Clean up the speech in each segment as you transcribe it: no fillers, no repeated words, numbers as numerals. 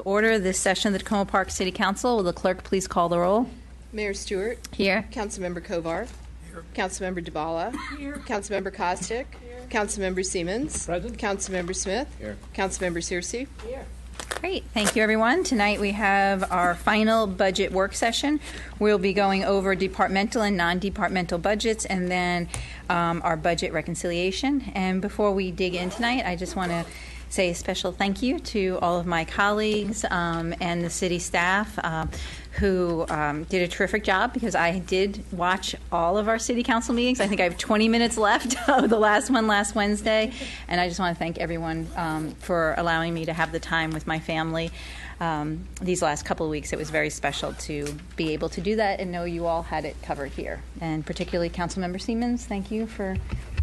to order this session of the Tacoma Park City Council. Will the clerk please call the roll? Mayor Stewart. Here. Councilmember Kovar. Here. Councilmember DeBala. Here. Councilmember Kostick. Here. Councilmember Siemens. Present. Councilmember Smith. Here. Councilmember Searcy. Here. Great. Thank you, everyone. Tonight we have our final budget work session. We'll be going over departmental and non-departmental budgets and then our budget reconciliation. And before we dig in tonight, I just want to say a special thank you to all of my colleagues and the city staff who did a terrific job, because I did watch all of our city council meetings. I think I have 20 minutes left of the last one last Wednesday, and I just want to thank everyone for allowing me to have the time with my family. These last couple of weeks, it was very special to be able to do that and know you all had it covered here. And particularly Councilmember Siemens, thank you for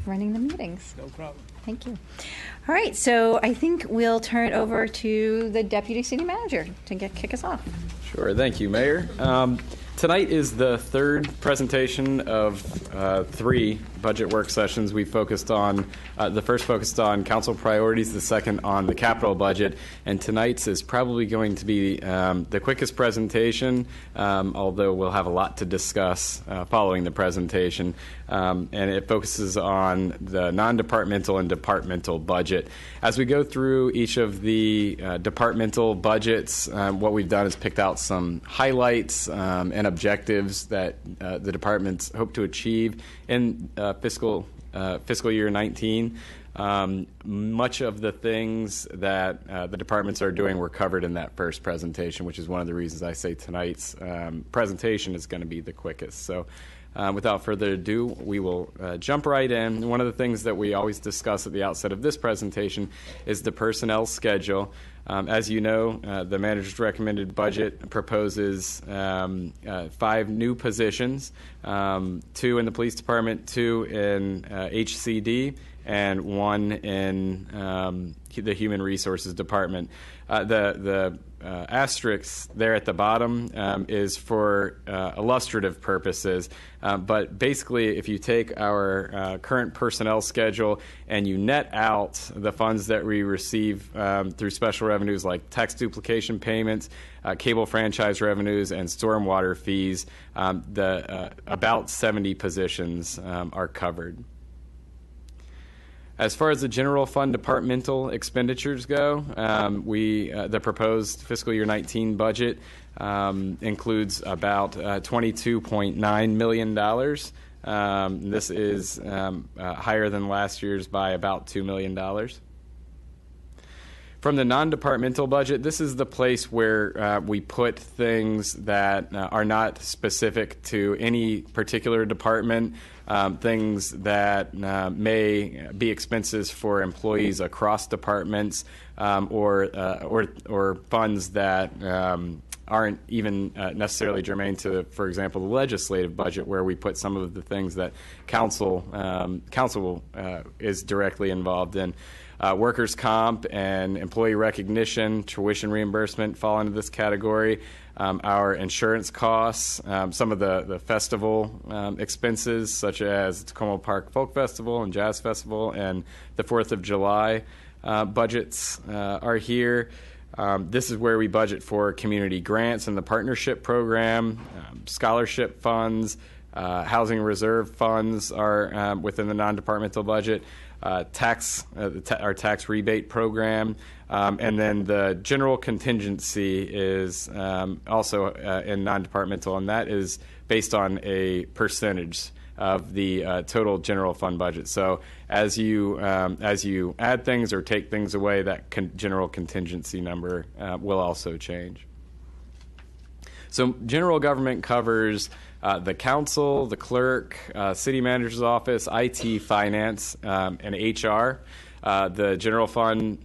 running the meetings. No problem. Thank you. All right, so I think we'll turn it over to the Deputy City Manager to kick us off. Sure. Thank you, Mayor. Tonight is the third presentation of three budget work sessions. We focused on, the first focused on council priorities, the second on the capital budget, and tonight's is probably going to be the quickest presentation, although we'll have a lot to discuss following the presentation. And it focuses on the non-departmental and departmental budget. As we go through each of the departmental budgets, what we've done is picked out some highlights and objectives that the departments hope to achieve in fiscal year 19. Much of the things that the departments are doing were covered in that first presentation, which is one of the reasons I say tonight's presentation is going to be the quickest. So without further ado, we will jump right in. One of the things that we always discuss at the outset of this presentation is the personnel schedule. As you know, the manager's recommended budget proposes 5 new positions, 2 in the police department, 2 in HCD, and 1 in the human resources department. The asterisk there at the bottom is for illustrative purposes, but basically if you take our current personnel schedule and you net out the funds that we receive through special revenues like tax duplication payments, cable franchise revenues, and stormwater fees, about 70 positions are covered. As far as the general fund departmental expenditures go, the proposed fiscal year 19 budget includes about $22.9 million. This is higher than last year's by about $2 million. From the non-departmental budget, this is the place where we put things that are not specific to any particular department, things that may be expenses for employees across departments, or funds that aren't even necessarily germane to, for example, the legislative budget, where we put some of the things that council is directly involved in. Workers' comp and employee recognition, tuition reimbursement fall into this category. Our insurance costs, some of the festival expenses, such as Tacoma Park Folk Festival and Jazz Festival and the 4th of July budgets are here. This is where we budget for community grants and the partnership program, scholarship funds, housing reserve funds are within the non-departmental budget. Our tax rebate program, and then the general contingency is also in non-departmental, and that is based on a percentage of the total general fund budget. So as you add things or take things away, that general contingency number will also change. So general government covers the council, the clerk, city manager's office, IT, finance, and HR. The general fund,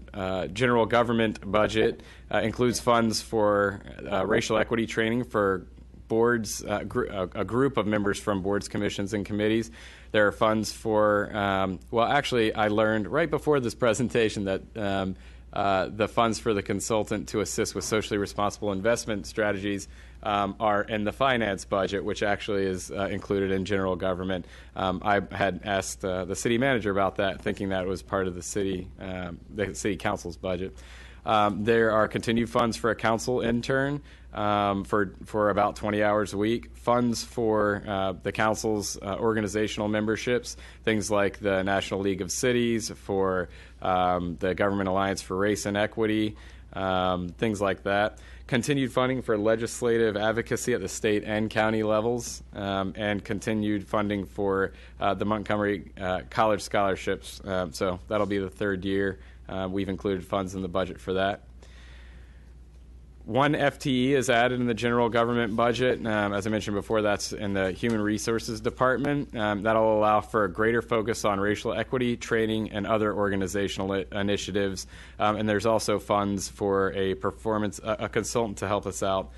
general government budget includes funds for racial equity training for boards, a group of members from boards, commissions, and committees. There are funds for, well, actually, I learned right before this presentation that the funds for the consultant to assist with socially responsible investment strategies are in the finance budget, which actually is included in general government. I had asked the city manager about that, thinking that was part of the city council's budget. There are continued funds for a council intern for about 20 hours a week, funds for the council's organizational memberships, things like the National League of Cities, for the Government Alliance for Race and Equity, things like that. Continued funding for legislative advocacy at the state and county levels, and continued funding for the Montgomery College scholarships. So that'll be the third year. We've included funds in the budget for that. One FTE is added in the general government budget. As I mentioned before, that's in the Human Resources Department. That'll allow for a greater focus on racial equity, training, and other organizational initiatives. And there's also funds for a consultant to help us out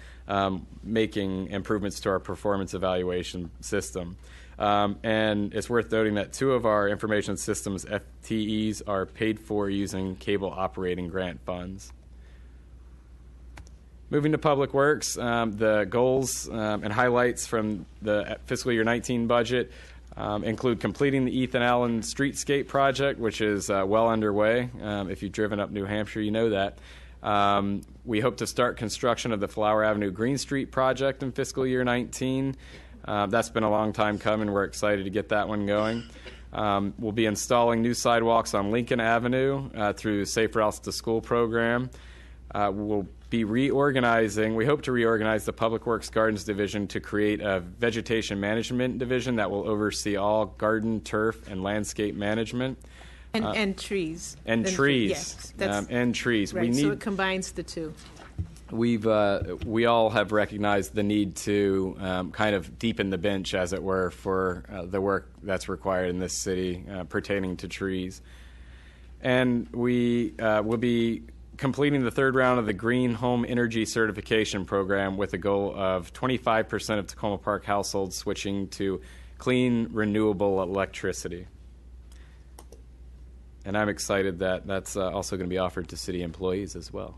making improvements to our performance evaluation system. And it's worth noting that 2 of our information systems FTEs are paid for using cable operating grant funds. Moving to Public Works, the goals and highlights from the fiscal year 19 budget include completing the Ethan Allen Streetscape project, which is well underway. If you've driven up New Hampshire, you know that. We hope to start construction of the Flower Avenue Green Street project in fiscal year 19. That's been a long time coming. We're excited to get that one going. We'll be installing new sidewalks on Lincoln Avenue through Safe Routes to School program. We'll be reorganizing. We hope to reorganize the Public Works Gardens Division to create a vegetation management division that will oversee all garden, turf, and landscape management. And trees. And trees. Yes, and trees. Right, so it combines the two. We all have recognized the need to kind of deepen the bench, as it were, for the work that's required in this city pertaining to trees. And we will be completing the third round of the Green Home Energy Certification Program with a goal of 25% of Tacoma Park households switching to clean, renewable electricity. And I'm excited that that's also going to be offered to city employees as well.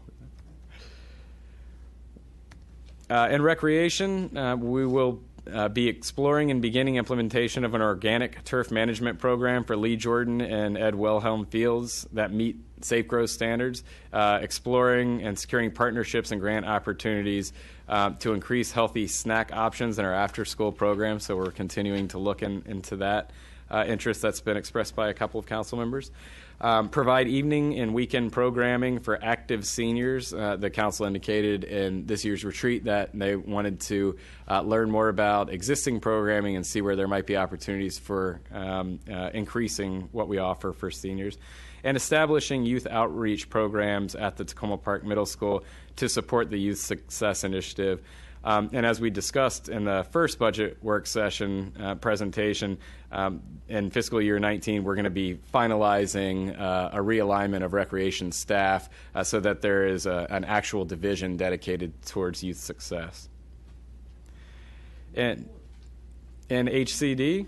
In recreation, we will be exploring and beginning implementation of an organic turf management program for Lee Jordan and Ed Wilhelm fields that meet safe growth standards, exploring and securing partnerships and grant opportunities to increase healthy snack options in our after-school program. So we're continuing to look into that interest that's been expressed by a couple of council members. Provide evening and weekend programming for active seniors. The council indicated in this year's retreat that they wanted to learn more about existing programming and see where there might be opportunities for increasing what we offer for seniors. And establishing youth outreach programs at the Tacoma Park Middle School to support the Youth Success Initiative. And as we discussed in the first budget work session presentation, in fiscal year 19, we're going to be finalizing a realignment of recreation staff so that there is an actual division dedicated towards youth success. And in HCD,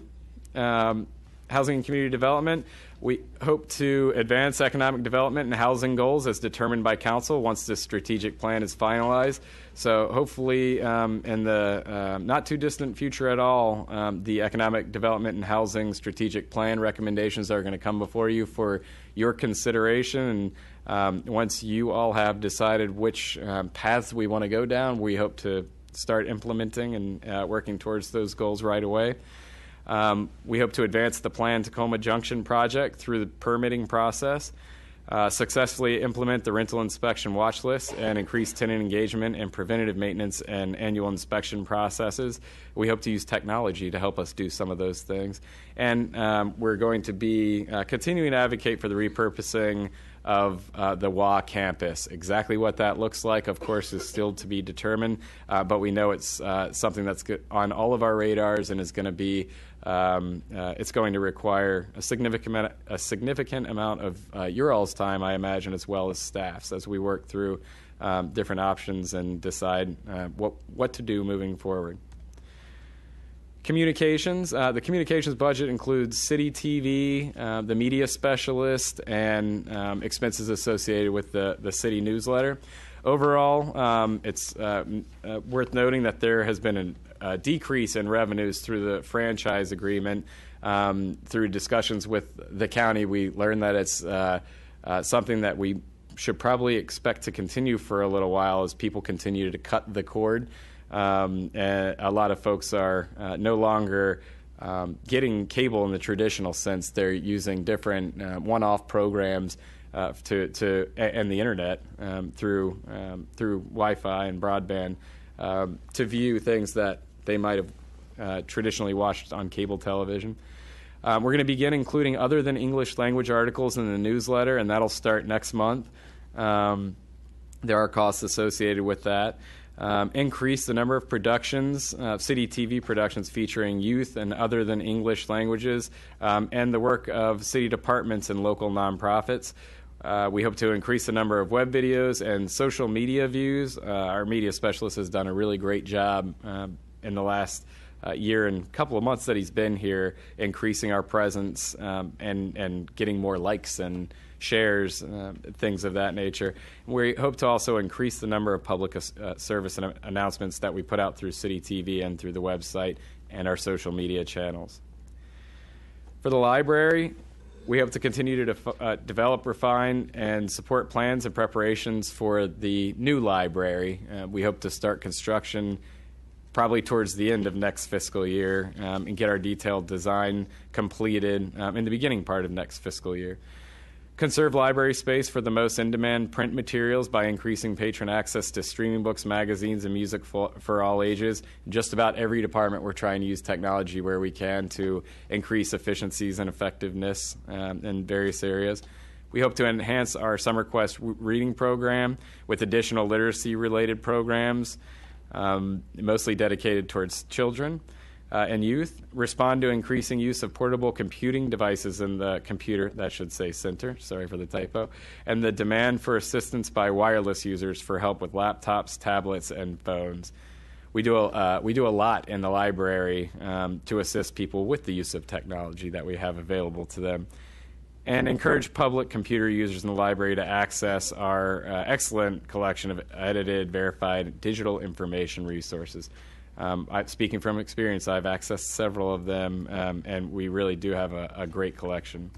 Housing and Community Development, we hope to advance economic development and housing goals as determined by council once this strategic plan is finalized. So hopefully in the not too distant future at all, the economic development and housing strategic plan recommendations are going to come before you for your consideration. And once you all have decided which paths we want to go down, we hope to start implementing and working towards those goals right away. We hope to advance the planned Tacoma Junction project through the permitting process, successfully implement the rental inspection watch list, and increase tenant engagement and preventative maintenance and annual inspection processes. We hope to use technology to help us do some of those things. And we're going to be continuing to advocate for the repurposing of the WA campus. Exactly what that looks like, of course, is still to be determined, but we know it's something that's on all of our radars and is going to be it's going to require a significant amount of your all's time, I imagine, as well as staff's, as we work through different options and decide what to do moving forward. Communications. The communications budget includes city TV, the media specialist, and expenses associated with the city newsletter. Overall, it's worth noting that there has been a decrease in revenues through the franchise agreement. Through discussions with the county, we learned that it's something that we should probably expect to continue for a little while as people continue to cut the cord. And a lot of folks are no longer getting cable in the traditional sense. They're using different one-off programs and the internet through Wi-Fi and broadband to view things that they might have traditionally watched on cable television. We're going to begin including other than English language articles in the newsletter, and that'll start next month. There are costs associated with that. Increase the number of productions, city TV productions featuring youth and other than English languages, and the work of city departments and local nonprofits. We hope to increase the number of web videos and social media views. Our media specialist has done a really great job in the last year and couple of months that he's been here, increasing our presence and getting more likes and shares, things of that nature. We hope to also increase the number of public service announcements that we put out through City TV and through the website and our social media channels. For the library, we hope to continue to develop, refine, and support plans and preparations for the new library. We hope to start construction probably towards the end of next fiscal year and get our detailed design completed in the beginning part of next fiscal year. Conserve library space for the most in-demand print materials by increasing patron access to streaming books, magazines, and music for all ages. In just about every department, we're trying to use technology where we can to increase efficiencies and effectiveness in various areas. We hope to enhance our Summer Quest reading program with additional literacy-related programs, mostly dedicated towards children and youth. Respond to increasing use of portable computing devices in the computer, that should say center, sorry for the typo, and the demand for assistance by wireless users for help with laptops, tablets, and phones. We do a lot in the library to assist people with the use of technology that we have available to them, and encourage public computer users in the library to access our excellent collection of edited, verified digital information resources. Speaking from experience, I've accessed several of them, and we really do have a great collection.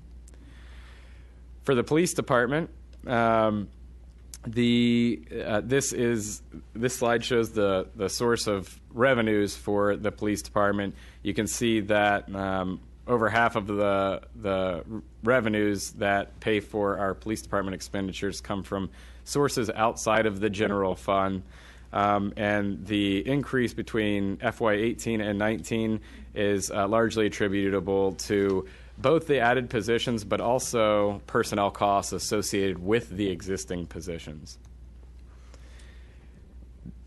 For the police department, this slide shows the source of revenues for the police department. You can see that over half of the revenues that pay for our police department expenditures come from sources outside of the general fund. And the increase between FY18 and 19 is largely attributable to both the added positions but also personnel costs associated with the existing positions.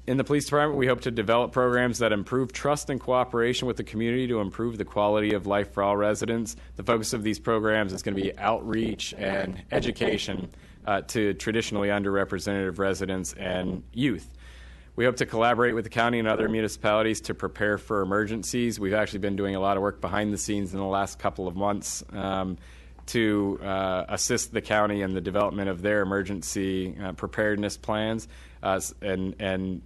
In the police department, we hope to develop programs that improve trust and cooperation with the community to improve the quality of life for all residents. The focus of these programs is going to be outreach and education to traditionally underrepresented residents and youth. We hope to collaborate with the county and other municipalities to prepare for emergencies. We've actually been doing a lot of work behind the scenes in the last couple of months to assist the county in the development of their emergency preparedness plans. And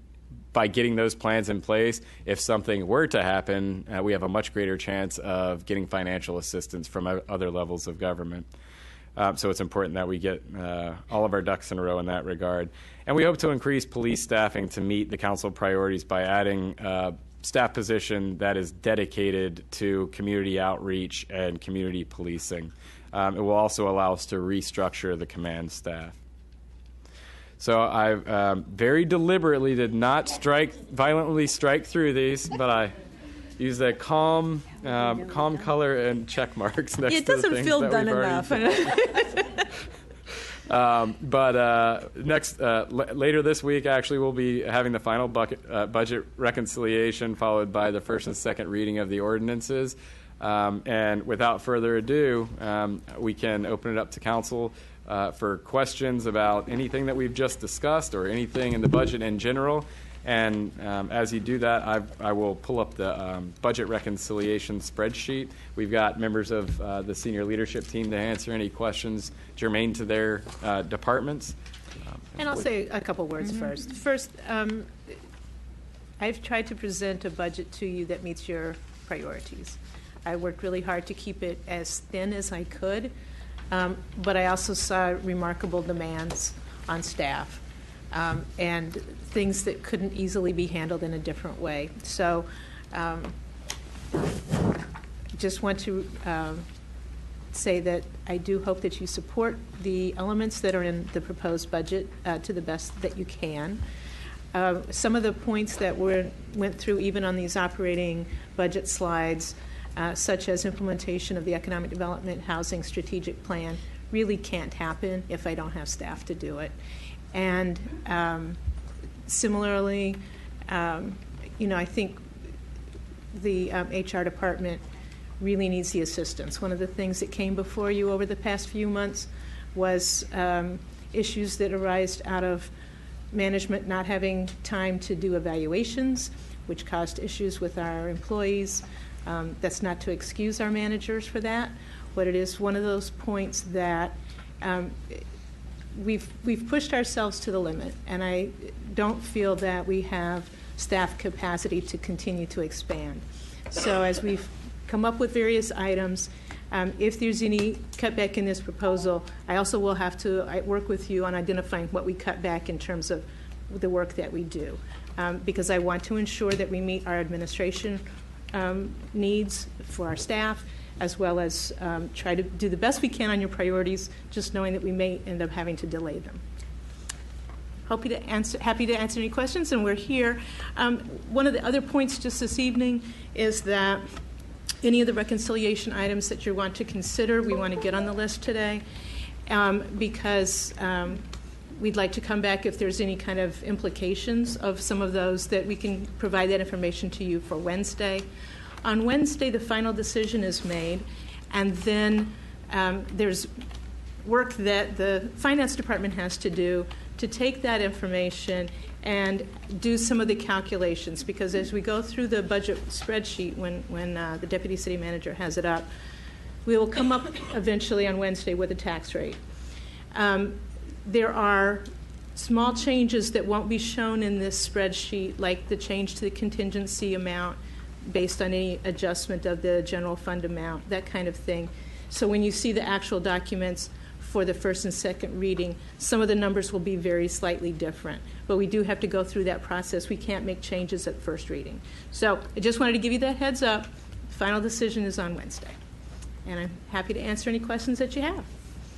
by getting those plans in place, if something were to happen, we have a much greater chance of getting financial assistance from other levels of government. So it's important that we get all of our ducks in a row in that regard. And we hope to increase police staffing to meet the council priorities by adding a staff position that is dedicated to community outreach and community policing. It will also allow us to restructure the command staff. So I very deliberately did not violently strike through these, but I use a calm color and check marks next to the things that we've already It doesn't feel done enough. Later this week, actually, we'll be having the final budget reconciliation, followed by the first and second reading of the ordinances. And without further ado, we can open it up to council for questions about anything that we've just discussed or anything in the budget in general. And as you do that, I will pull up the budget reconciliation spreadsheet. We've got members of the senior leadership team to answer any questions germane to their departments. And I'll say a couple words first. First, I've tried to present a budget to you that meets your priorities. I worked really hard to keep it as thin as I could, but I also saw remarkable demands on staff, and things that couldn't easily be handled in a different way. So just want to say that I do hope that you support the elements that are in the proposed budget to the best that you can. Some of the points that went through even on these operating budget slides, such as implementation of the Economic Development Housing Strategic Plan, really can't happen if I don't have staff to do it. And similarly, I think the HR department really needs the assistance. One of the things that came before you over the past few months was issues that arise out of management not having time to do evaluations, which caused issues with our employees. That's not to excuse our managers for that, but it is one of those points that we've pushed ourselves to the limit, and I don't feel that we have staff capacity to continue to expand. So as we've come up with various items, if there's any cutback in this proposal, I also will have to work with you on identifying what we cut back in terms of the work that we do, because I want to ensure that we meet our administration needs for our staff, as well as try to do the best we can on your priorities, just knowing that we may end up having to delay them. Happy to answer any questions, and we're here. One of the other points just this evening is that any of the reconciliation items that you want to consider, we want to get on the list today, because we'd like to come back if there's any kind of implications of some of those, that we can provide that information to you for Wednesday. On Wednesday, the final decision is made, and then there's work that the finance department has to do to take that information and do some of the calculations, because as we go through the budget spreadsheet when the deputy city manager has it up, we will come up eventually on Wednesday with a tax rate. There are small changes that won't be shown in this spreadsheet, like the change to the contingency amount based on any adjustment of the general fund amount, that kind of thing. So when you see the actual documents for the first and second reading, some of the numbers will be very slightly different. But we do have to go through that process. We can't make changes at first reading. So I just wanted to give you that heads up. The final decision is on Wednesday. And I'm happy to answer any questions that you have.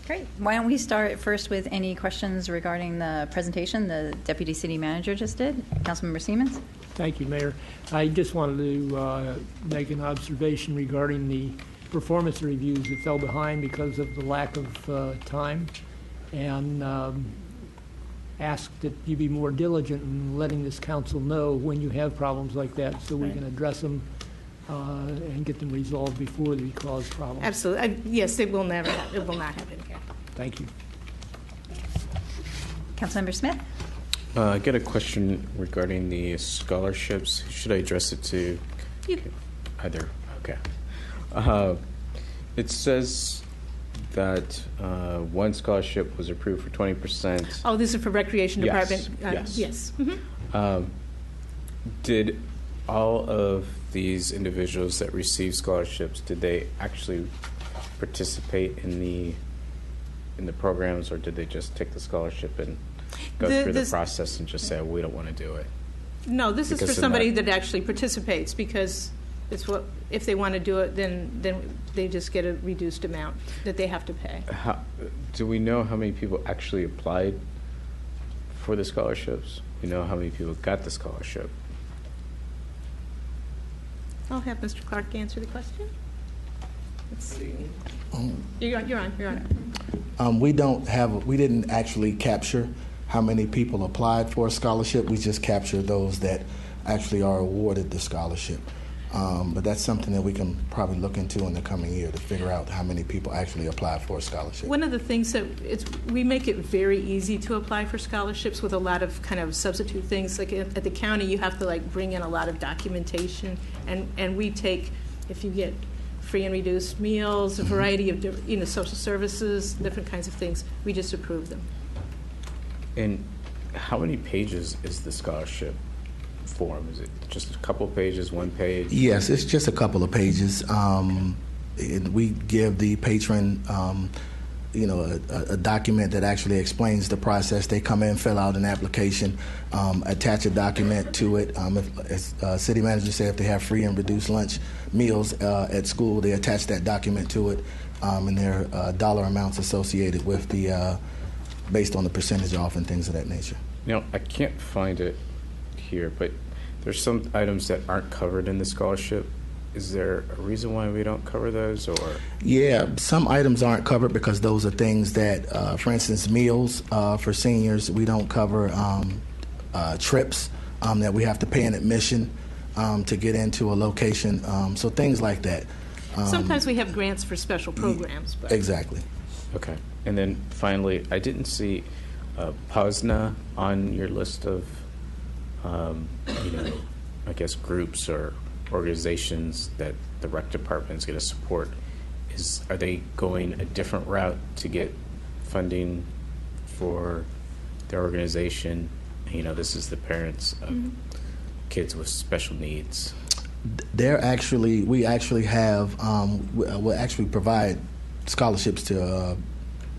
Great. Why don't we start first with any questions regarding the presentation the Deputy City Manager just did? Councilmember Siemens? Thank you, Mayor. I just wanted to make an observation regarding the performance reviews that fell behind because of the lack of time, and ask that you be more diligent in letting this council know when you have problems like that, so we can address them and get them resolved before they cause problems. Absolutely. Yes, it will not happen here. Thank you. Councilmember Smith? I get a question regarding the scholarships. Should I address it to either? Okay. It says that one scholarship was approved for 20%. Oh, this is for Recreation Yes, Department? yes. Yes. Mm-hmm. Did all of these individuals that receive scholarships, did they actually participate in the programs, or did they just take the scholarship and go through the process and just say, oh, we don't want to do it? No, this is Because for somebody that actually participates, because it's what, if they want to do it, then they just get a reduced amount that they have to pay. Do we know how many people actually applied for the scholarships? We know how many people got the scholarship. I'll have Mr. Clark answer the question. Let's see. You're on. We didn't actually capture how many people applied for a scholarship. We just captured those that actually are awarded the scholarship. But that's something that we can probably look into in the coming year to figure out how many people actually applied for a scholarship. One of the things that we make it very easy to apply for scholarships with a lot of kind of substitute things. Like at the county, you have to bring in a lot of documentation, and we take, if you get free and reduced meals, a variety of social services, different kinds of things, we just approve them. And how many pages is the scholarship form? Is it just a couple of pages, one page? Yes, it's just a couple of pages. We give the patron a document that actually explains the process. They come in, fill out an application, attach a document to it. As city manager said, if they have free and reduced lunch meals at school, they attach that document to it, and there are dollar amounts associated with the based on the percentage off and things of that nature. I can't find it here, but there's some items that aren't covered in the scholarship. Is there a reason why we don't cover those, or? Yeah, some items aren't covered because those are things that, for instance, meals for seniors, we don't cover trips that we have to pay an admission to get into a location, so things like that. Sometimes we have grants for special programs. But. Exactly. Okay. And then finally, I didn't see POSNA on your list of, I guess, groups or organizations that the rec department is going to support. Are they going a different route to get funding for their organization? This is the parents of kids with special needs. We actually have, we'll actually provide scholarships to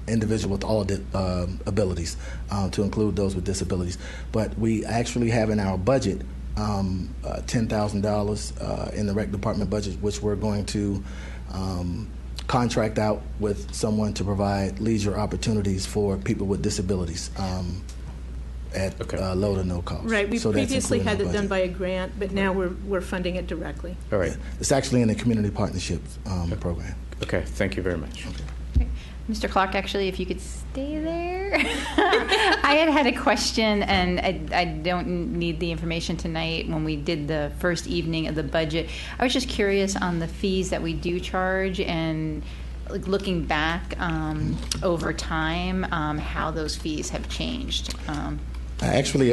individuals with all abilities, to include those with disabilities. But we actually have in our budget $10,000 in the rec department budget, which we're going to contract out with someone to provide leisure opportunities for people with disabilities at low to no cost. Right. We so previously had it done by a grant, but now we're funding it directly. All right. It's actually in the community partnerships program. Okay. Thank you very much. Okay. Mr. Clark, actually, if you could stay there. I had a question, and I don't need the information tonight. When we did the first evening of the budget, I was just curious on the fees that we do charge, and looking back over time, how those fees have changed. I actually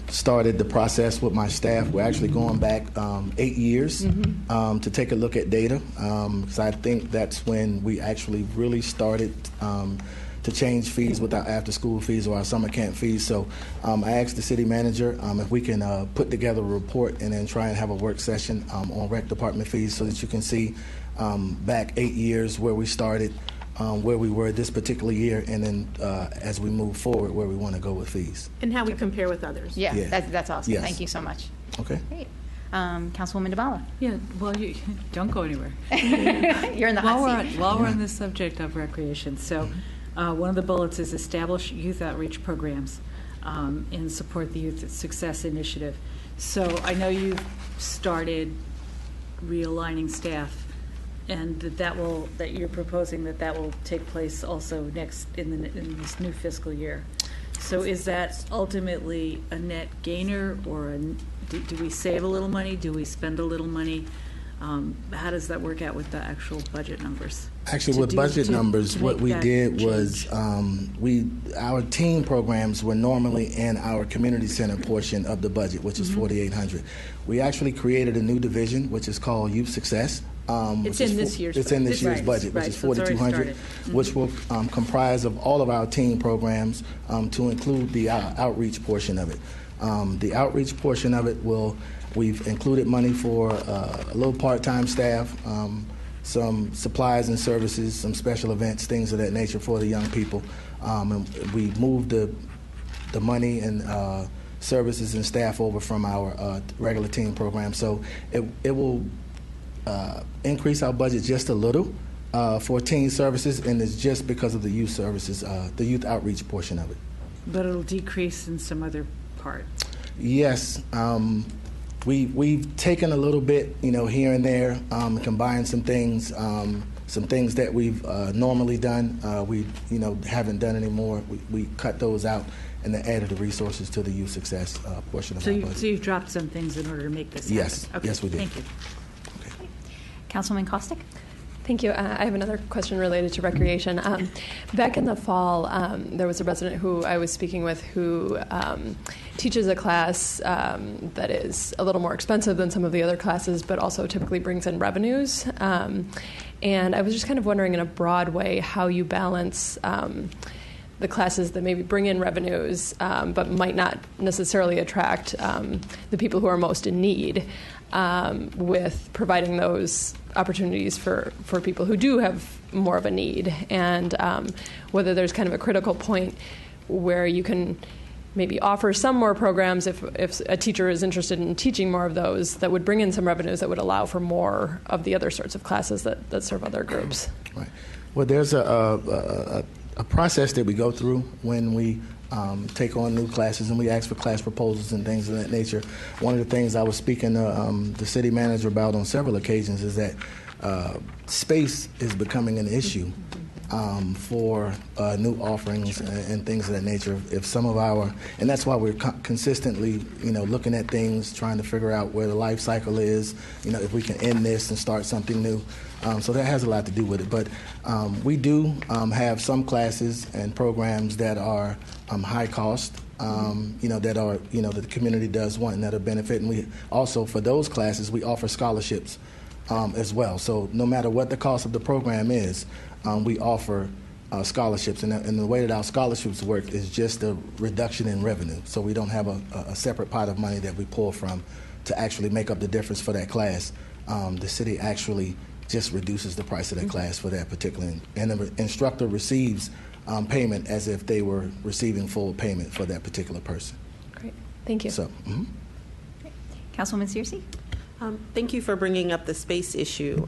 started the process with my staff. We're actually going back 8 years to take a look at data, because I think that's when we actually really started to change fees with our after-school fees or our summer camp fees. So I asked the city manager if we can put together a report and then try and have a work session on rec department fees so that you can see back 8 years where we started, where we were this particular year, and then as we move forward, where we want to go with fees. And how we compare with others. Yeah, Yeah. That's awesome. Yes. Thank you so much. Okay. Great. Councilwoman DeBala. Yeah, well, you don't go anywhere. You're in the hot seat. While we're on the subject of recreation, so one of the bullets is establish youth outreach programs and support the Youth Success Initiative. So I know you've started realigning staff, and that you're proposing that will take place also next in this new fiscal year. So is that ultimately a net gainer, or do we save a little money? Do we spend a little money? How does that work out with the actual budget numbers? Actually, with budget numbers, what we did was our teen programs were normally in our community center portion of the budget, which is $4,800. We actually created a new division, which is called Youth Success. It's in this year's budget, which is $4,200, which will comprise of all of our teen programs to include the outreach portion of it. The outreach portion of it we've included money for a little part-time staff, some supplies and services, some special events, things of that nature for the young people. And we moved the money and services and staff over from our regular teen program. So it will increase our budget just a little for teen services, and it's just because of the youth services, the youth outreach portion of it. But it'll decrease in some other part. Yes. We've taken a little bit, here and there, combined some things that we've normally done. We, haven't done anymore. We cut those out and then added the resources to the youth success portion of our budget. So you've dropped some things in order to make this happen? Yes. Okay. Yes, we did. Thank you. Councilwoman Kostick. Thank you. I have another question related to recreation. Back in the fall, there was a resident who I was speaking with who teaches a class that is a little more expensive than some of the other classes, but also typically brings in revenues. And I was just kind of wondering in a broad way how you balance the classes that maybe bring in revenues, but might not necessarily attract the people who are most in need, with providing those opportunities for people who do have more of a need, and whether there's kind of a critical point where you can maybe offer some more programs if a teacher is interested in teaching more of those that would bring in some revenues that would allow for more of the other sorts of classes that serve other groups. Right. Well, there's a process that we go through when we take on new classes, and we ask for class proposals and things of that nature. One of the things I was speaking to the city manager about on several occasions is that space is becoming an issue for new offerings and things of that nature. If some of our, and that's why we're consistently, looking at things, trying to figure out where the life cycle is, if we can end this and start something new. So that has a lot to do with it. But we do have some classes and programs that are high cost, that are, that the community does want and that are benefit. And we also, for those classes, we offer scholarships as well. So no matter what the cost of the program is, we offer scholarships. And the way that our scholarships work is just a reduction in revenue. So we don't have a separate pot of money that we pull from to actually make up the difference for that class. The city actually just reduces the price of that class for that particular, and the instructor receives payment as if they were receiving full payment for that particular person. Great, thank you. So, Councilwoman Searcy? Thank you for bringing up the space issue,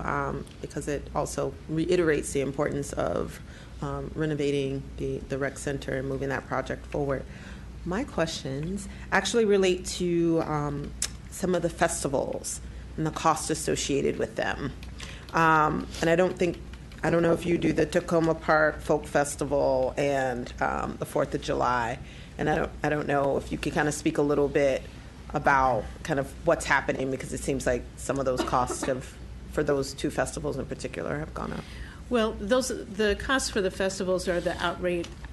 because it also reiterates the importance of renovating the rec center and moving that project forward. My questions actually relate to some of the festivals and the cost associated with them. And I don't know if you do the Tacoma Park Folk Festival and the 4th of July, and I don't know if you could kind of speak a little bit about kind of what's happening, because it seems like some of those costs for those two festivals in particular have gone up. Well, the costs for the festivals are the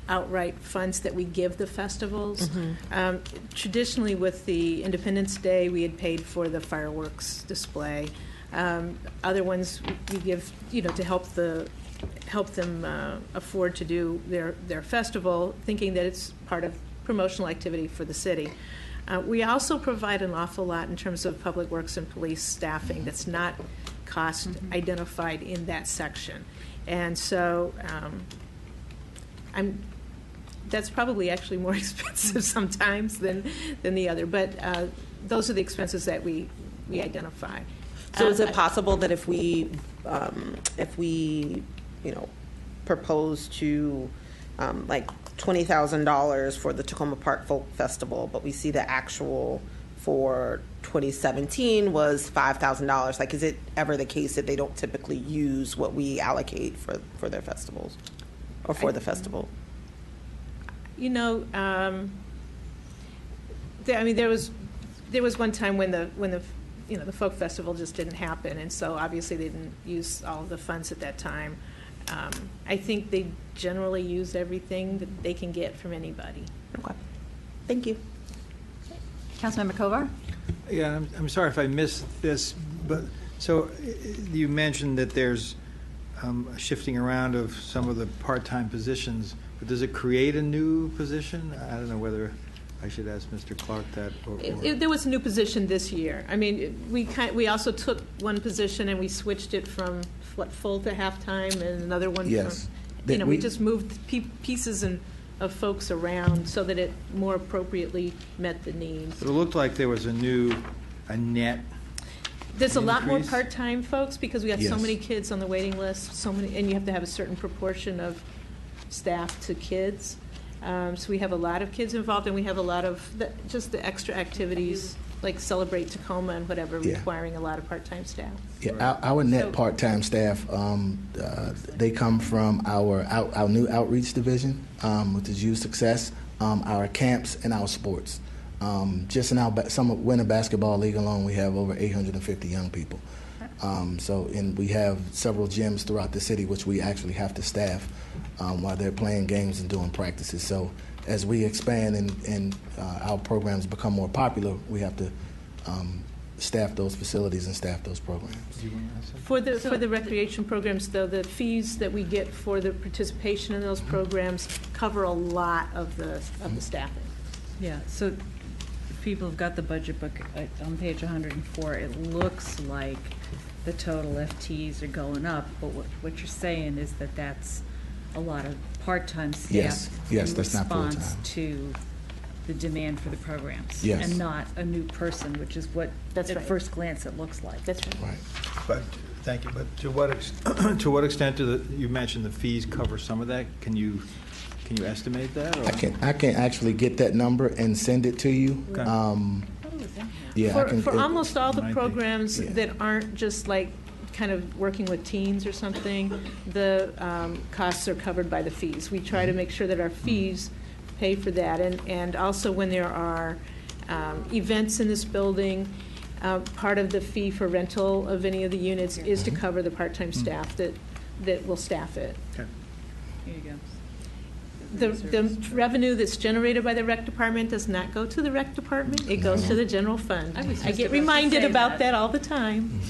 outright funds that we give the festivals. Mm-hmm. Traditionally, with the Independence Day, we had paid for the fireworks display. Other ones we give, to help them afford to do their festival, thinking that it's part of promotional activity for the city. We also provide an awful lot in terms of public works and police staffing that's not cost identified in that section. And so that's probably actually more expensive sometimes than the other. But those are the expenses that we identify. So is it possible that if we propose to like $20,000 for the Tacoma Park Folk Festival, but we see the actual for 2017 was $5,000, like, is it ever the case that they don't typically use what we allocate for their festivals or for the festival? There was one time when the folk festival just didn't happen, and so obviously they didn't use all of the funds at that time. I think they generally use everything that they can get from anybody. Okay. Thank you. Councilmember Kovar? Yeah, I'm sorry if I missed this, but so you mentioned that there's a shifting around of some of the part-time positions, but does it create a new position? I don't know whether I should ask Mr. Clark that. There was a new position this year. I mean, we also took one position and we switched it from full to half-time, and another one yes. from, we just moved pieces of folks around so that it more appropriately met the needs. But it looked like there was a net. There's a lot more increase? part-time folks because we have so Yes. many kids on the waiting list, and you have to have a certain proportion of staff to kids. So we have a lot of kids involved, and we have a lot of just the extra activities like Celebrate Tacoma and whatever, requiring a lot of part-time staff. Yeah, our net part-time staff, they come from our new outreach division, which is Youth Success, our camps, and our sports. Just in our Winter Basketball League alone, we have over 850 young people. And we have several gyms throughout the city, which we actually have to staff while they're playing games and doing practices. So as we expand and our programs become more popular, we have to staff those facilities and staff those programs. Do you want to ask something? For the recreation programs, though, the fees that we get for the participation in those programs cover a lot of the staffing. Yeah, so people have got the budget book on page 104. It looks like the total FTEs are going up, but what you're saying is that that's a lot of part-time staff Yes, in that's not response full-time. to the demand for the programs. Yes. And not a new person, which is what That's at right. first glance it looks like. That's right. Right. But, thank you, but to what extent do you mentioned the fees cover some of that? Can you estimate that? Or? I can actually get that number and send it to you. Okay. Yeah, I can. For almost all the Might be. programs Yeah. that aren't just like kind of working with teens or something, the costs are covered by the fees. We try to make sure that our fees pay for that. And also when there are events in this building, part of the fee for rental of any of the units is to cover the part-time staff that will staff it. Okay. Here you go. The revenue that's generated by the rec department does not go to the rec department. It goes to the general fund. I was I just get about to reminded say about that. that all the time.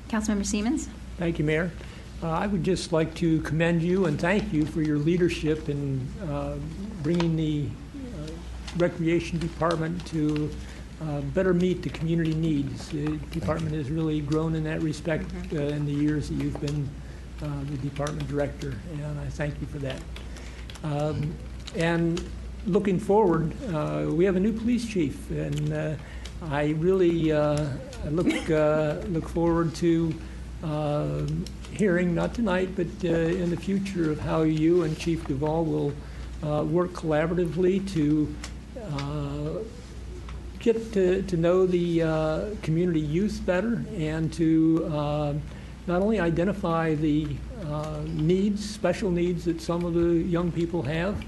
Councilmember Siemens? Thank you, Mayor. I would just like to commend you and thank you for your leadership in bringing the Recreation Department to better meet the community needs. The department has really grown in that respect in the years that you've been the department director, and I thank you for that. And looking forward, we have a new police chief, and I really look forward to hearing, not tonight, but in the future, of how you and Chief Duvall will work collaboratively to get to know the community youth better, and to not only identify the needs, special needs that some of the young people have,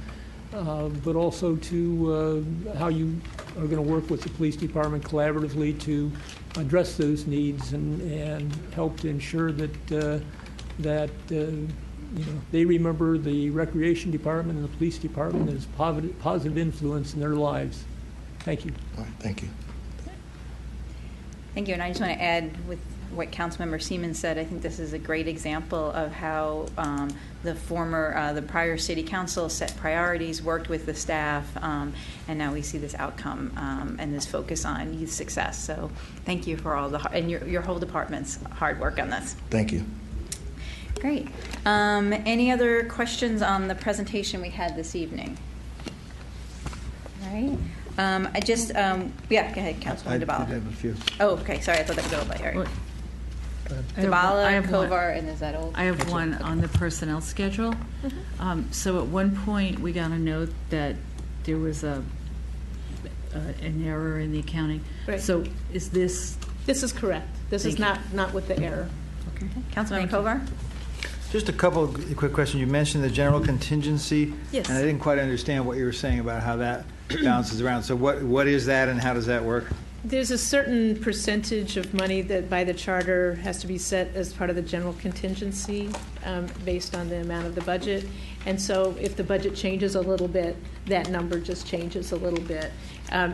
but also to how you are going to work with the police department collaboratively to address those needs and help to ensure that they remember the recreation department and the police department as positive influence in their lives. Thank you. All right, thank you. Thank you, and I just want to add with what Councilmember Siemens said, I think this is a great example of how the prior city council set priorities, worked with the staff, and now we see this outcome and this focus on youth success. So thank you for all and your whole department's hard work on this. Thank you. Great. Any other questions on the presentation we had this evening? All right. Go ahead, Councilwoman I Dybala. have a few. Oh, okay, sorry, I thought that was all by Eric. I Dybala, have one. Kovar, and is that old? I have one on the personnel schedule. So at one point, we got a note that there was an error in the accounting. Right. So is this? This is correct. This is Thank not with the error. Okay. Councilman Kovar? Just a couple of quick questions. You mentioned the general contingency. Yes. And I didn't quite understand what you were saying about how that bounces around. So what is that and how does that work? There's a certain percentage of money that by the charter has to be set as part of the general contingency based on the amount of the budget. And so if the budget changes a little bit, that number just changes a little bit.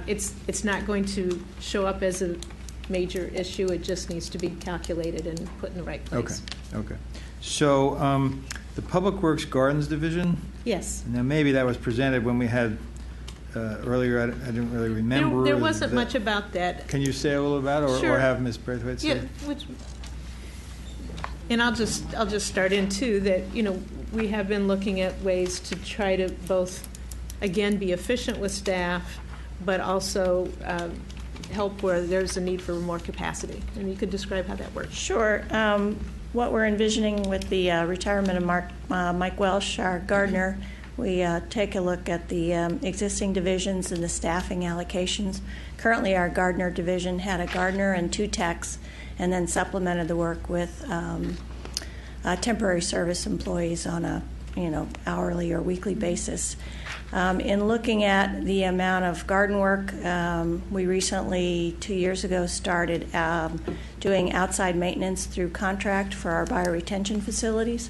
It's not going to show up as a major issue. It just needs to be calculated and put in the right place. Okay. So the Public Works Gardens Division, Yes. now maybe that was presented when we had earlier, I didn't really remember. There wasn't much about that. Can you say a little about it, or Sure. have Ms. Braithwaite say? Yeah, and I'll just start in too that we have been looking at ways to try to both, again, be efficient with staff, but also help where there's a need for more capacity. And you could describe how that works. Sure. What we're envisioning with the retirement of Mike Welsh, our gardener, we take a look at the existing divisions and the staffing allocations. Currently, our gardener division had a gardener and 2 techs, and then supplemented the work with temporary service employees on a hourly or weekly basis. In looking at the amount of garden work, we recently, 2 years ago, started doing outside maintenance through contract for our bioretention facilities.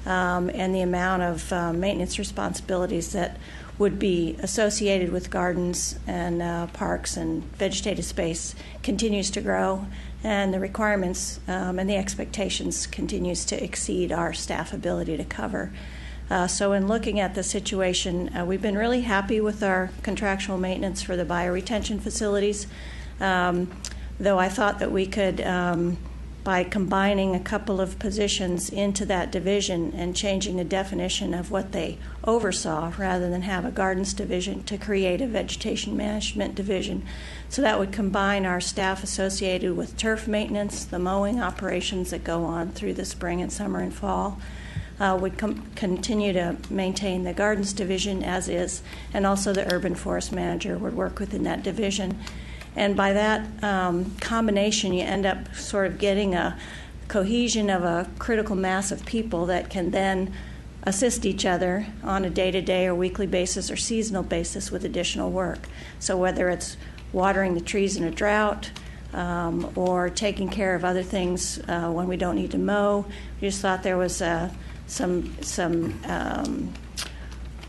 And the amount of maintenance responsibilities that would be associated with gardens and parks and vegetative space continues to grow, and the requirements and the expectations continues to exceed our staff ability to cover. So in looking at the situation, we've been really happy with our contractual maintenance for the bioretention facilities, though I thought that we could, by combining a couple of positions into that division and changing the definition of what they oversaw rather than have a gardens division, to create a vegetation management division. So that would combine our staff associated with turf maintenance, the mowing operations that go on through the spring and summer and fall, would continue to maintain the gardens division as is, and also the urban forest manager would work within that division. And by that combination, you end up sort of getting a cohesion of a critical mass of people that can then assist each other on a day-to-day or weekly basis or seasonal basis with additional work. So whether it's watering the trees in a drought or taking care of other things when we don't need to mow, we just thought there was some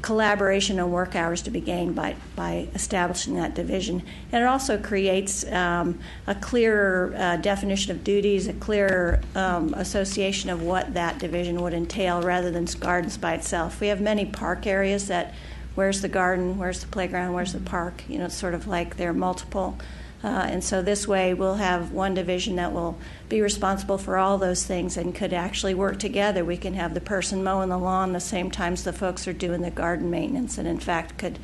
collaboration and work hours to be gained by establishing that division. And it also creates a clearer definition of duties, a clearer association of what that division would entail rather than gardens by itself. We have many park areas that, where's the garden, where's the playground, where's the park? You know, it's sort of like they're multiple. And so this way we'll have one division that will be responsible for all those things and could actually work together. We can have the person mowing the lawn the same time as the folks are doing the garden maintenance, and in fact could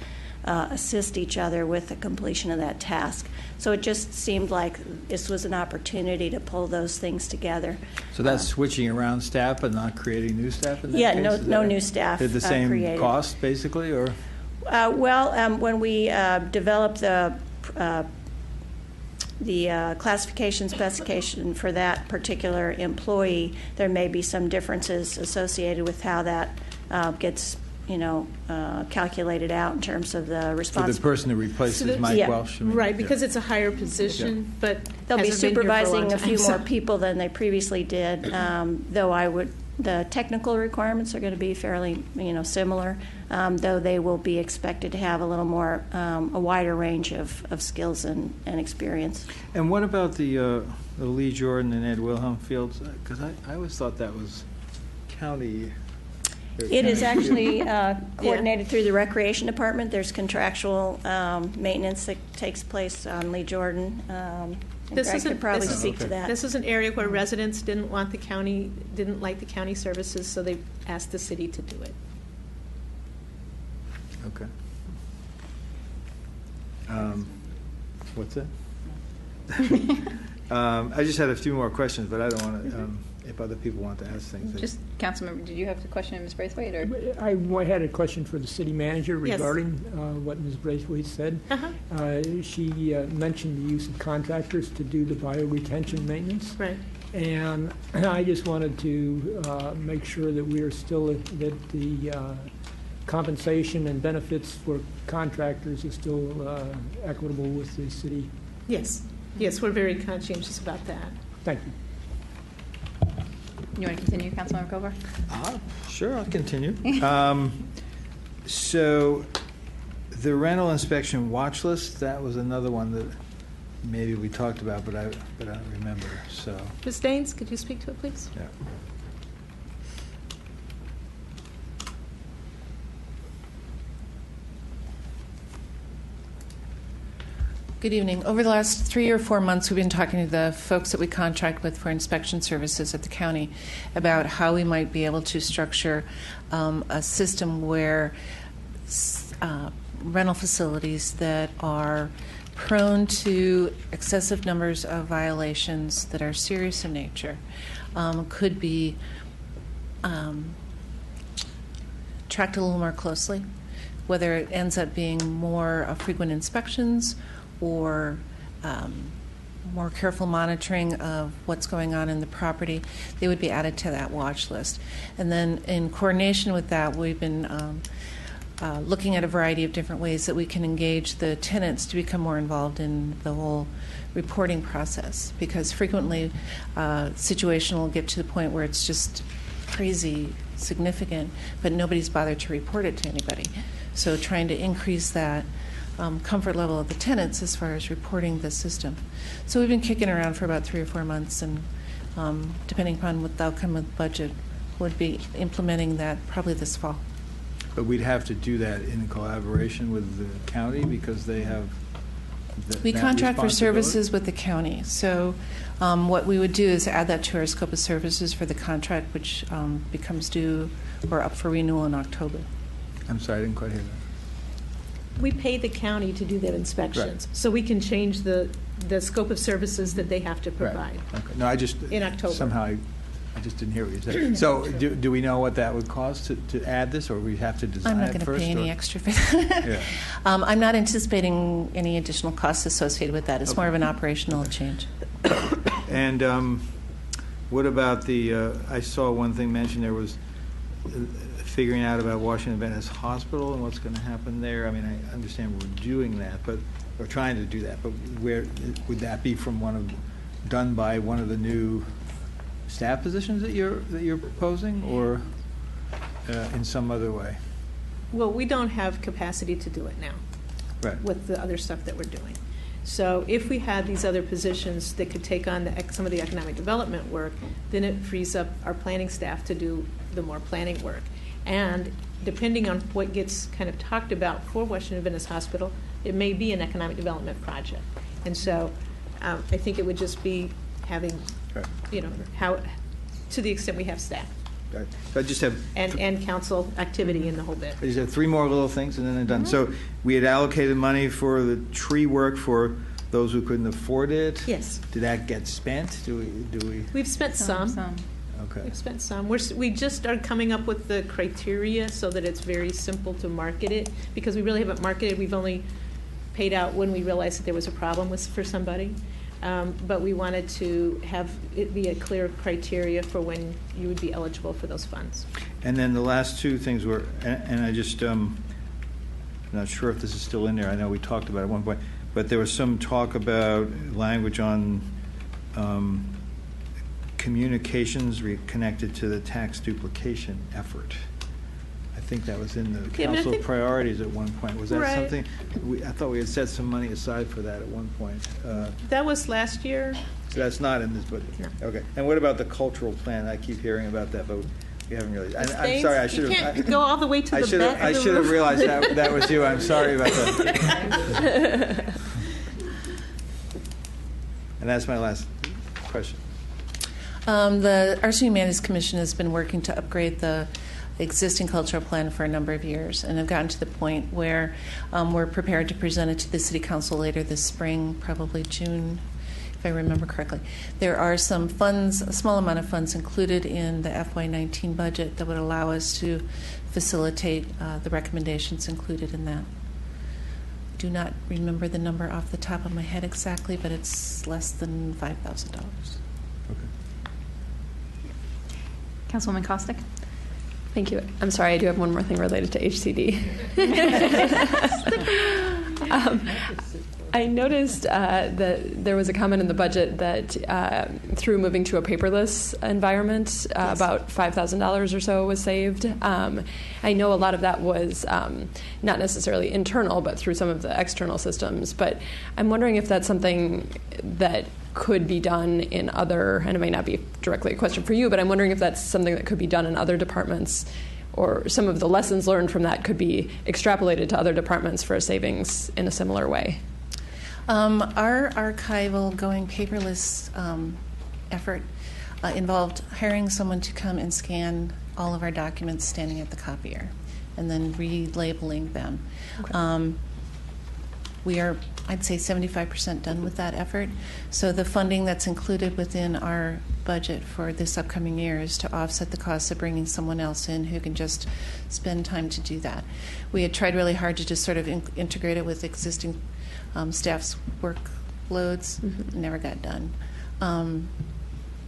assist each other with the completion of that task. So it just seemed like this was an opportunity to pull those things together. So that's switching around staff but not creating new staff in that Yeah, case? no new staff At the same created. cost, basically, or? When we developed the classification specification for that particular employee, there may be some differences associated with how that gets, calculated out in terms of the So responsibility. the person who replaces Mike Yeah. Welsh? I mean, Right, yeah. because it's a higher position, but They'll be hasn't been here for a long supervising a few time, more so- people than they previously did, though the technical requirements are going to be fairly, similar, though they will be expected to have a little more, a wider range of skills and experience. And what about the Lee Jordan and Ed Wilhelm fields? Because I always thought that was county. It is actually coordinated through the Recreation Department. There's contractual maintenance that takes place on Lee Jordan. And Greg could probably speak to that. This is an area where residents didn't like the county services, so they asked the city to do it. Okay. What's that? I just had a few more questions, but I don't want to, if other people want to ask things. Just, Councilmember, did you have a question, Ms. Braithwaite? Or? I had a question for the city manager Yes. regarding what Ms. Braithwaite said. She mentioned the use of contractors to do the bioretention maintenance. Right. And I just wanted to make sure that we are still, that the compensation and benefits for contractors is still equitable with the city. Yes. Yes, we're very conscientious about that. Thank you. You want to continue, Councilmember Kovar? Sure, I'll continue. So the rental inspection watch list, that was another one that maybe we talked about, but I don't remember. So Ms. Daines, could you speak to it, please? yeah. Good evening. Over the last 3 or 4 months, we've been talking to the folks that we contract with for inspection services at the county about how we might be able to structure a system where rental facilities that are prone to excessive numbers of violations that are serious in nature could be tracked a little more closely, whether it ends up being more frequent inspections or more careful monitoring of what's going on in the property. They would be added to that watch list. And then in coordination with that, we've been looking at a variety of different ways that we can engage the tenants to become more involved in the whole reporting process, because frequently situation will get to the point where it's just crazy significant, but nobody's bothered to report it to anybody. So trying to increase that comfort level of the tenants as far as reporting the system. So we've been kicking around for about 3 or 4 months, and depending upon what the outcome of the budget, would be implementing that probably this fall. But we'd have to do that in collaboration with the county because they have We that contract for responsibility? services with the county. So what we would do is add that to our scope of services for the contract, which becomes due or up for renewal in October. I'm sorry, I didn't quite hear that. We pay the county to do their inspections, so we can change the scope of services that they have to provide. Okay. No, I just In October. somehow I just didn't hear what you said. So do we know what that would cost to add this, or we have to design I'm not it going to first? pay any or- extra for that. Yeah. I'm not anticipating any additional costs associated with that. It's more of an operational change. And what about the? I saw one thing mentioned. There was figuring out about Washington Venice Hospital and what's going to happen there. I mean, I understand we're doing that, but we're trying to do that. But where would that be from? Done by one of the new staff positions that you're proposing, or in some other way? Well, we don't have capacity to do it now. Right. With the other stuff that we're doing. So if we had these other positions that could take on some of the economic development work, then it frees up our planning staff to do the more planning work. And depending on what gets kind of talked about for Washington Venice Hospital, it may be an economic development project. And so I think it would just be having, Right. how, to the extent we have staff Right. So I just have and council activity in the whole bit. I just have 3 more little things and then I'm done. So we had allocated money for the tree work for those who couldn't afford it. Yes. Did that get spent? Do we? We've spent some. Okay. We've spent some. We just are coming up with the criteria so that it's very simple to market it, because we really haven't marketed. We've only paid out when we realized that there was a problem for somebody. But we wanted to have it be a clear criteria for when you would be eligible for those funds. And then the last 2 things were, and I just, I'm not sure if this is still in there. I know we talked about it at one point, but there was some talk about language on communications connected to the tax duplication effort. I think that was in the Yeah, I mean, I council think- priorities at one point. Was that Right. something? I thought we had set some money aside for that at one point. That was last year. So that's not in this budget? No. Okay. And what about the cultural plan? I keep hearing about that, but we haven't really. I'm Stains, sorry, I should you have. can't go all the way to the back I of the should have room. realized that was you. I'm sorry about that. And that's my last question. The Arts and Humanities Commission has been working to upgrade the existing cultural plan for a number of years, and have gotten to the point where we're prepared to present it to the City Council later this spring, probably June, if I remember correctly. There are some funds, a small amount of funds included in the FY19 budget that would allow us to facilitate the recommendations included in that. Do not remember the number off the top of my head exactly, but it's less than $5,000. Councilwoman Kostick? Thank you. I'm sorry, I do have one more thing related to HCD. I noticed that there was a comment in the budget that through moving to a paperless environment, about $5,000 or so was saved. I know a lot of that was not necessarily internal, but through some of the external systems. But I'm wondering if that's something that could be done in other, and it may not be directly a question for you, but I'm wondering if that's something that could be done in other departments, or some of the lessons learned from that could be extrapolated to other departments for a savings in a similar way. Our archival going paperless effort involved hiring someone to come and scan all of our documents standing at the copier and then relabeling them. Okay. We are, I'd say, 75% done with that effort. So the funding that's included within our budget for this upcoming year is to offset the cost of bringing someone else in who can just spend time to do that. We had tried really hard to just sort of integrate it with existing staff's workloads. Never got done.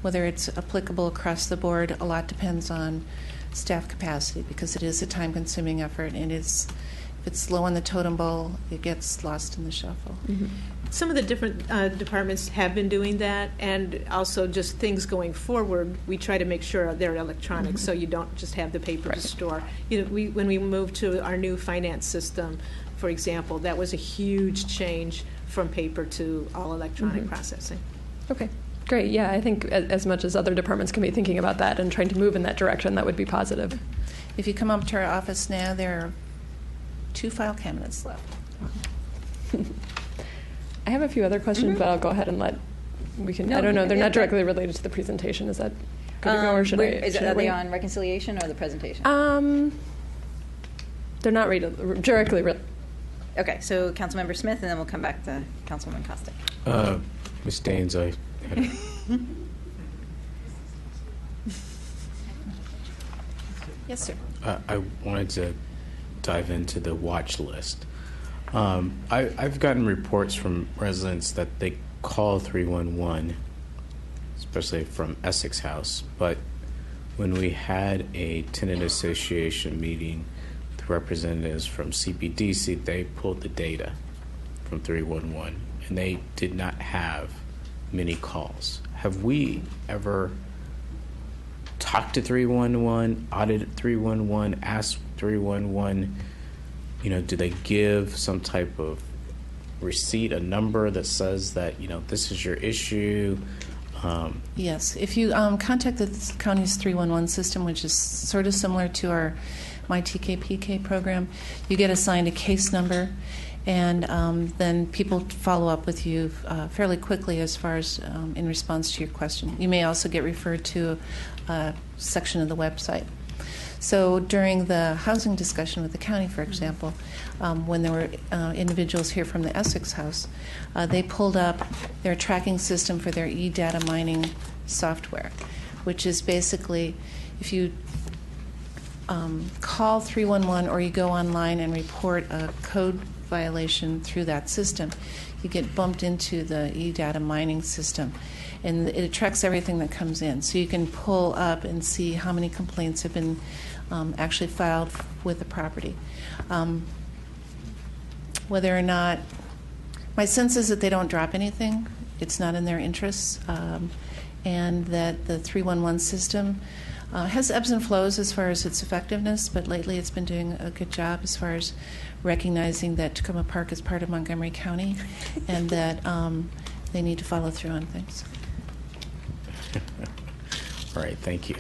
Whether it's applicable across the board, a lot depends on staff capacity, because it is a time-consuming effort, and if it's low on the totem pole, it gets lost in the shuffle. Some of the different departments have been doing that, and also just things going forward, we try to make sure they're electronic, so you don't just have the paper to store. You know, when we moved to our new finance system, for example, that was a huge change from paper to all electronic processing. Okay, great. Yeah, I think as much as other departments can be thinking about that and trying to move in that direction, that would be positive. If you come up to our office now, there are 2 file cabinets left. I have a few other questions, but I'll go ahead and we can. No, I don't know. They're yeah, not directly related to the presentation. Is that good to go, or should I? Are they wait? on reconciliation or the presentation? They're not directly. Okay, so Councilmember Smith, and then we'll come back to Councilwoman Costick. Ms. Daines, I had Yes, sir. I wanted to dive into the watch list. I've gotten reports from residents that they call 311, especially from Essex House, but when we had a tenant association meeting with representatives from CPDC, they pulled the data from 311, and they did not have many calls. Have we ever talked to 311, audited 311, asked 311, do they give some type of receipt, a number that says that, this is your issue? Yes. If you contact the county's 311 system, which is sort of similar to our MyTKPK program, you get assigned a case number, and then people follow up with you fairly quickly as far as in response to your question. You may also get referred to a section of the website. So during the housing discussion with the county, for example, when there were individuals here from the Essex House, they pulled up their tracking system for their e-data mining software, which is basically if you call 311 or you go online and report a code violation through that system, you get bumped into the e-data mining system. And it tracks everything that comes in. So you can pull up and see how many complaints have been actually filed with the property. Whether or not, my sense is that they don't drop anything. It's not in their interests. And that the 311 system has ebbs and flows as far as its effectiveness, but lately it's been doing a good job as far as recognizing that Tacoma Park is part of Montgomery County and that they need to follow through on things. All right, thank you.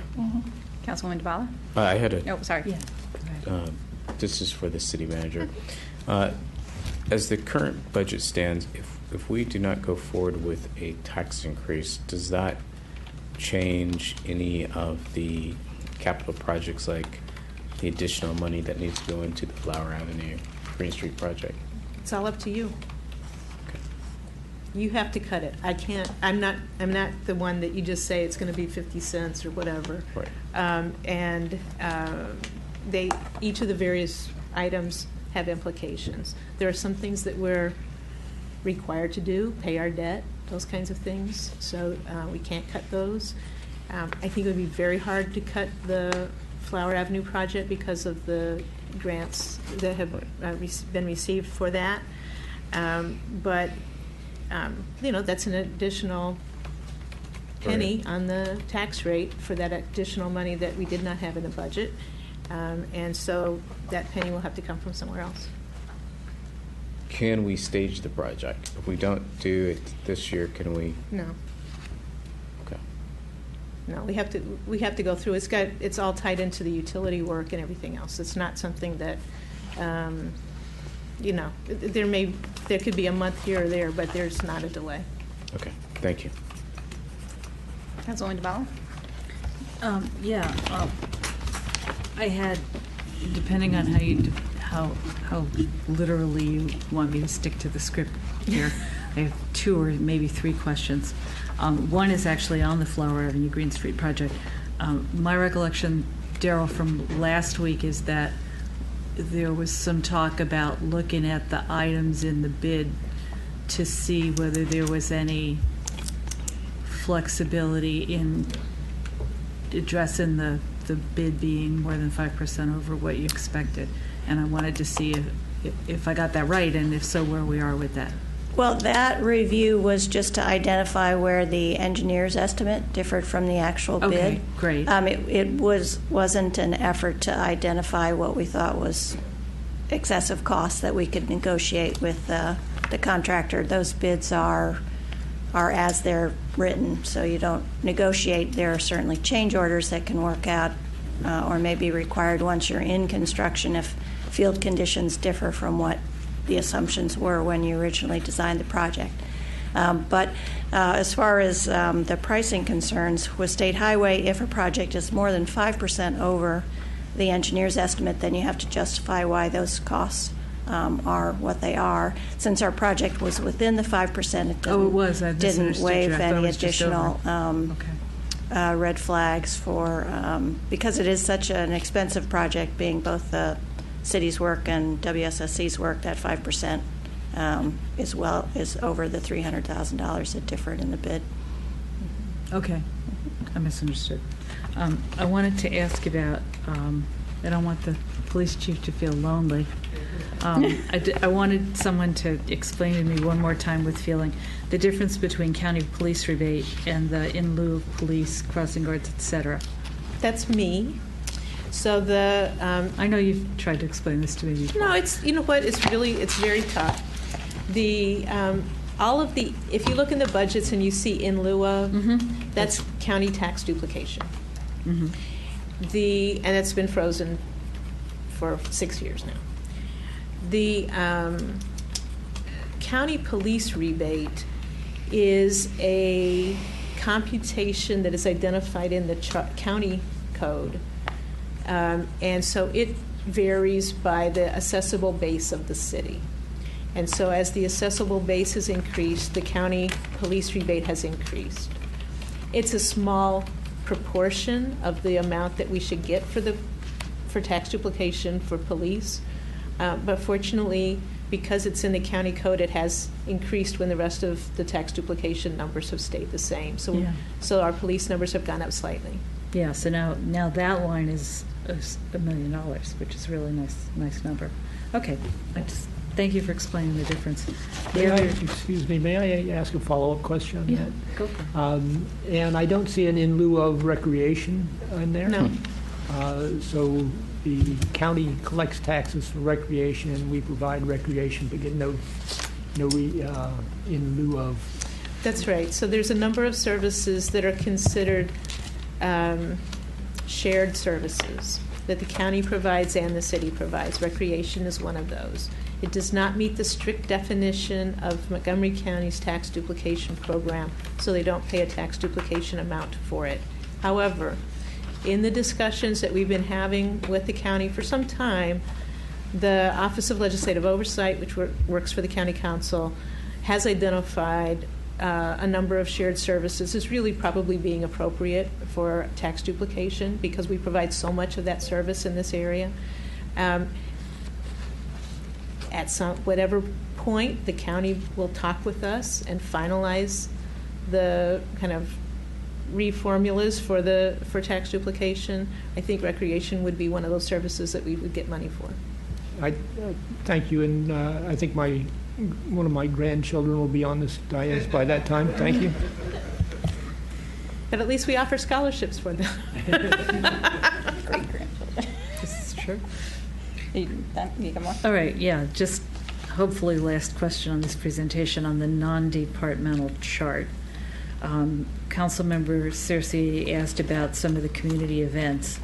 Councilwoman DeBala? I had a. Oh, sorry. Yeah. This is for the city manager. As the current budget stands, if we do not go forward with a tax increase, does that change any of the capital projects, like the additional money that needs to go into the Flower Avenue Green Street project? It's all up to you. Okay. You have to cut it. I can't. I'm not the one that you just say it's going to be 50 cents or whatever. Right. Each of the various items have implications. There are some things that we're required to do, pay our debt, those kinds of things. So we can't cut those. I think it would be very hard to cut the Flower Avenue project because of the grants that have been received for that. But that's an additional penny on the tax rate for that additional money that we did not have in the budget. And so that penny will have to come from somewhere else. Can we stage the project? If we don't do it this year, can we? No. Okay. No, we have to go through. It's all tied into the utility work and everything else. It's not something that, there could be a month here or there, but there's not a delay. Okay. Thank you. Councilwoman DeBala? I had, depending on how literally you want me to stick to the script here, I have 2 or maybe 3 questions. One is actually on the Flower Avenue Green Street project. My recollection, Daryl, from last week is that there was some talk about looking at the items in the bid to see whether there was any flexibility in addressing the bid being more than 5% over what you expected. And I wanted to see if I got that right, and if so, where we are with that. Well, that review was just to identify where the engineer's estimate differed from the actual bid. Okay, great. It wasn't an effort to identify what we thought was excessive costs that we could negotiate with the contractor. Those bids are as they're written, so you don't negotiate. There are certainly change orders that can work out or may be required once you're in construction if field conditions differ from what the assumptions were when you originally designed the project. But as far as the pricing concerns, with State Highway, if a project is more than 5% over the engineer's estimate, then you have to justify why those costs are what they are. Since our project was within the 5%, it didn't waive any additional red flags for, because it is such an expensive project, being both the city's work and WSSC's work, that 5% is over the $300,000 that differed in the bid. Okay, I misunderstood. I wanted to ask about, I don't want the police chief to feel lonely. I wanted someone to explain to me one more time with feeling the difference between county police rebate and the in lieu of police, crossing guards, et cetera. That's me. So I know you've tried to explain this to me before. No, it's very tough. If you look in the budgets and you see in lieu of, that's county tax duplication. And it's been frozen for 6 years now. The county police rebate is a computation that is identified in the county code. And so it varies by the assessable base of the city. And so as the assessable base has increased, the county police rebate has increased. It's a small proportion of the amount that we should get for tax duplication for police. But fortunately, because it's in the county code, it has increased when the rest of the tax duplication numbers have stayed the same. So our police numbers have gone up slightly. Yeah, so now that line is $1 million, which is a really nice number. Okay, thank you for explaining the difference. Excuse me, may I ask a follow-up question on that? Yeah, go for it. And I don't see an in lieu of recreation in there. No. So the county collects taxes for recreation, and we provide recreation, but get no in lieu of. That's right. So there's a number of services that are considered shared services that the county provides and the city provides. Recreation is one of those. It does not meet the strict definition of Montgomery County's tax duplication program, so they don't pay a tax duplication amount for it. However, in the discussions that we've been having with the county for some time, the Office of Legislative Oversight, which works for the county council, has identified a number of shared services as really probably being appropriate for tax duplication because we provide so much of that service in this area. At whatever point, the county will talk with us and finalize the kind of reformulas for tax duplication. I think recreation would be one of those services that we would get money for. Thank you, and I think one of my grandchildren will be on this dais by that time. Thank you. But at least we offer scholarships for them. Great-grandchildren. This is true. You got more? All right, yeah, just hopefully last question on this presentation on the non-departmental chart. Councilmember Searcy asked about some of the community events.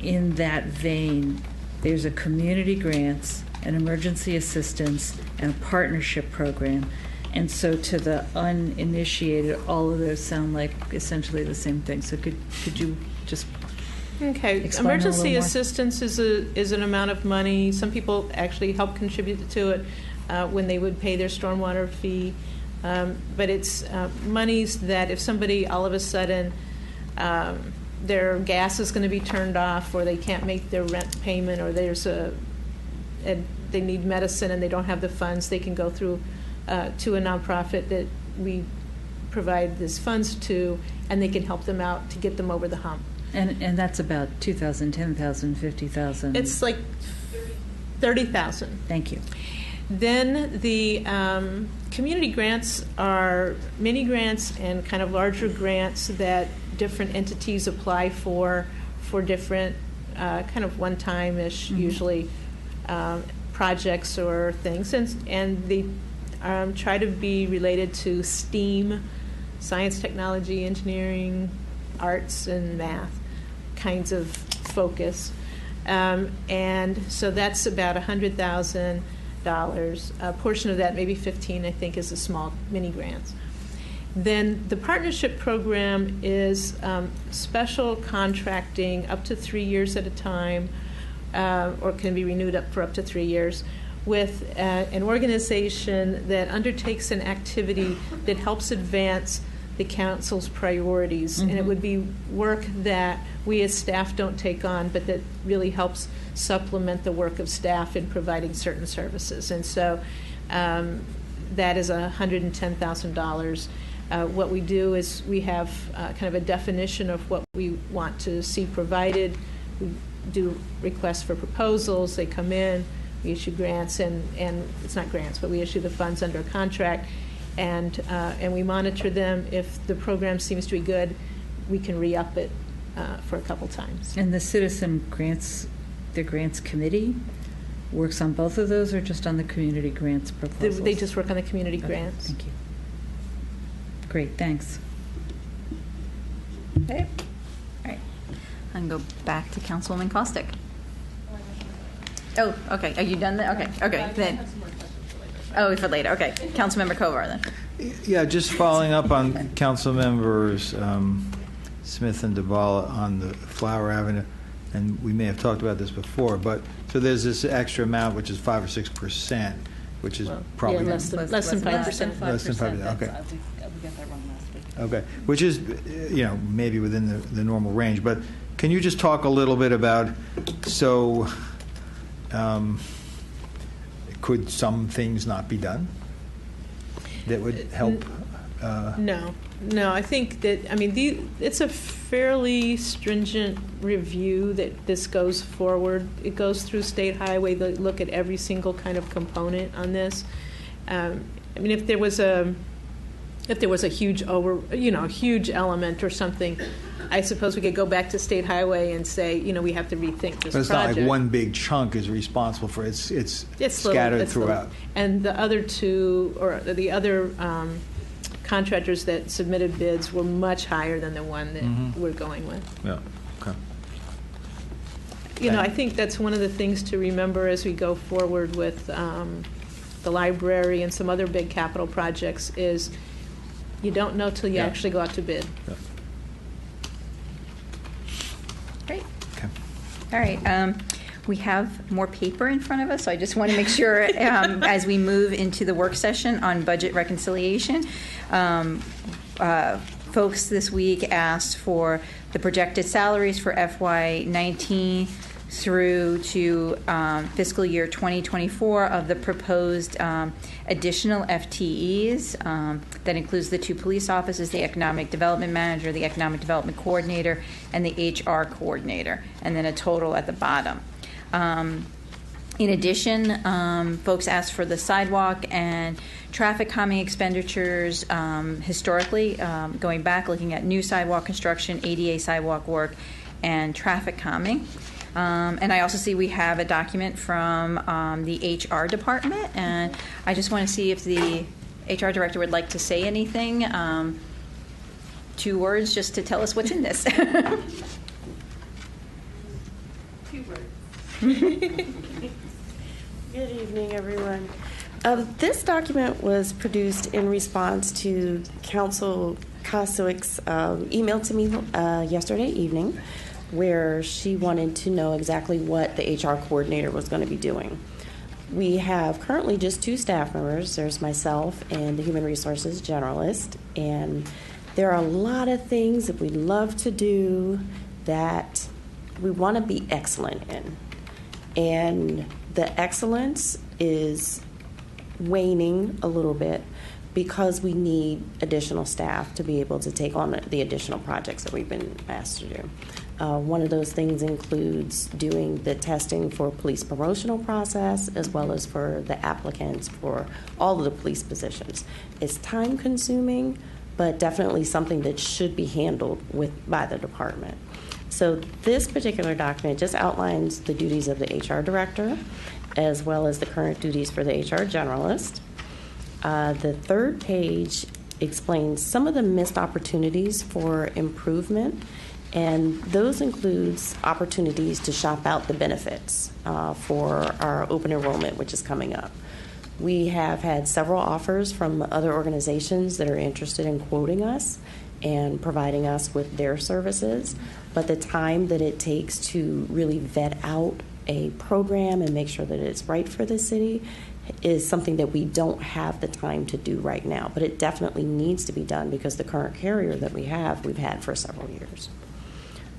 In that vein, there's a community grants, an emergency assistance, and a partnership program. And so to the uninitiated, all of those sound like essentially the same thing. So could you just Okay. Emergency assistance is an amount of money. Some people actually help contribute to it when they would pay their stormwater fee. But it's monies that if somebody all of a sudden their gas is going to be turned off, or they can't make their rent payment, or they need medicine and they don't have the funds, they can go through to a nonprofit that we provide these funds to, and they can help them out to get them over the hump. And that's about 2,000, 10,000, 50,000. It's like 30,000. Thank you. Then the community grants are mini grants and kind of larger grants that different entities apply for different kind of one-time-ish, usually, projects or things. And they try to be related to STEAM, science, technology, engineering, arts, and math kinds of focus. And so that's about $100,000. A portion of that, maybe 15, I think, is a small mini grants. Then the partnership program is special contracting up to 3 years at a time, or can be renewed for up to 3 years, with an organization that undertakes an activity that helps advance the council's priorities. And it would be work that we as staff don't take on, but that really helps supplement the work of staff in providing certain services. And so that is $110,000. What we do is we have kind of a definition of what we want to see provided. We do requests for proposals. They come in. We issue grants, and it's not grants, but we issue the funds under a contract, and we monitor them. If the program seems to be good, we can re-up it for a couple times. And the citizen grants, the grants committee works on both of those, or just on the community grants proposals? They just work on the community grants. Thank you. Great, thanks. Okay. All right. I'm going to go back to Councilwoman Caustic. Oh, okay. Are you done then? Okay. Then. Oh, for later. Okay. Councilmember Kovar then. Yeah, just following up on Council Members Smith and DeBala on the Flower Avenue, and we may have talked about this before, but so there's this extra amount, which is 5 or 6%, which is probably less than 5%. Less than 5%. Okay. We got that wrong last week. Okay, which is, maybe within the normal range. But can you just talk a little bit about, could some things not be done that would help? No. I think that, it's a fairly stringent review that this goes forward. It goes through State Highway. They look at every single kind of component on this. If there was a huge huge element or something, I suppose we could go back to State Highway and say, we have to rethink this project. It's not like one big chunk is responsible for it. It's scattered throughout. And the other two, or the other contractors that submitted bids were much higher than the one that we're going with. Yeah. Okay. I think that's one of the things to remember as we go forward with the library and some other big capital projects is you don't know till you actually go out to bid. Yeah. Great. Okay. All right. We have more paper in front of us, so I just want to make sure as we move into the work session on budget reconciliation, folks this week asked for the projected salaries for FY19 through to fiscal year 2024 of the proposed additional FTEs. That includes the 2 police officers, the economic development manager, the economic development coordinator, and the HR coordinator, and then a total at the bottom. In addition, folks asked for the sidewalk and traffic calming expenditures historically, going back, looking at new sidewalk construction, ADA sidewalk work, and traffic calming. And I also see we have a document from the HR department, and I just want to see if the HR director would like to say anything. 2 words just to tell us what's in this. 2 words. Good evening, everyone. This document was produced in response to Council Koswick's email to me yesterday evening, where she wanted to know exactly what the HR coordinator was going to be doing. We have currently just 2 staff members. There's myself and the human resources generalist, and there are a lot of things that we love to do that we want to be excellent in. And the excellence is waning a little bit because we need additional staff to be able to take on the additional projects that we've been asked to do. One of those things includes doing the testing for police promotional process as well as for the applicants for all of the police positions. It's time consuming, but definitely something that should be handled by the department. So this particular document just outlines the duties of the HR director as well as the current duties for the HR generalist. The third page explains some of the missed opportunities for improvement, and those includes opportunities to shop out the benefits for our open enrollment, which is coming up. We have had several offers from other organizations that are interested in quoting us and providing us with their services, but the time that it takes to really vet out a program and make sure that it's right for the city is something that we don't have the time to do right now, but it definitely needs to be done because the current carrier that we've had for several years.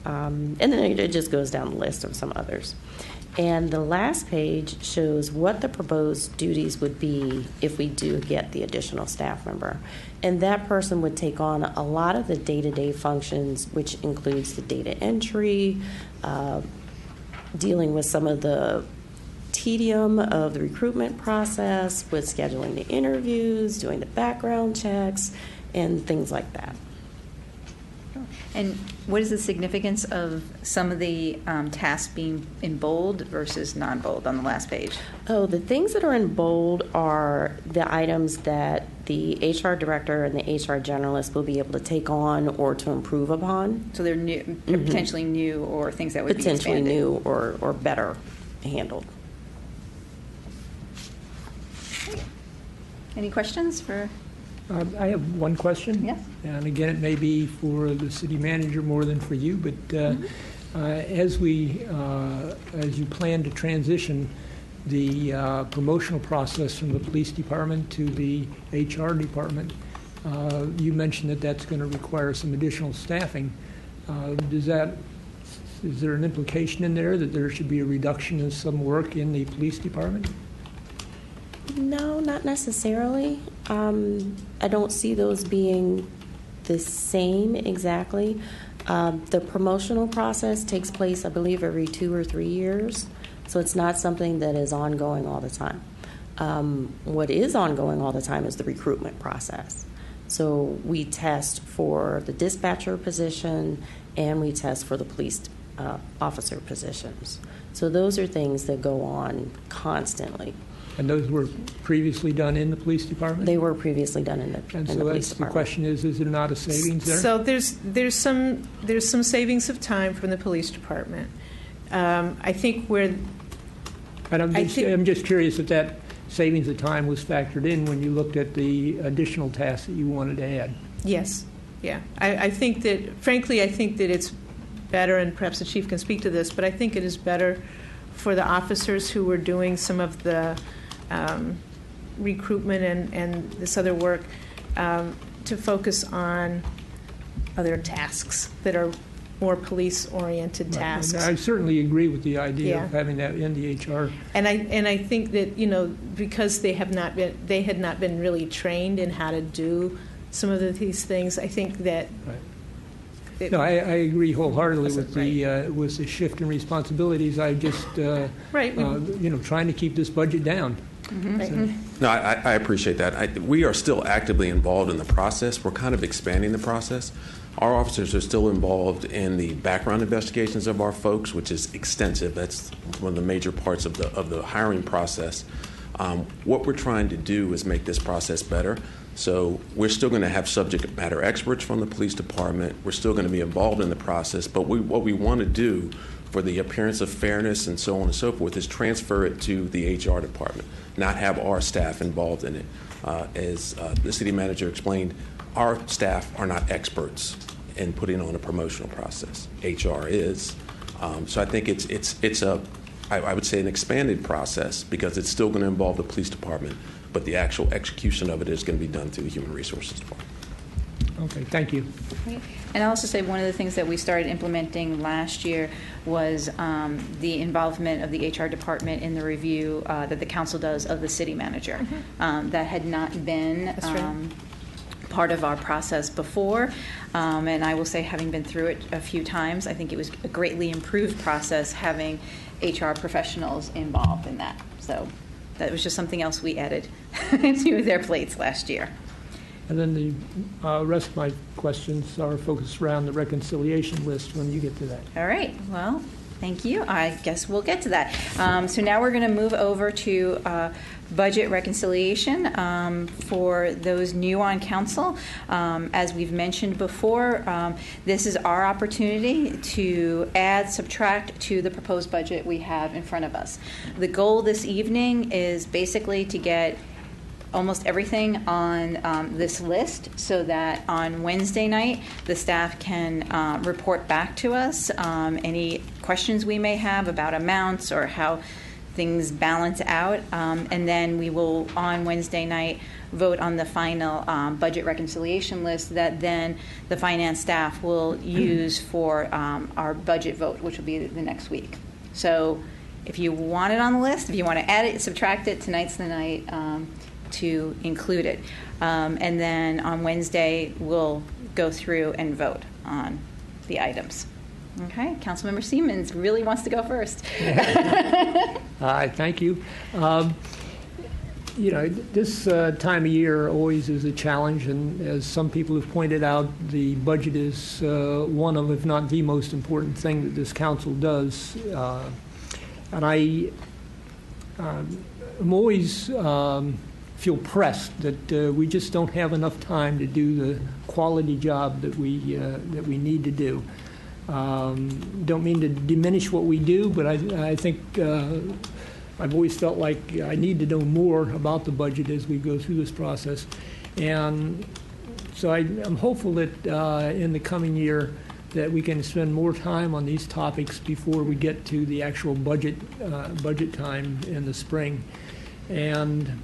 And then it just goes down the list of some others. And the last page shows what the proposed duties would be if we do get the additional staff member. And that person would take on a lot of the day-to-day functions, which includes the data entry, dealing with some of the tedium of the recruitment process, with scheduling the interviews, doing the background checks, and things like that. And what is the significance of some of the tasks being in bold versus non-bold on the last page? Oh, the things that are in bold are the items that the HR director and the HR generalist will be able to take on or to improve upon. So they're new, potentially new, or things that would potentially be new or better handled. Any questions for? I have one question. Yes. And again, it may be for the city manager more than for you, but as you plan to transition the promotional process from the police department to the HR department, you mentioned that that's going to require some additional staffing. Is there an implication in there that there should be a reduction in some work in the police department? No, not necessarily. I don't see those being the same exactly. The promotional process takes place, I believe, every 2 or 3 years, so it's not something that is ongoing all the time. What is ongoing all the time is the recruitment process. So we test for the dispatcher position and we test for the police officer positions. So those are things that go on constantly. And those were previously done in the police department? They were previously done in the police department. The question is there not a savings there? So there's some savings of time from the police department. I think where... I'm just curious if that savings of time was factored in when you looked at the additional tasks that you wanted to add. Yes. Yeah. I think that, frankly, I think that it's better, and perhaps the chief can speak to this, but I think it is better for the officers who were doing some of the recruitment and this other work to focus on other tasks that are more police-oriented tasks. I certainly agree with the idea Yeah. of having that in the HR. And I think that, because they had not been really trained in how to do some of these things, I think that. Right. No, I agree wholeheartedly with the shift in responsibilities. I just trying to keep this budget down. No, I appreciate that. We are still actively involved in the process. We're kind of expanding the process. Our officers are still involved in the background investigations of our folks, which is extensive. That's one of the major parts of the hiring process. What we're trying to do is make this process better. So we're still going to have subject matter experts from the police department. We're still going to be involved in the process. But what we want to do for the appearance of fairness and so on and so forth is transfer it to the HR department, not have our staff involved in it. As the city manager explained, our staff are not experts in putting on a promotional process. HR is. So I think I would say an expanded process because it's still going to involve the police department, but the actual execution of it is going to be done through the Human Resources Department. Okay, thank you. And I'll also say one of the things that we started implementing last year was the involvement of the HR department in the review that the council does of the city manager. That had not been part of our process before. And I will say, having been through it a few times, I think it was a greatly improved process having HR professionals involved in that. So that was just something else we added to their plates last year. And then the rest of my questions are focused around the reconciliation list when you get to that. All right. Well, thank you. I guess we'll get to that. So now we're going to move over to budget reconciliation for those new on council. As we've mentioned before, this is our opportunity to add, subtract to the proposed budget we have in front of us. The goal this evening is basically to get almost everything on this list so that on Wednesday night the staff can report back to us any questions we may have about amounts or how things balance out, and then we will on Wednesday night vote on the final budget reconciliation list that then the finance staff will use for our budget vote, which will be the next week. So if you want it on the list, if you want to add it, subtract it, tonight's the night to include it. And then on Wednesday, we'll go through and vote on the items. Okay, Councilmember Siemens really wants to go first. Thank you. This time of year always is a challenge, and as some people have pointed out, the budget is one of, if not the most important thing that this council does. And I'm always feel pressed that we just don't have enough time to do the quality job that we need to do. Don't mean to diminish what we do, but I think I've always felt like I need to know more about the budget as we go through this process. And so I'm hopeful that in the coming year that we can spend more time on these topics before we get to the actual budget time in the spring. And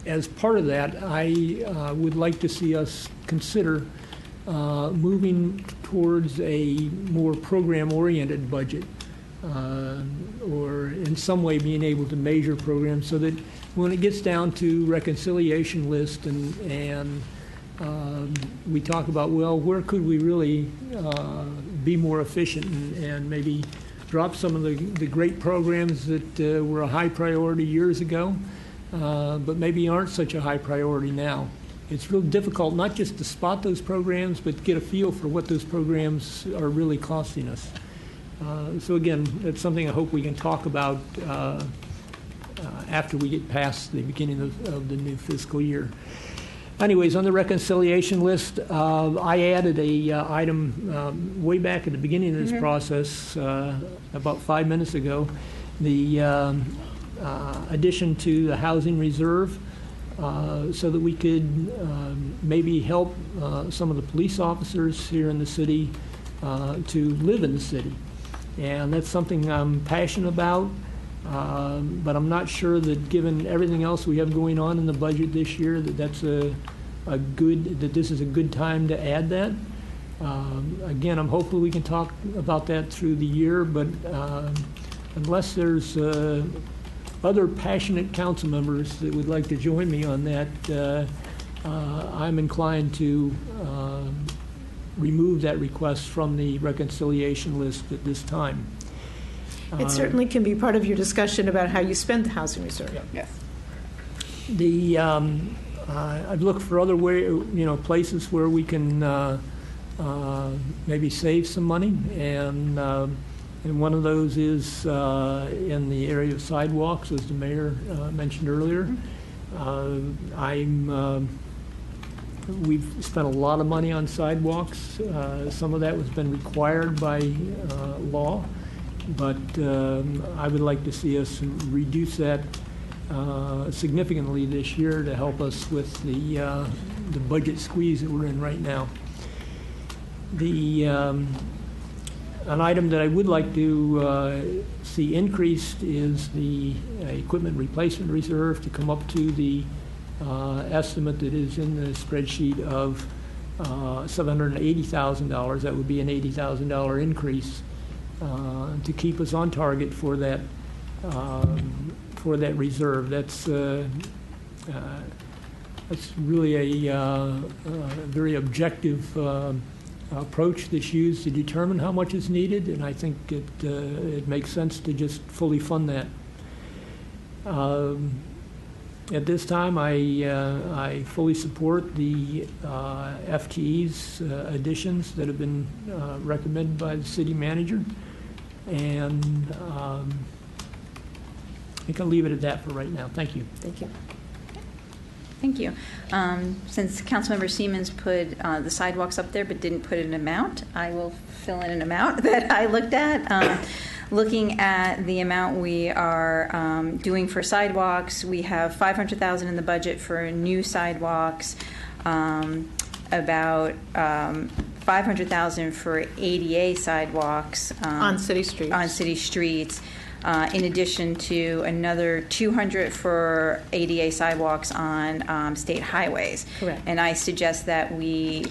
as part of that, I would like to see us consider moving towards a more program-oriented budget, or in some way being able to measure programs so that when it gets down to reconciliation list and we talk about, well, where could we really be more efficient and maybe drop some of the great programs that were a high priority years ago, but maybe aren't such a high priority now. It's real difficult not just to spot those programs, but get a feel for what those programs are really costing us. So again, that's something I hope we can talk about after we get past the beginning of the new fiscal year. Anyways, on the reconciliation list, I added a item way back at the beginning of this process, about 5 minutes ago, the addition to the housing reserve, so that we could maybe help some of the police officers here in the city to live in the city. And that's something I'm passionate about, but I'm not sure that given everything else we have going on in the budget this year, that this is a good time to add that. Again, I'm hopeful we can talk about that through the year, but unless there's other passionate council members that would like to join me on that, I'm inclined to remove that request from the reconciliation list at this time. It certainly can be part of your discussion about how you spend the housing reserve. Yes. I've looked for other places where we can maybe save some money, and one of those is in the area of sidewalks, as the mayor mentioned earlier. We've spent a lot of money on sidewalks. Some of that has been required by law, but I would like to see us reduce that significantly this year to help us with the budget squeeze that we're in right now. An item that I would like to see increased is the equipment replacement reserve to come up to the estimate that is in the spreadsheet of $780,000. That would be an $80,000 increase to keep us on target for that reserve. That's It's really a very objective approach that's used to determine how much is needed, and I think it makes sense to just fully fund that. At this time, I fully support the FTE's additions that have been recommended by the city manager, and I think I'll leave it at that for right now. Thank you. Thank you. Thank you. Since Councilmember Siemens put the sidewalks up there but didn't put an amount, I will fill in an amount that I looked at. Looking at the amount we are doing for sidewalks, we have $500,000 in the budget for new sidewalks, about $500,000 for ADA sidewalks On city streets. On city streets. In addition to another $200 for ADA sidewalks on state highways. Correct. And I suggest that we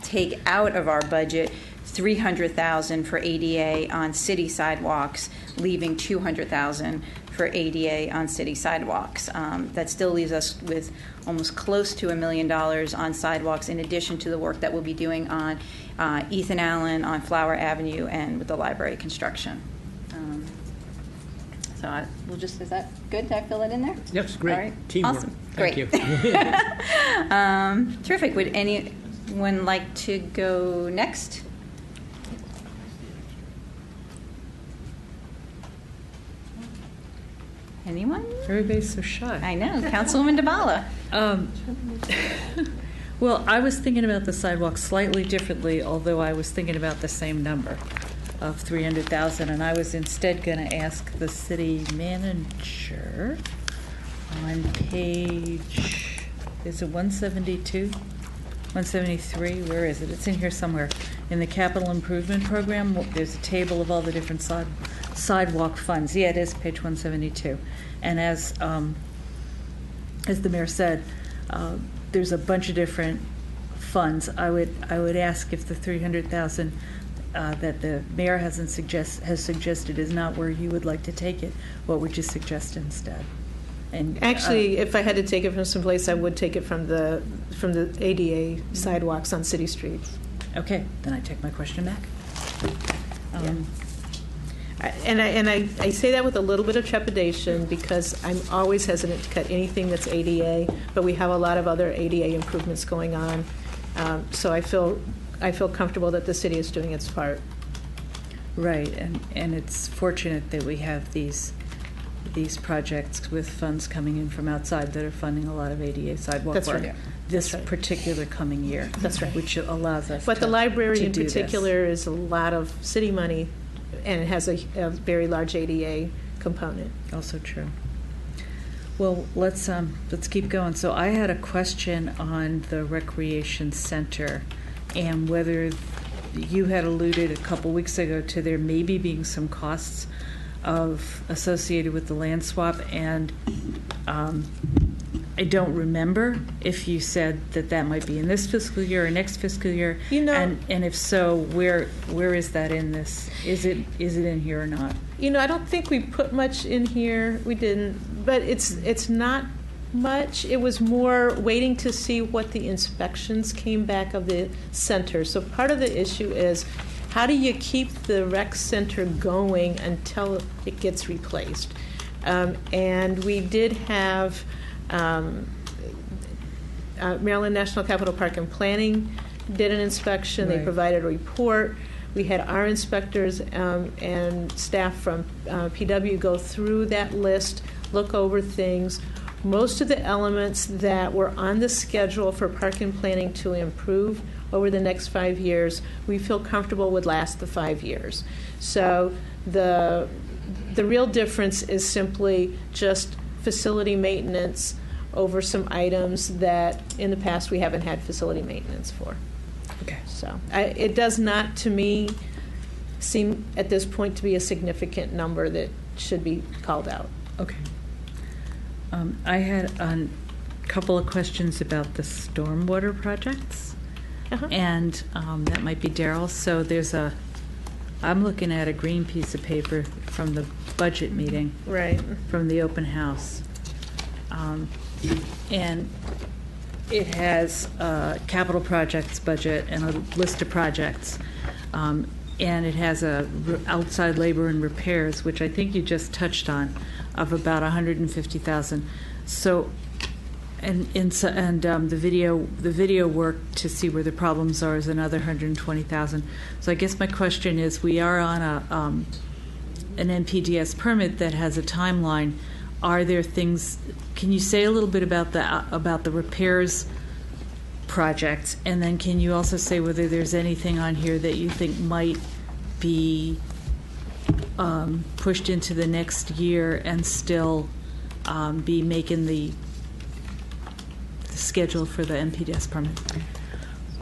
take out of our budget $300,000 for ADA on city sidewalks, leaving $200,000 for ADA on city sidewalks. That still leaves us with almost close to $1 million on sidewalks, in addition to the work that we'll be doing on Ethan Allen, on Flower Avenue, and with the library construction. So is that good? Did I fill it in there? Yes, great. All right. Teamwork. Awesome. Thank Great. you. Terrific. Would anyone like to go next? Anyone? Everybody's so shy. I know. Councilwoman DeBala. Well, I was thinking about the sidewalk slightly differently, although I was thinking about the same number of $300,000, and I was instead going to ask the city manager on page, is it 172? 173? Where is it? It's in here somewhere. In the capital improvement program, there's a table of all the different sidewalk funds. Yeah, it is page 172. And as the mayor said, there's a bunch of different funds. I would ask if the $300,000 that the mayor has suggested is not where you would like to take it. What would you suggest instead? And actually, if I had to take it from someplace, I would take it from the ADA sidewalks on city streets. Okay, then I take my question back. I say that with a little bit of trepidation because I'm always hesitant to cut anything that's ADA, but we have a lot of other ADA improvements going on. So I feel comfortable that the city is doing its part. Right, and it's fortunate that we have these projects with funds coming in from outside that are funding a lot of ADA sidewalk That's work right. this That's right. particular coming year. That's right. Which allows us But the library to in do particular is a lot of city money, and it has a very large ADA component. Also true. Well, let's keep going. So I had a question on the recreation center and whether you had alluded a couple weeks ago to there maybe being some costs associated with the land swap, and I don't remember if you said that might be in this fiscal year or next fiscal year. And if so, where is that in this? Is it in here or not? I don't think we put much in here. We didn't, but it's not much. It was more waiting to see what the inspections came back of the center. So part of the issue is, how do you keep the rec center going until it gets replaced? And we did have Maryland National Capital Park and Planning did an inspection. Right. They provided a report. We had our inspectors and staff from PW go through that list, look over things. Most of the elements that were on the schedule for park and planning to improve over the next 5 years, we feel comfortable would last the 5 years. So the real difference is simply just facility maintenance over some items that in the past we haven't had facility maintenance for. Okay. So it does not, to me, seem at this point to be a significant number that should be called out. Okay. I had a couple of questions about the stormwater projects, and that might be Daryl. So I'm looking at a green piece of paper from the budget meeting, right? From the open house, and it has a capital projects budget and a list of projects, and it has outside labor and repairs, which I think you just touched on, of about $150,000. So, the video work to see where the problems are is another $120,000. So I guess my question is, we are on an NPDES permit that has a timeline. Are there things? Can you say a little bit about the repairs projects, and then can you also say whether there's anything on here that you think might be pushed into the next year and still be making the schedule for the NPDES permit?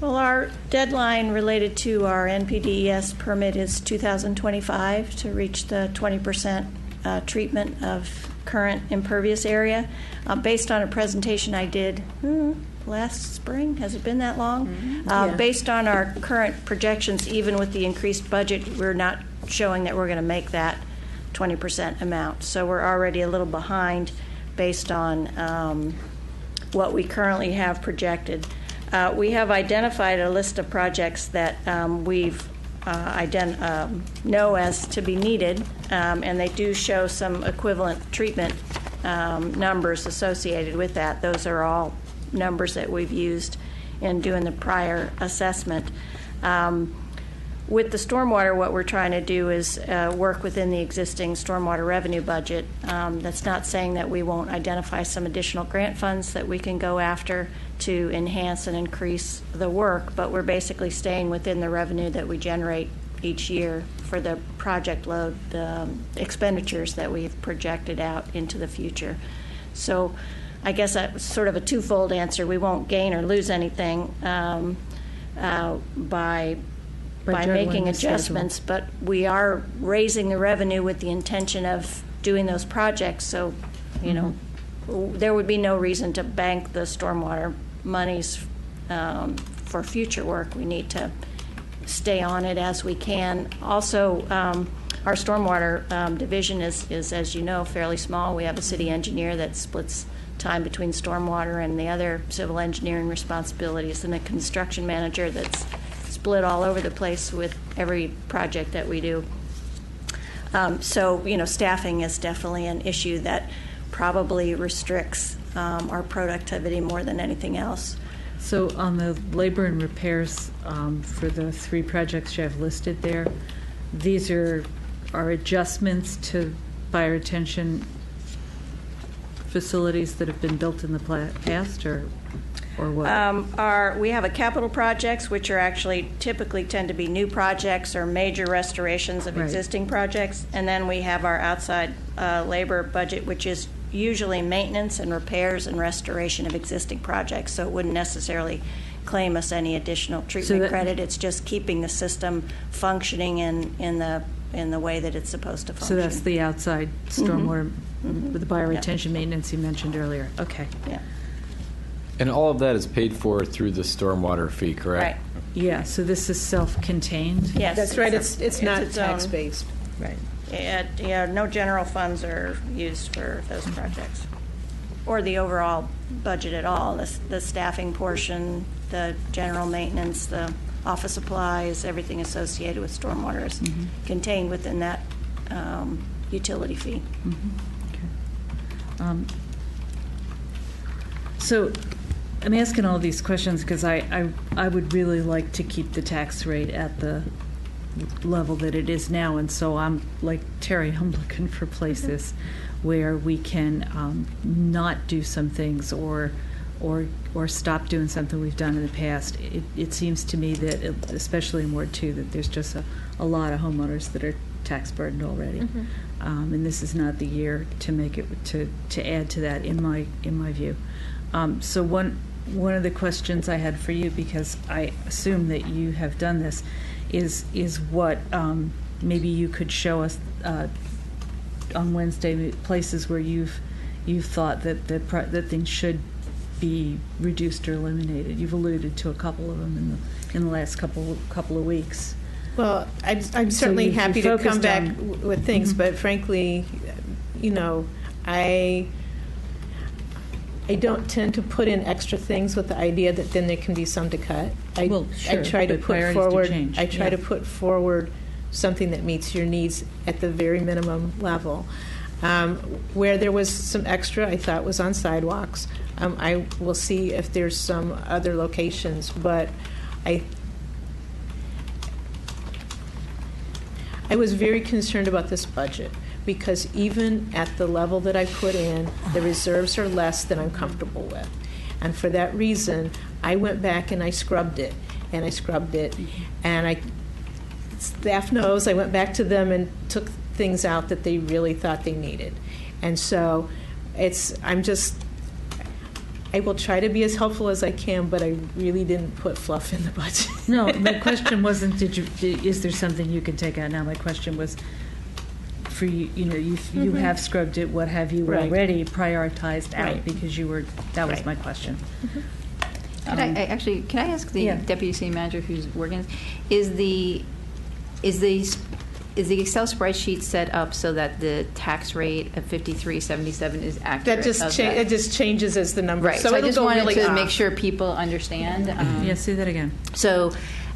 Well, our deadline related to our NPDES permit is 2025 to reach the 20% treatment of current impervious area. Based on a presentation I did last spring, has it been that long? Yeah. Based on our current projections, even with the increased budget, we're not showing that we're going to make that 20% amount. So we're already a little behind based on what we currently have projected. We have identified a list of projects that we've know as to be needed, and they do show some equivalent treatment numbers associated with that. Those are all numbers that we've used in doing the prior assessment. With the stormwater, what we're trying to do is work within the existing stormwater revenue budget. That's not saying that we won't identify some additional grant funds that we can go after to enhance and increase the work, but we're basically staying within the revenue that we generate each year for the project load, the expenditures that we've projected out into the future. So I guess that's sort of a twofold answer. We won't gain or lose anything by making adjustments, but we are raising the revenue with the intention of doing those projects. So, you know, there would be no reason to bank the stormwater monies for future work. We need to stay on it as we can. Also, our stormwater division is, as you know, fairly small. We have a city engineer that splits time between stormwater and the other civil engineering responsibilities, and a construction manager that's split all over the place with every project that we do. So, you know, staffing is definitely an issue that probably restricts our productivity more than anything else. So on the labor and repairs for the 3 projects you have listed there, these are adjustments to fire retention facilities that have been built in the past, or what? We have a capital projects, which are actually typically tend to be new projects or major restorations of existing projects. And then we have our outside labor budget, which is usually maintenance and repairs and restoration of existing projects. So it wouldn't necessarily claim us any additional treatment credit. It's just keeping the system functioning in the way that it's supposed to function. So that's the outside stormwater, with the bioretention maintenance you mentioned earlier. Okay. Yeah. And all of that is paid for through the stormwater fee, correct? Right. Yeah, so this is self-contained? Yes. That's right. It's not its own. tax-based. Right. Yeah, no general funds are used for those projects, or the overall budget at all. The staffing portion, the general maintenance, the office supplies, everything associated with stormwater is contained within that utility fee. Okay. So I'm asking all these questions because I would really like to keep the tax rate at the level that it is now, and so I'm like Terry, I'm looking for places where we can not do some things or stop doing something we've done in the past. It seems to me that, especially in Ward 2, that there's just a lot of homeowners that are tax burdened already, and this is not the year to make it to add to that, in my view. So one of the questions I had for you, because I assume that you have done this, is what maybe you could show us on Wednesday, places where you've thought that things should be reduced or eliminated. You've alluded to a couple of them in the last couple of weeks. Well, I'm certainly happy to come back with things, but frankly, you know, I I don't tend to put in extra things with the idea that then there can be some to cut. I try to but put priorities do forward. change. I try Yeah. to put forward something that meets your needs at the very minimum level. Where there was some extra, I thought was on sidewalks. I will see if there's some other locations, but I was very concerned about this budget because even at the level that I put in, the reserves are less than I'm comfortable with. And for that reason, I went back and I scrubbed it, and I scrubbed it. And staff knows I went back to them and took things out that they really thought they needed. And so I will try to be as helpful as I can, but I really didn't put fluff in the budget. No, my question wasn't, is there something you can take out now? My question was, for you, you have scrubbed it, what have you Right. already prioritized out? Right. Because that was Right. my question. Can I ask the deputy city manager who's working? Is the Excel spreadsheet set up so that the tax rate of 5377 is accurate? It just changes as the number. Right. So I it'll just go wanted really to up. make sure people understand. Say that again. So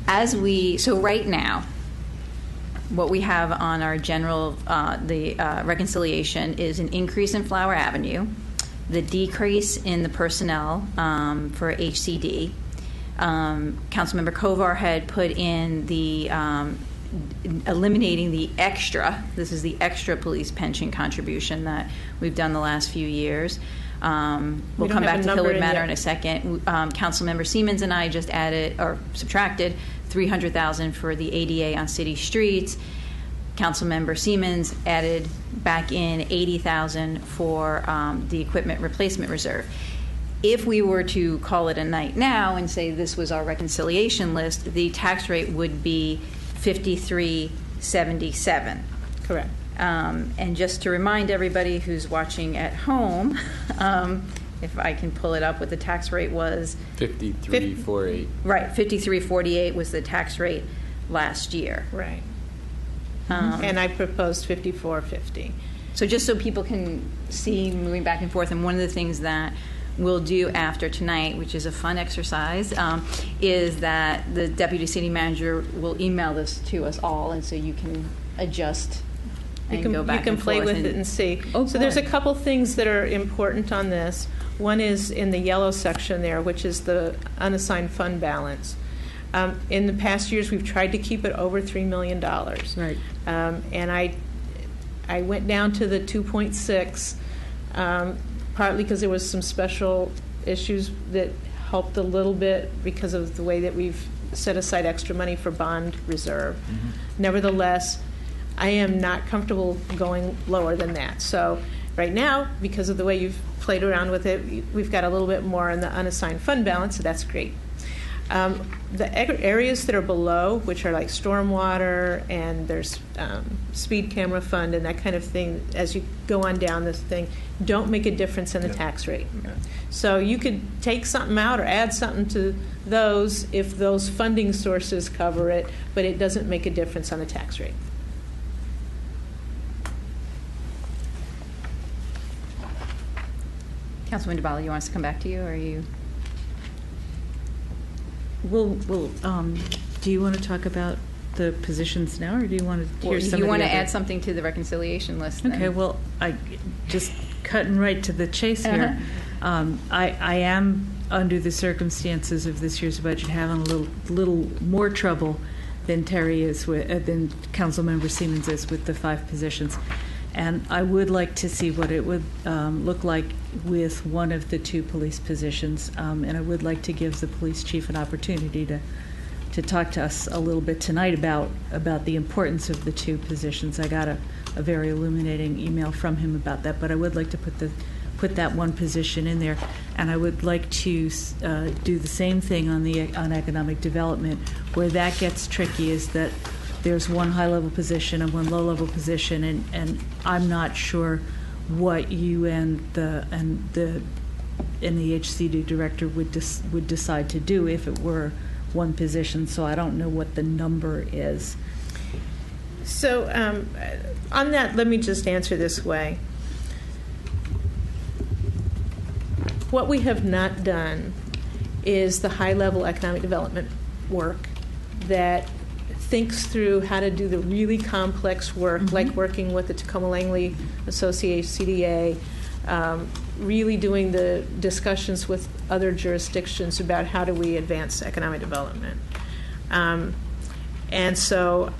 right now, what we have on our general, reconciliation is an increase in Flower Avenue, the decrease in the personnel for HCD. Councilmember Kovar had put in the eliminating the extra. This is the extra police pension contribution that we've done the last few years. We'll come back to Hillwood Manor in a second. Councilmember Siemens and I just added or subtracted $300,000 for the ADA on city streets. Councilmember Siemens added back in $80,000 for the equipment replacement reserve. If we were to call it a night now and say this was our reconciliation list, the tax rate would be 5377. Correct. And just to remind everybody who's watching at home, if I can pull it up, what the tax rate was. 5348. Right, 5348 was the tax rate last year. Right. And I proposed 5450. So just so people can see moving back and forth, and one of the things that we'll do after tonight, which is a fun exercise, is that the deputy city manager will email this to us all, and so you can adjust and go back and forth. You can play with it and see. So there's a couple things that are important on this. One is in the yellow section there, which is the unassigned fund balance. In the past years, we've tried to keep it over $3 million. Right. And I went down to the 2.6, partly because there was some special issues that helped a little bit because of the way that we've set aside extra money for bond reserve. Nevertheless, I am not comfortable going lower than that. So right now, because of the way you've played around with it, we've got a little bit more in the unassigned fund balance, so that's great. The areas that are below, which are like stormwater and there's speed camera fund and that kind of thing, as you go on down this thing, don't make a difference in the tax rate. So you could take something out or add something to those if those funding sources cover it, but it doesn't make a difference on the tax rate. Councilman DeBala, you want us to come back to you, or are you? Well, do you want to talk about the positions now, or do you want to hear some? You want to add something to the reconciliation list? Then? Okay. Well, I just cutting right to the chase here. I am under the circumstances of this year's budget having a little more trouble than Terry is with, than Councilmember Siemens is with the 5 positions. And I would like to see what it would look like with one of the 2 police positions. And I would like to give the police chief an opportunity to talk to us a little bit tonight about the importance of the 2 positions. I got a very illuminating email from him about that, but I would like to put that one position in there. And I would like to do the same thing on economic development. Where that gets tricky is that there's one high-level position and one low-level position, and I'm not sure what you and the HCD director would decide to do if it were one position. So I don't know what the number is. So on that, let me just answer this way. What we have not done is the high-level economic development work that thinks through how to do the really complex work, like working with the Tacoma Langley Association, CDA, really doing the discussions with other jurisdictions about how do we advance economic development. And so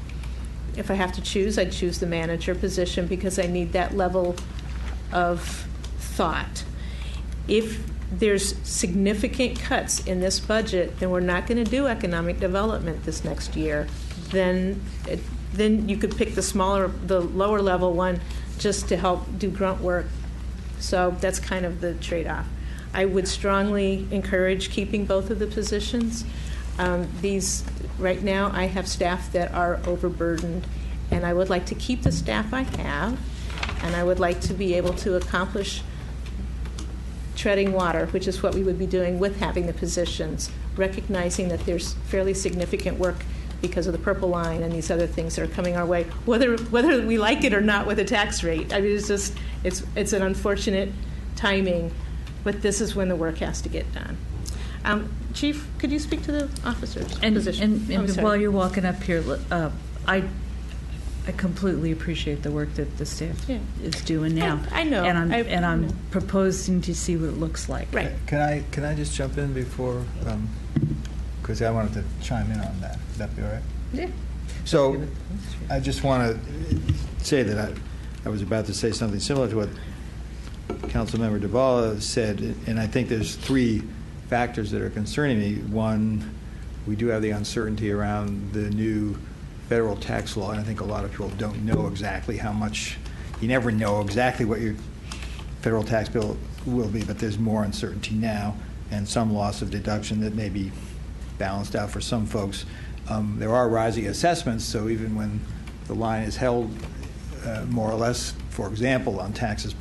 if I have to choose, I'd choose the manager position because I need that level of thought. If there's significant cuts in this budget, then we're not going to do economic development this next year. Then you could pick the lower level one just to help do grunt work. So that's kind of the trade-off. I would strongly encourage keeping both of the positions. Right now, I have staff that are overburdened, and I would like to keep the staff I have, and I would like to be able to accomplish treading water, which is what we would be doing with having the positions, recognizing that there's fairly significant work because of the purple line and these other things that are coming our way, whether we like it or not with a tax rate. I mean, it's an unfortunate timing, but this is when the work has to get done. Chief, could you speak to the officers' position? And while you're walking up here, I completely appreciate the work that the staff is doing now. I know, and I'm proposing to see what it looks like. Right. Can I just jump in before? Because I wanted to chime in on that. Would that be all right? Yeah. So I just want to say that I was about to say something similar to what Councilmember Duvall said, and I think there's three factors that are concerning me. One, we do have the uncertainty around the new federal tax law, and I think a lot of people don't know exactly how much. You never know exactly what your federal tax bill will be, but there's more uncertainty now, and some loss of deduction that may be balanced out for some folks. There are rising assessments, so even when the line is held more or less, for example, on taxes,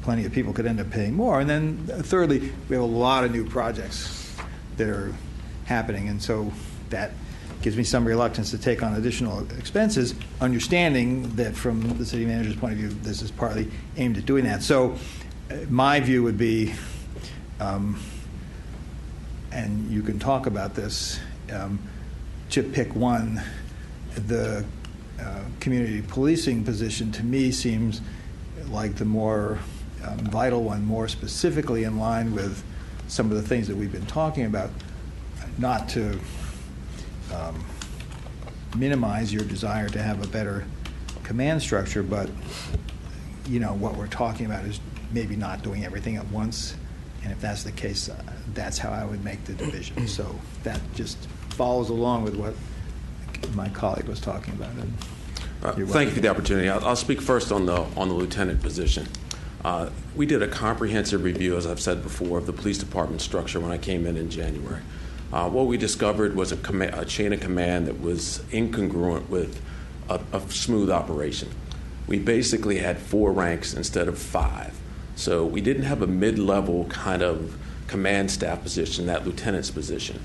plenty of people could end up paying more. And then thirdly, we have a lot of new projects that are happening, and so that gives me some reluctance to take on additional expenses, understanding that from the city manager's point of view, this is partly aimed at doing that. So my view would be, and you can talk about this, to pick one, the community policing position to me seems like the more vital one, more specifically in line with some of the things that we've been talking about, not to minimize your desire to have a better command structure, but what we're talking about is maybe not doing everything at once, and if that's the case, that's how I would make the division. So that just follows along with what my colleague was talking about. Thank you for the opportunity. I'll speak first on the lieutenant position. We did a comprehensive review, as I've said before, of the police department structure when I came in January. What we discovered was a chain of command that was incongruent with a smooth operation. We basically had 4 ranks instead of 5. So we didn't have a mid-level kind of command staff position, that lieutenant's position.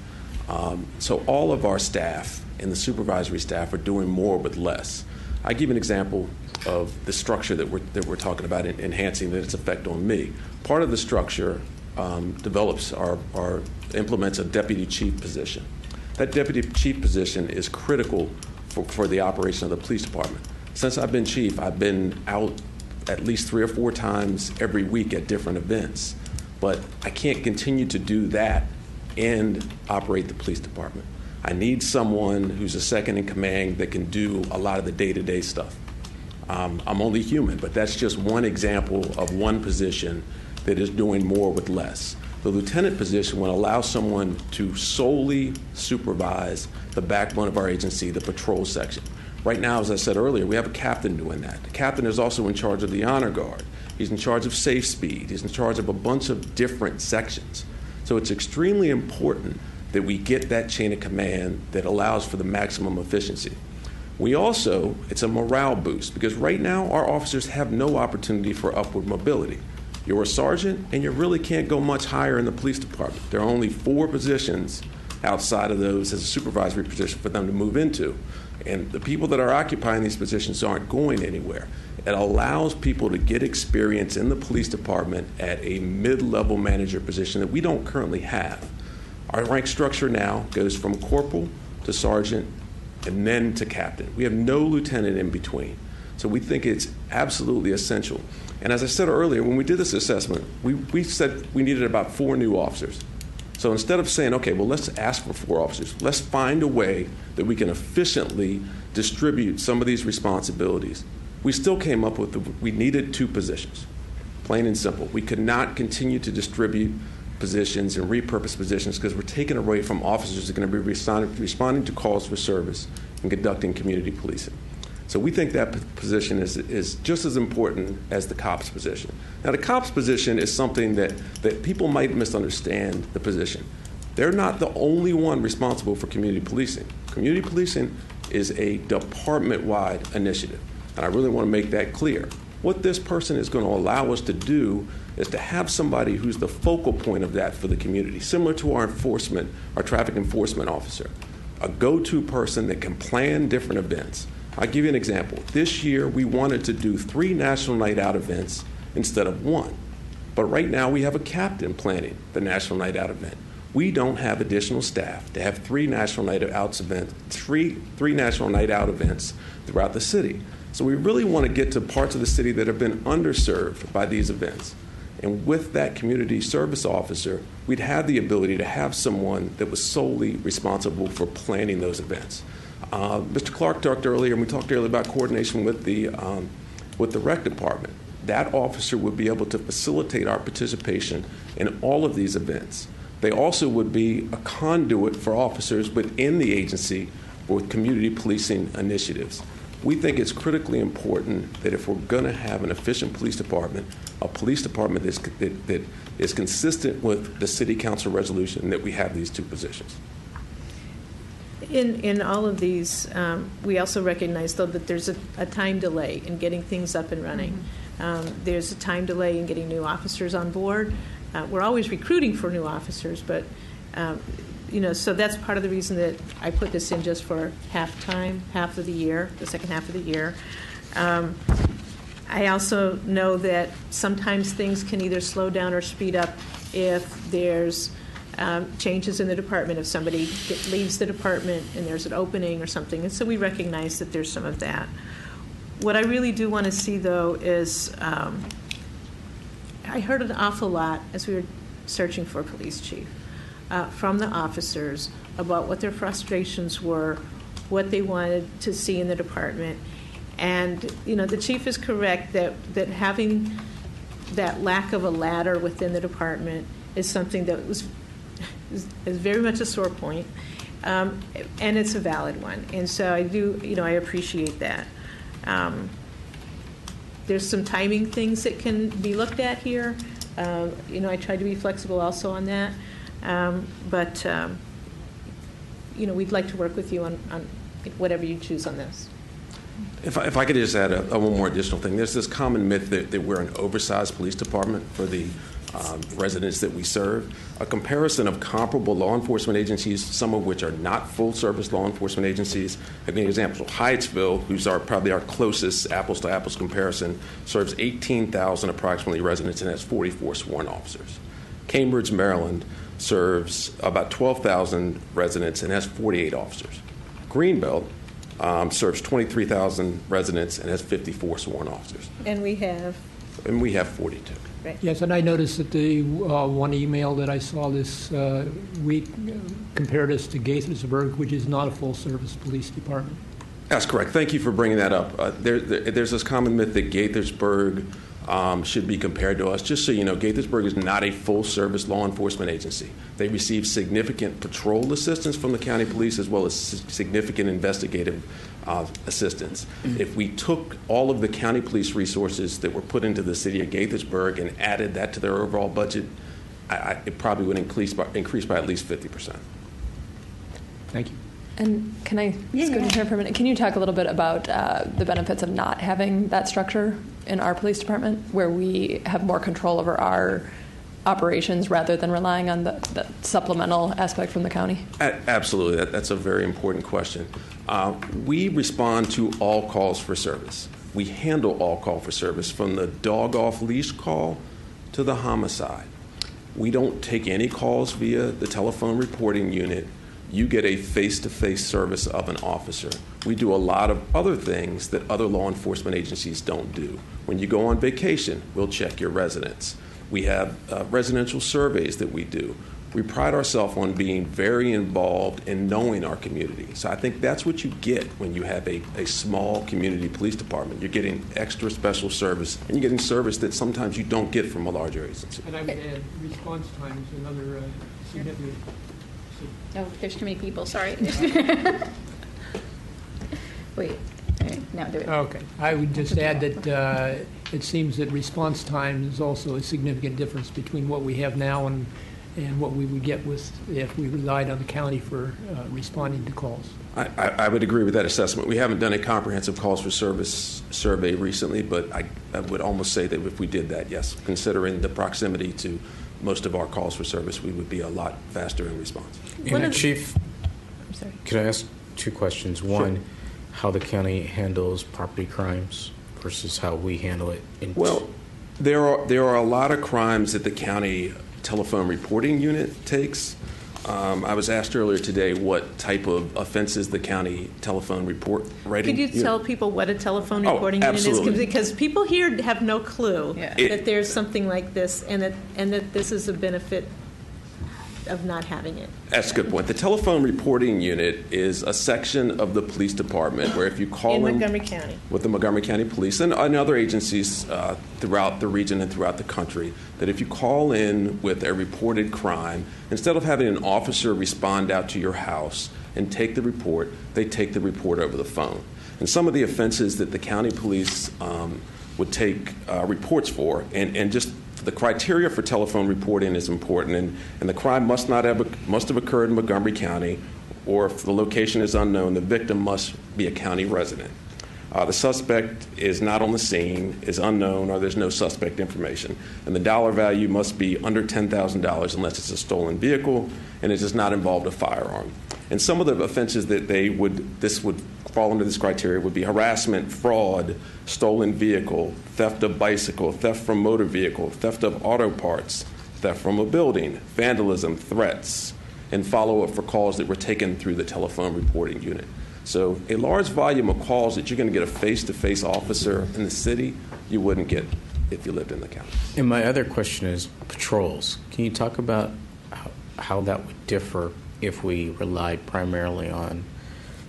So all of our staff and the supervisory staff are doing more with less. I give an example of the structure that we're talking about enhancing its effect on me. Part of the structure develops or implements a deputy chief position. That deputy chief position is critical for the operation of the police department. Since I've been chief, I've been out at least 3 or 4 times every week at different events. But I can't continue to do that and operate the police department. I need someone who's a second in command that can do a lot of the day-to-day stuff. I'm only human, but that's just one example of one position that is doing more with less. The lieutenant position will allow someone to solely supervise the backbone of our agency, the patrol section. Right now, as I said earlier, we have a captain doing that. The captain is also in charge of the honor guard. He's in charge of safe speed. He's in charge of a bunch of different sections. So it's extremely important that we get that chain of command that allows for the maximum efficiency. We also, it's a morale boost, because right now our officers have no opportunity for upward mobility. You're a sergeant, and you really can't go much higher in the police department. There are only 4 positions outside of those as a supervisory position for them to move into. And the people that are occupying these positions aren't going anywhere. It allows people to get experience in the police department at a mid-level manager position that we don't currently have. Our rank structure now goes from corporal to sergeant and then to captain. We have no lieutenant in between. So we think it's absolutely essential. And as I said earlier, when we did this assessment, we said we needed about 4 new officers. So instead of saying, okay, well, let's ask for 4 officers, let's find a way that we can efficiently distribute some of these responsibilities. We still came up with we needed 2 positions, plain and simple. We could not continue to distribute positions and repurpose positions because we're taking away from officers that are going to be responding to calls for service and conducting community policing. So we think that position is just as important as the cops position. Now, the cops position is something that people might misunderstand the position. They're not the only one responsible for community policing. Community policing is a department-wide initiative, and I really want to make that clear. What this person is going to allow us to do is to have somebody who's the focal point of that for the community, similar to our traffic enforcement officer, a go-to person that can plan different events. I'll give you an example. This year, we wanted to do 3 National Night Out events instead of 1. But right now, we have a captain planning the National Night Out event. We don't have additional staff to have 3 National Night Out events, three National Night Out events throughout the city. So we really want to get to parts of the city that have been underserved by these events. And with that community service officer, we'd have the ability to have someone that was solely responsible for planning those events. Mr. Clark talked earlier, and we talked earlier about coordination with the rec department. That officer would be able to facilitate our participation in all of these events. They also would be a conduit for officers within the agency with community policing initiatives. We think it's critically important that if we're going to have an efficient police department, a police department that is consistent with the city council resolution, that we have these 2 positions. In all of these, we also recognize, though, that there's a time delay in getting things up and running. There's a time delay in getting new officers on board. We're always recruiting for new officers, but so that's part of the reason that I put this in just for half of the year, the second half of the year. I also know that sometimes things can either slow down or speed up if there's changes in the department, if somebody leaves the department and there's an opening or something. And so we recognize that there's some of that. What I really do want to see, though, is I heard an awful lot as we were searching for a police chief from the officers about what their frustrations were, what they wanted to see in the department. And, the chief is correct that having that lack of a ladder within the department is something that is very much a sore point, and it's a valid one. And so I do, I appreciate that. There's some timing things that can be looked at here. I tried to be flexible also on that. But we'd like to work with you on whatever you choose on this. If I could just add one more additional thing. There's this common myth that we're an oversized police department for the residents that we serve. A comparison of comparable law enforcement agencies, some of which are not full-service law enforcement agencies. I'll give you an example. Hyattsville, who's probably our closest apples-to-apples comparison, serves 18,000 approximately residents and has 44 sworn officers. Cambridge, Maryland, serves about 12,000 residents and has 48 officers. Greenbelt serves 23,000 residents and has 54 sworn officers. And we have 42. Right. Yes, and I noticed that the one email that I saw this week compared us to Gaithersburg, which is not a full-service police department. That's correct. Thank you for bringing that up. There's this common myth that Gaithersburg should be compared to us. Just so you know, Gaithersburg is not a full-service law enforcement agency. They receive significant patrol assistance from the county police as well as significant investigative assistance. If we took all of the county police resources that were put into the city of Gaithersburg and added that to their overall budget, it probably would increase by at least 50%. Thank you. And can I just go in here for a minute? Can you talk a little bit about the benefits of not having that structure in our police department, where we have more control over our operations rather than relying on the supplemental aspect from the county? Absolutely. That's a very important question. We respond to all calls for service. we handle all call for service, from the dog off leash call to the homicide. We don't take any calls via the telephone reporting unit. You get a face-to-face service of an officer. We do a lot of other things that other law enforcement agencies don't do. When you go on vacation, we'll check your residence. We have residential surveys that we do. We pride ourselves on being very involved in knowing our community. So I think that's what you get when you have a small community police department. You're getting extra special service, and you're getting service that sometimes you don't get from a larger agency. And I would add response time is another significant. Oh, there's too many people, sorry. Wait, all right, now do it. Okay. I would just add that it seems that response time is also a significant difference between what we have now and what we would get with if we relied on the county for responding to calls. I would agree with that assessment. We haven't done a comprehensive calls for service survey recently, but I would almost say that if we did that, yes, considering the proximity to most of our calls for service, we would be a lot faster in response. Chief, could I ask two questions? One, Sure. How the county handles property crimes versus how we handle it? Well, there are a lot of crimes that the county telephone reporting unit takes. I was asked earlier today what type of offenses the county telephone report writing. Could you tell people what a telephone reporting unit absolutely. is? Because people here have no clue Yeah. that there's something like this, and that this is a benefit of not having it. That's a good point. The telephone reporting unit is a section of the police department where if you call In Montgomery County. with the Montgomery County Police and other agencies throughout the region and throughout the country, that if you call in with a reported crime, instead of having an officer respond out to your house and take the report, they take the report over the phone. And some of the offenses that the county police would take reports for, and just the criteria for telephone reporting is important, and the crime must have occurred in Montgomery County, or if the location is unknown, the victim must be a county resident. The suspect is not on the scene, is unknown, or there's no suspect information. And the dollar value must be under $10,000 unless it's a stolen vehicle and it does not involve a firearm. And some of the offenses that this would fall under this criteria would be harassment, fraud, stolen vehicle, theft of bicycle, theft from motor vehicle, theft of auto parts, theft from a building, vandalism, threats, and follow-up for calls that were taken through the telephone reporting unit. So a large volume of calls that you're going to get a face-to-face officer in the city, you wouldn't get if you lived in the county. And my other question is patrols. Can you talk about how that would differ if we relied primarily on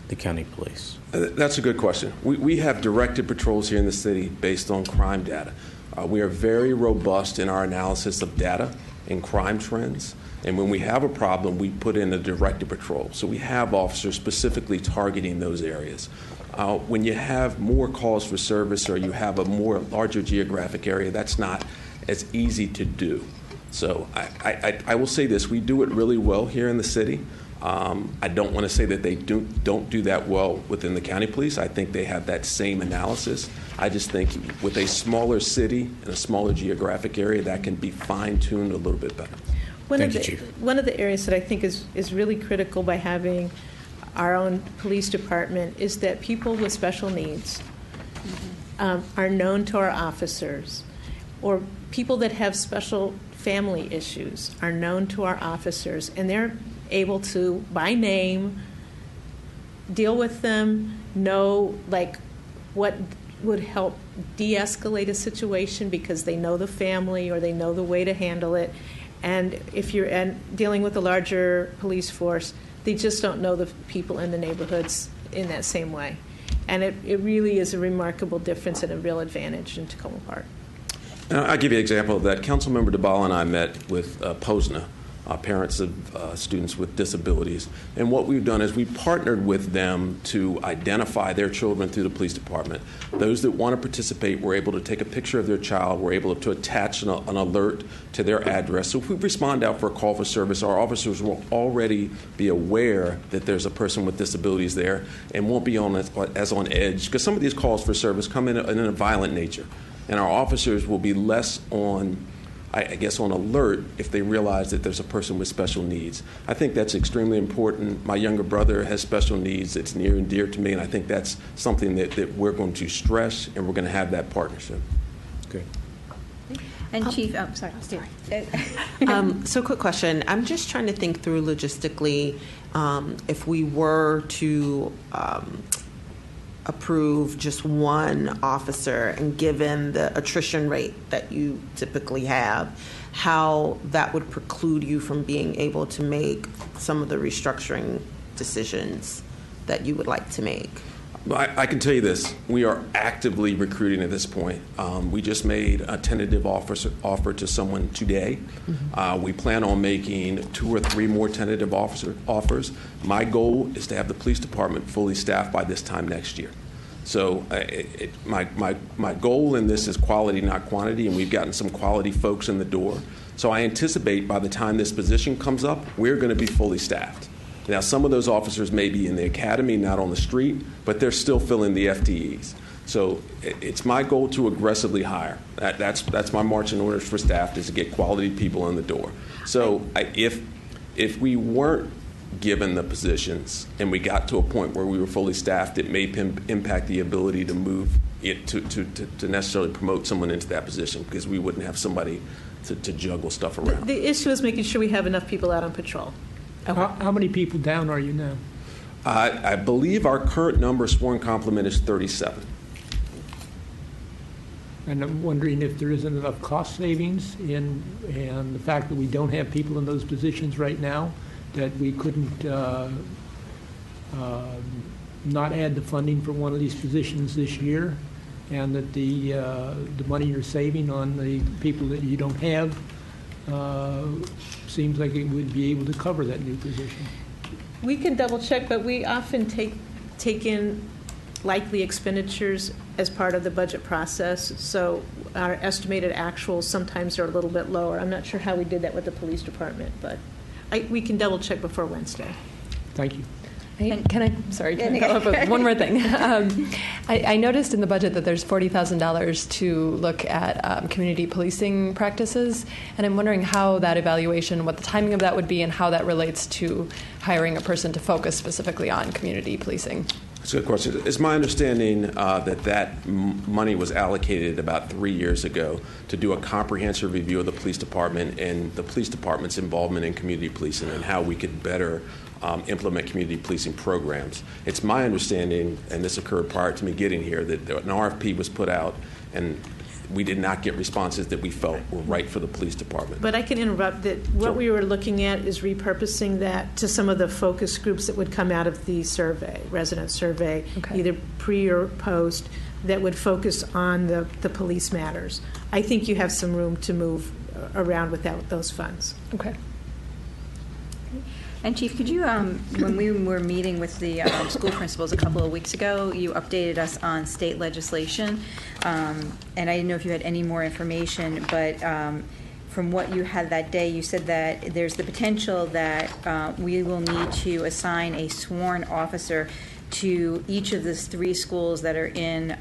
the county police? That's a good question. We have directed patrols here in the city based on crime data. We are very robust in our analysis of data and crime trends. And when we have a problem, we put in a directed patrol. So we have officers specifically targeting those areas. When you have more calls for service or you have a larger geographic area, that's not as easy to do. So I will say this, we do it really well here in the city. I don't want to say that they don't do that well within the county police. I think they have that same analysis. I just think with a smaller city and a smaller geographic area, that can be fine-tuned a little bit better. One of the areas that I think is really critical by having our own police department is that people with special needs are known to our officers, or people that have special family issues are known to our officers, and they're able to, by name, deal with them, know what would help de-escalate a situation because they know the family or they know the way to handle it. And if you're dealing with a larger police force, they just don't know the people in the neighborhoods in that same way. And it really is a remarkable difference and a real advantage in Tacoma Park. I'll give you an example of that. Councilmember DeBala and I met with POSNA, parents of students with disabilities. And what we've done is we partnered with them to identify their children through the police department. Those that want to participate were able to take a picture of their child, were able to attach an alert to their address. So if we respond out for a call for service, our officers will already be aware that there's a person with disabilities there and won't be as on edge. Because some of these calls for service come in a violent nature. And our officers will be less on I guess, on alert if they realize that there's a person with special needs. I think that's extremely important. My younger brother has special needs. It's near and dear to me, and I think that's something that we're going to stress, and we're going to have that partnership. Okay. And Chief, sorry. So quick question. I'm just trying to think through logistically, if we were to approve just one officer, and given the attrition rate that you typically have, how that would preclude you from being able to make some of the restructuring decisions that you would like to make? I can tell you this. We are actively recruiting at this point. We just made a tentative offer to someone today. We plan on making 2 or 3 more tentative offers. My goal is to have the police department fully staffed by this time next year. So my goal in this is quality, not quantity, and we've gotten some quality folks in the door. So I anticipate by the time this position comes up, we're going to be fully staffed. Now, some of those officers may be in the academy, not on the street, but they're still filling the FTEs. So it's my goal to aggressively hire. That's my marching orders for staff, is to get quality people in the door. So if we weren't given the positions and we got to a point where we were fully staffed, it may impact the ability to move it to necessarily promote someone into that position, because we wouldn't have somebody to juggle stuff around. The issue is making sure we have enough people out on patrol. How many people down are you now? I believe our current number sworn complement is 37. And I'm wondering if there isn't enough cost savings and the fact that we don't have people in those positions right now, that we couldn't not add the funding for one of these positions this year, and that the money you're saving on the people that you don't have seems like it would be able to cover that new position. We can double check, but we often take in likely expenditures as part of the budget process. So our estimated actuals sometimes are a little bit lower. I'm not sure how we did that with the police department, but we can double check before Wednesday. Thank you. Can I follow up with one more thing? I noticed in the budget that there's $40,000 to look at community policing practices, and I'm wondering how that evaluation, what the timing of that would be, and how that relates to hiring a person to focus specifically on community policing. That's a good question. It's my understanding that money was allocated about 3 years ago to do a comprehensive review of the police department and the police department's involvement in community policing and how we could better implement community policing programs. It's my understanding, and this occurred prior to me getting here, that an RFP was put out and we did not get responses that we felt were right for the police department. But I can interrupt that. What we were looking at is repurposing that to some of the focus groups that would come out of the survey, resident survey, either pre or post, that would focus on the police matters. I think you have some room to move around without those funds. Okay. And Chief, could you, when we were meeting with the school principals a couple of weeks ago, you updated us on state legislation, and I didn't know if you had any more information, but from what you had that day, you said that there's the potential that we will need to assign a sworn officer to each of the 3 schools that are in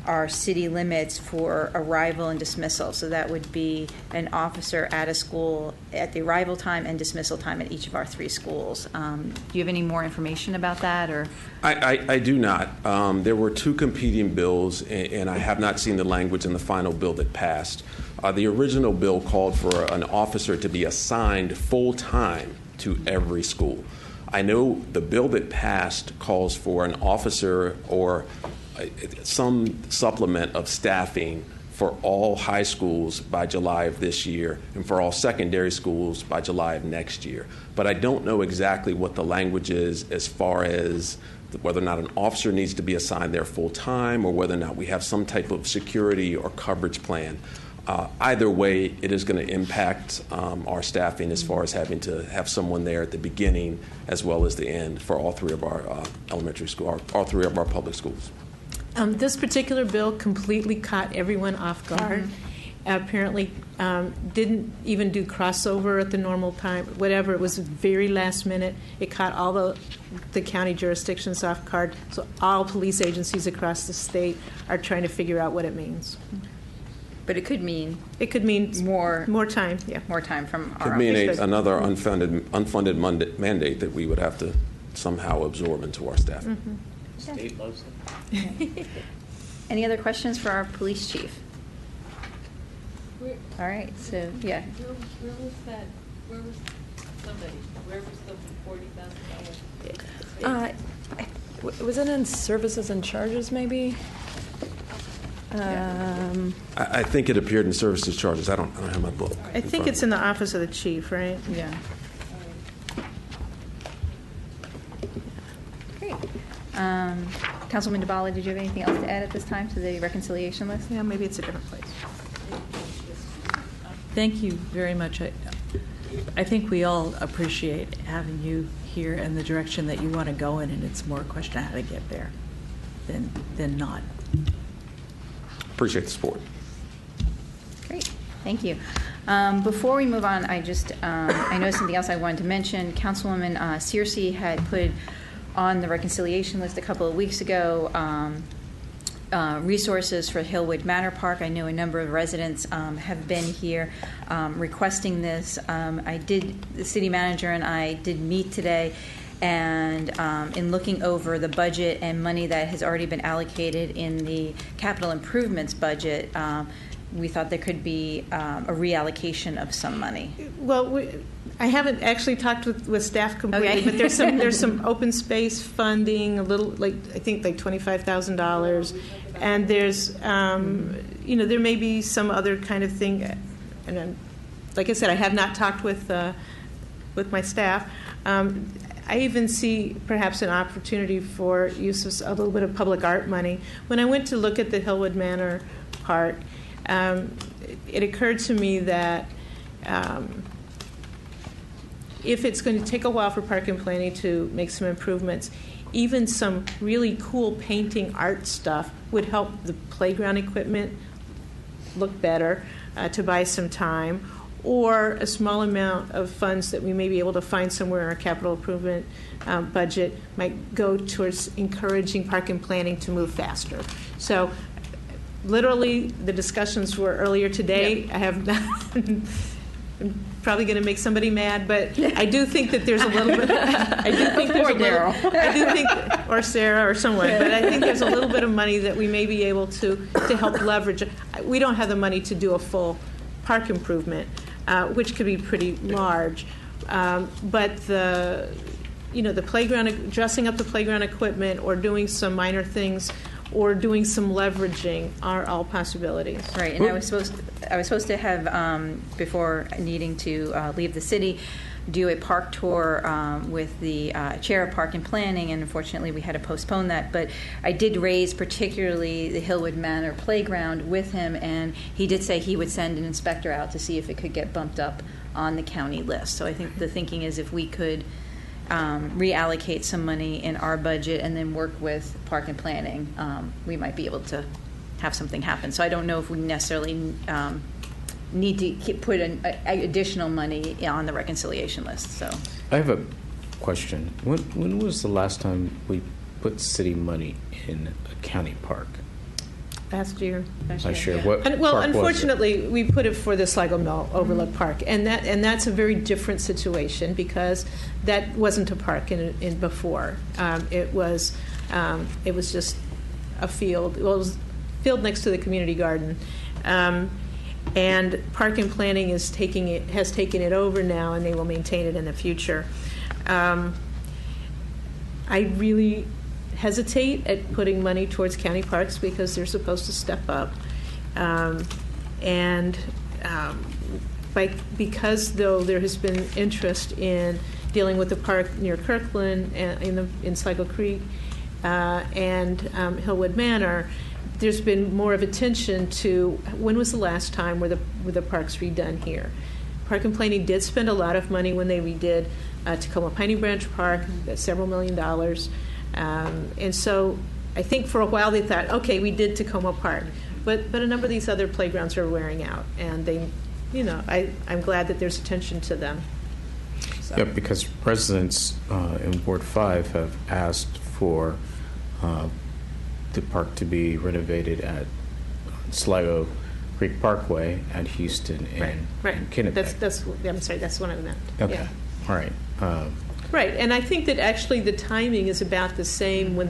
our city limits for arrival and dismissal. So that would be an officer at a school at the arrival time and dismissal time at each of our 3 schools. Do you have any more information about that? Or I do not. There were 2 competing bills, and I have not seen the language in the final bill that passed. The original bill called for an officer to be assigned full-time to every school. I know the bill that passed calls for an officer or some supplement of staffing for all high schools by July of this year and for all secondary schools by July of next year. But I don't know exactly what the language is as far as whether or not an officer needs to be assigned there full time or whether or not we have some type of security or coverage plan. Either way, it is going to impact our staffing as far as having to have someone there at the beginning as well as the end for all 3 of our elementary school, all 3 of our public schools. This particular bill completely caught everyone off guard. Apparently didn't even do crossover at the normal time, whatever. It was very last minute. It caught all the county jurisdictions off guard. So all police agencies across the state are trying to figure out what it means. But it could mean more time. Yeah, more time from our Could mean office. another unfunded mandate that we would have to somehow absorb into our staff. State loves it. Any other questions for our police chief? All right, so, yeah. Where was that, where was the $40,000? Was it in services and charges, maybe? I think it appeared in services charges. I don't have my book. I think it's in the office of the chief, right? Yeah. Great. Councilwoman DeBala, did you have anything else to add at this time to the reconciliation list? Yeah, maybe it's a different place. Thank you very much. I think we all appreciate having you here and the direction that you want to go in, and it's more a question of how to get there than not. Appreciate the support. Great, thank you. Before we move on, I know something else I wanted to mention. Councilwoman Searcy had put on the reconciliation list a couple of weeks ago resources for Hillwood Manor Park. I know a number of residents have been here requesting this. The city manager and I did meet today, and in looking over the budget and money that has already been allocated in the capital improvements budget, we thought there could be a reallocation of some money. Well, I haven't actually talked with staff completely, Okay. but there's some open space funding, a little, I think $25,000, and there's there may be some other kind of thing, and like I said, I have not talked with my staff. I even see perhaps an opportunity for use of a little bit of public art money. When I went to look at the Hillwood Manor Park, it occurred to me that if it's going to take a while for Park and Planning to make some improvements, even some really cool painting art stuff would help the playground equipment look better, to buy some time, or a small amount of funds that we may be able to find somewhere in our capital improvement budget might go towards encouraging Park and Planning to move faster. So literally, the discussions were earlier today. Yep. I have not. I'm probably going to make somebody mad, but I do think that there's a little bit. I do think there's a little. I do think, or Sarah, or someone, but I think there's a little bit of money that we may be able to help leverage. We don't have the money to do a full park improvement, which could be pretty large, but the playground, dressing up the playground equipment, or doing some minor things, or doing some leveraging are all possibilities. Right, and I was supposed to have, before needing to leave the city, do a park tour with the chair of Park and Planning, and unfortunately we had to postpone that. But I did raise particularly the Hillwood Manor playground with him, and he did say he would send an inspector out to see if it could get bumped up on the county list. So I think the thinking is if we could reallocate some money in our budget and then work with Park and Planning, we might be able to have something happen. So I don't know if we necessarily need to put additional money on the reconciliation list. So I have a question. When was the last time we put city money in a county park? Last year. Last year. What well, park unfortunately, was it? we put it for the Sligo Mill Overlook Park, and that's a very different situation because that wasn't a park in before. It was just a field. Well, it was a field next to the community garden, and Park and Planning has taken it over now, and they will maintain it in the future. I really hesitate at putting money towards county parks because they're supposed to step up, because though there has been interest in dealing with the park near Kirkland and in Sligo Creek and Hillwood Manor, there's been more of attention to when was the last time were the parks redone here. Park and Planning did spend a lot of money when they redid Tacoma Piney Branch Park, several $1 million. And so I think for a while they thought, okay, we did Tacoma Park, but a number of these other playgrounds are wearing out, and I'm glad that there's attention to them. So. Yeah, because residents in Ward 5 have asked for the park to be renovated at Sligo Creek Parkway at Houston and Kennebec. I'm sorry, that's what I meant. Okay, Yeah. all right. Right, and I think that actually the timing is about the same when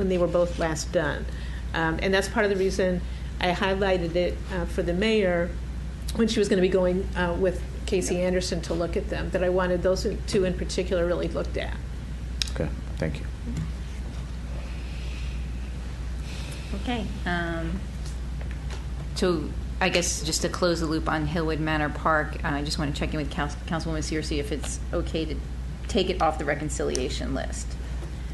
they were both last done. And that's part of the reason I highlighted it for the mayor when she was going to be going with Casey Anderson to look at them, that I wanted those two in particular really looked at. Okay, thank you. Okay. So I guess just to close the loop on Hillwood Manor Park, I just want to check in with Councilwoman Searcy if it's okay to take it off the reconciliation list.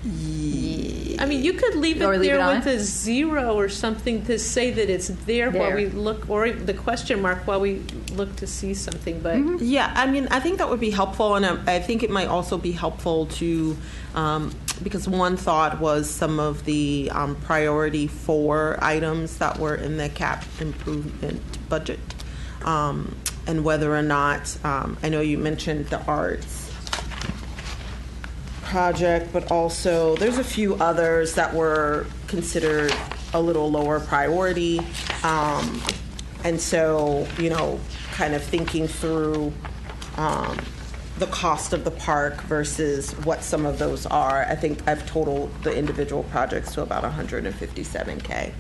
I mean, you could leave it there with a 0 or something to say that it's there while we look, or the question mark while we look to see something. But yeah, I mean, I think that would be helpful, and I think it might also be helpful to, because one thought was some of the priority 4 items that were in the cap improvement budget, and whether or not, I know you mentioned the arts project, but also there's a few others that were considered a little lower priority. And so, kind of thinking through the cost of the park versus what some of those are, I think I've totaled the individual projects to about $157K.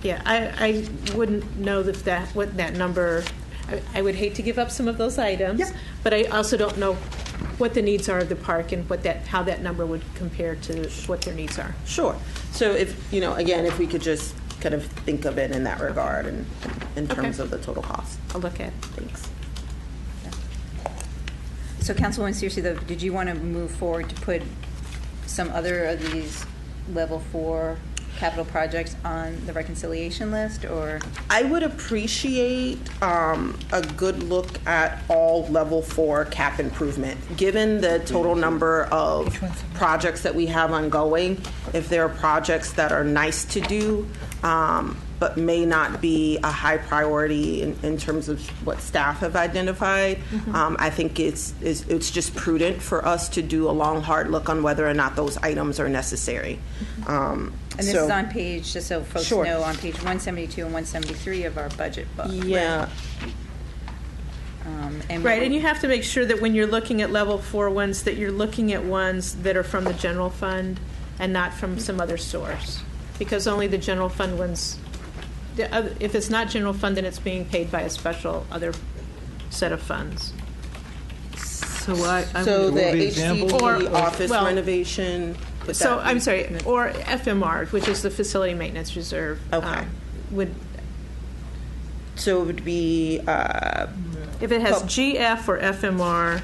yeah, I wouldn't know what that number. I would hate to give up some of those items, but I also don't know what the needs are of the park and how that number would compare to what their needs are. Sure. So if, again, if we could just kind of think of it in that regard and in terms of the total cost. I'll look at it. Thanks. So Councilwoman Searcy, though, did you want to move forward to put some other of these level 4 capital projects on the reconciliation list, or? I would appreciate a good look at all level 4 cap improvement. Given the total number of projects that we have ongoing, if there are projects that are nice to do, but may not be a high priority in terms of what staff have identified, I think it's just prudent for us to do a long, hard look on whether or not those items are necessary. And this is on page, just so folks know, on page 172 and 173 of our budget book. Yeah. And you have to make sure that when you're looking at level 4 ones, that you're looking at ones that are from the general fund and not from some other source, because only the general fund ones. If it's not general fund, then it's being paid by a special other set of funds. So the HCD office renovation. So I'm sorry, or FMR, which is the facility maintenance reserve. Okay. So it would be if it has GF or FMR,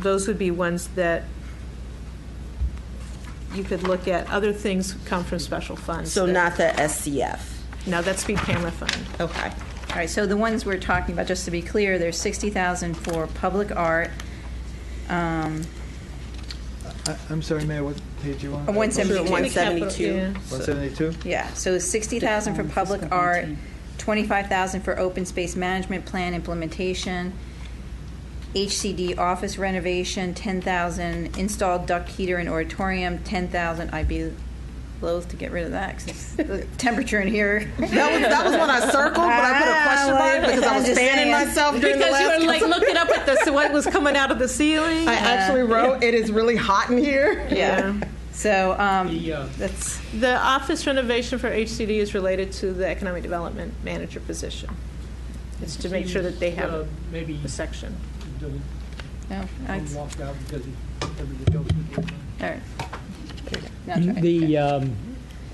those would be ones that you could look at. Other things come from special funds. So not the SCF. No, that's Speed Camera Fund. Okay. All right. So the ones we're talking about, just to be clear, there's $60,000 for public art. I'm sorry, Mayor, what page you on? 172. 172. 172? Yeah, so $60,000 for public art, $25,000 for open space management plan implementation, HCD office renovation, $10,000, installed duct heater and auditorium, $10,000. I'd be loath to get rid of that because the temperature in here. That was what I circled, but I put a question mark because I was fanning myself during the last. Because you were like looking up at what was coming out of the ceiling. I actually wrote, "It is really hot in here." Yeah. So that's the office renovation for HCD is related to the economic development manager position. It's to make sure that they have maybe a section. No, walked out because everybody else was doing it. All right.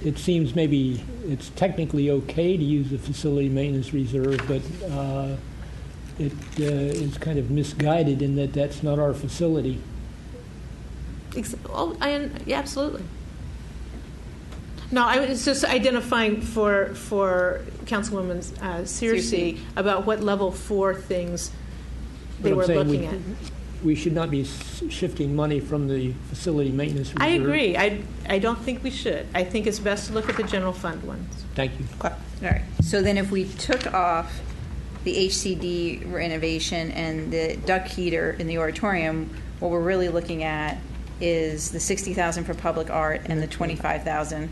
It seems maybe it's technically okay to use the facility maintenance reserve, but it is kind of misguided in that that's not our facility. Yeah, absolutely. No, I was just identifying for Councilwoman Searcy about what level 4 things they were looking at. We should not be shifting money from the facility maintenance reserve. I agree. I don't think we should. I think it's best to look at the general fund ones. Thank you. All right. So then if we took off the HCD renovation and the duct heater in the auditorium, what we're really looking at is the $60,000 for public art and the $25,000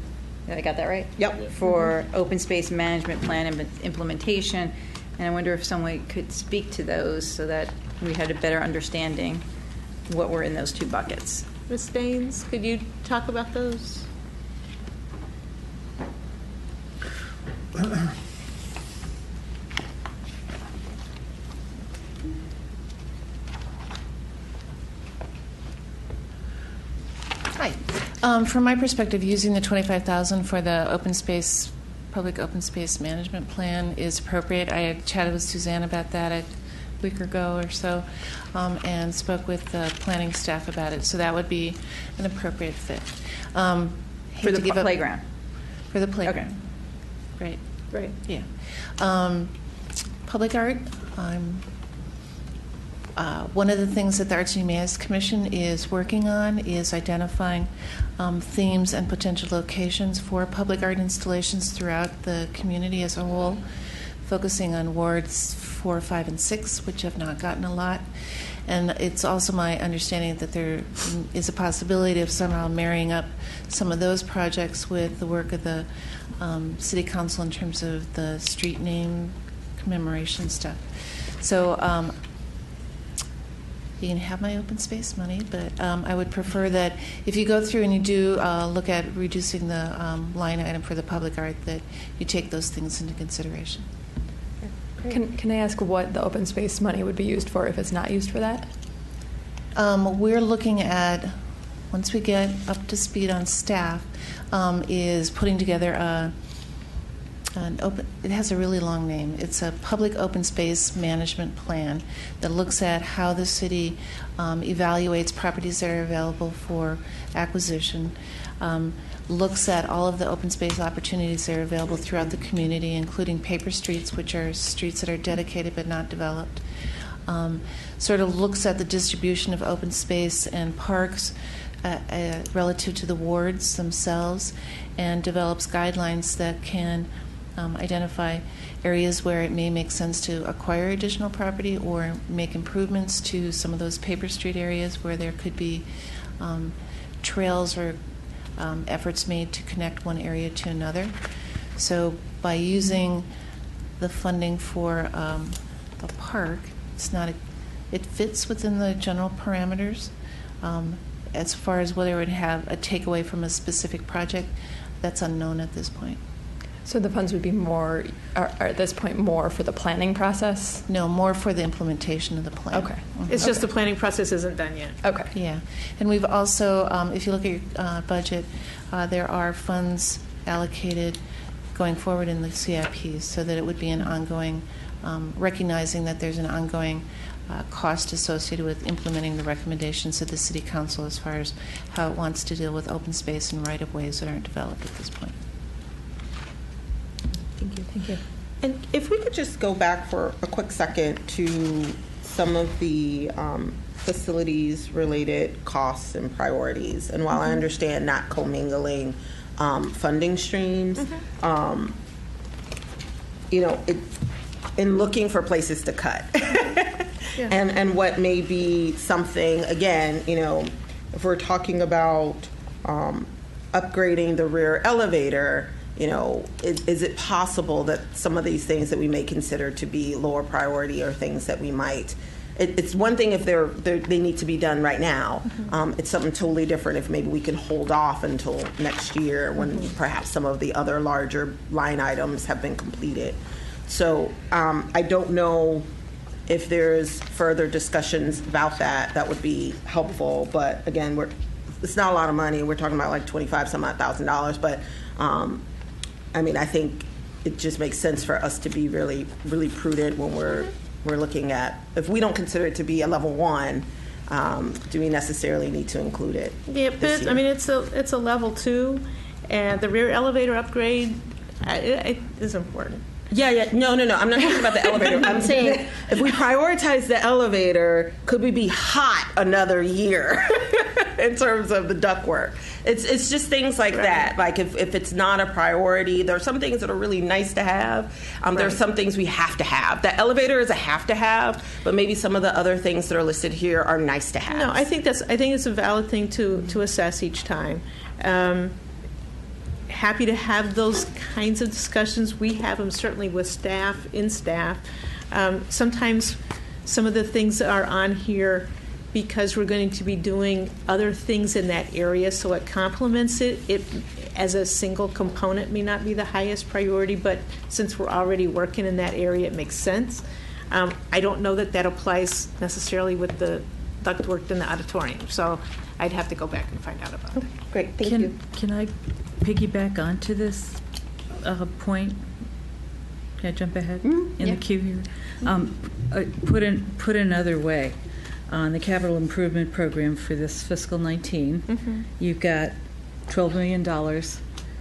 I got that right? Yep. For open space management plan and implementation. And I wonder if someone could speak to those so that we had a better understanding what were in those two buckets. Ms. Staines, could you talk about those? Hi. From my perspective, using the $25,000 for the public open space management plan is appropriate. I had chatted with Suzanne about that a week ago or so, and spoke with the planning staff about it. So that would be an appropriate fit. For the playground? For the playground. Okay. Right. Yeah. Public art. One of the things that the Arts and Humanities Commission is working on is identifying themes and potential locations for public art installations throughout the community as a whole, focusing on wards 4, 5, and 6, which have not gotten a lot. And it's also my understanding that there is a possibility of somehow marrying up some of those projects with the work of the City Council in terms of the street name commemoration stuff. So you can have my open space money, but I would prefer that if you go through and you do look at reducing the line item for the public art, that you take those things into consideration. Can I ask what the open space money would be used for if it's not used for that? We're looking at, once we get up to speed on staff, is putting together it has a really long name. It's a public open space management plan that looks at how the city evaluates properties that are available for acquisition, looks at all of the open space opportunities that are available throughout the community, including paper streets, which are streets that are dedicated but not developed, sort of looks at the distribution of open space and parks relative to the wards themselves, and develops guidelines that can identify areas where it may make sense to acquire additional property or make improvements to some of those paper street areas where there could be trails or efforts made to connect one area to another. So by using the funding for the park, it fits within the general parameters. As far as whether it would have a takeaway from a specific project, that's unknown at this point. So the funds would be more, are at this point, more for the planning process? No, more for the implementation of the plan. Okay. It's just the planning process isn't done yet. Okay. Yeah. And we've also, if you look at your budget, there are funds allocated going forward in the CIPs so that it would be an ongoing, recognizing that there's an ongoing cost associated with implementing the recommendations of the City Council as far as how it wants to deal with open space and right-of-ways that aren't developed at this point. Thank you. Thank you. And if we could just go back for a quick second to some of the facilities-related costs and priorities. And while I understand not commingling funding streams, in looking for places to cut, and what may be something, again, if we're talking about upgrading the rear elevator, is it possible that some of these things that we may consider to be lower priority are things that we might? It's one thing if they need to be done right now. It's something totally different if maybe we can hold off until next year when perhaps some of the other larger line items have been completed. So I don't know if there's further discussions about that. That would be helpful. But again, it's not a lot of money. We're talking about like $25,000, but I think it just makes sense for us to be really, really prudent when we're looking at, if we don't consider it to be a level 1, do we necessarily need to include it? Yeah, but it's a level 2, and the rear elevator upgrade it is important. Yeah. No. I'm not talking about the elevator. I'm saying if we prioritize the elevator, could we be hot another year in terms of the ductwork? It's just things like that. Like if it's not a priority, there are some things that are really nice to have. There are some things we have to have. The elevator is a have to have, but maybe some of the other things that are listed here are nice to have. No, I think it's a valid thing to assess each time. happy to have those kinds of discussions. We have them certainly with staff, in staff. Sometimes some of the things are on here because we're going to be doing other things in that area, so it complements it. It, as a single component, may not be the highest priority, but since we're already working in that area, it makes sense. I don't know that that applies necessarily with the ductwork in the auditorium, so I'd have to go back and find out about that. Great, thank you. Can I piggyback onto this point? Can I jump ahead in the queue here? Put another way, on the capital improvement program for this fiscal 19, you've got $12 million,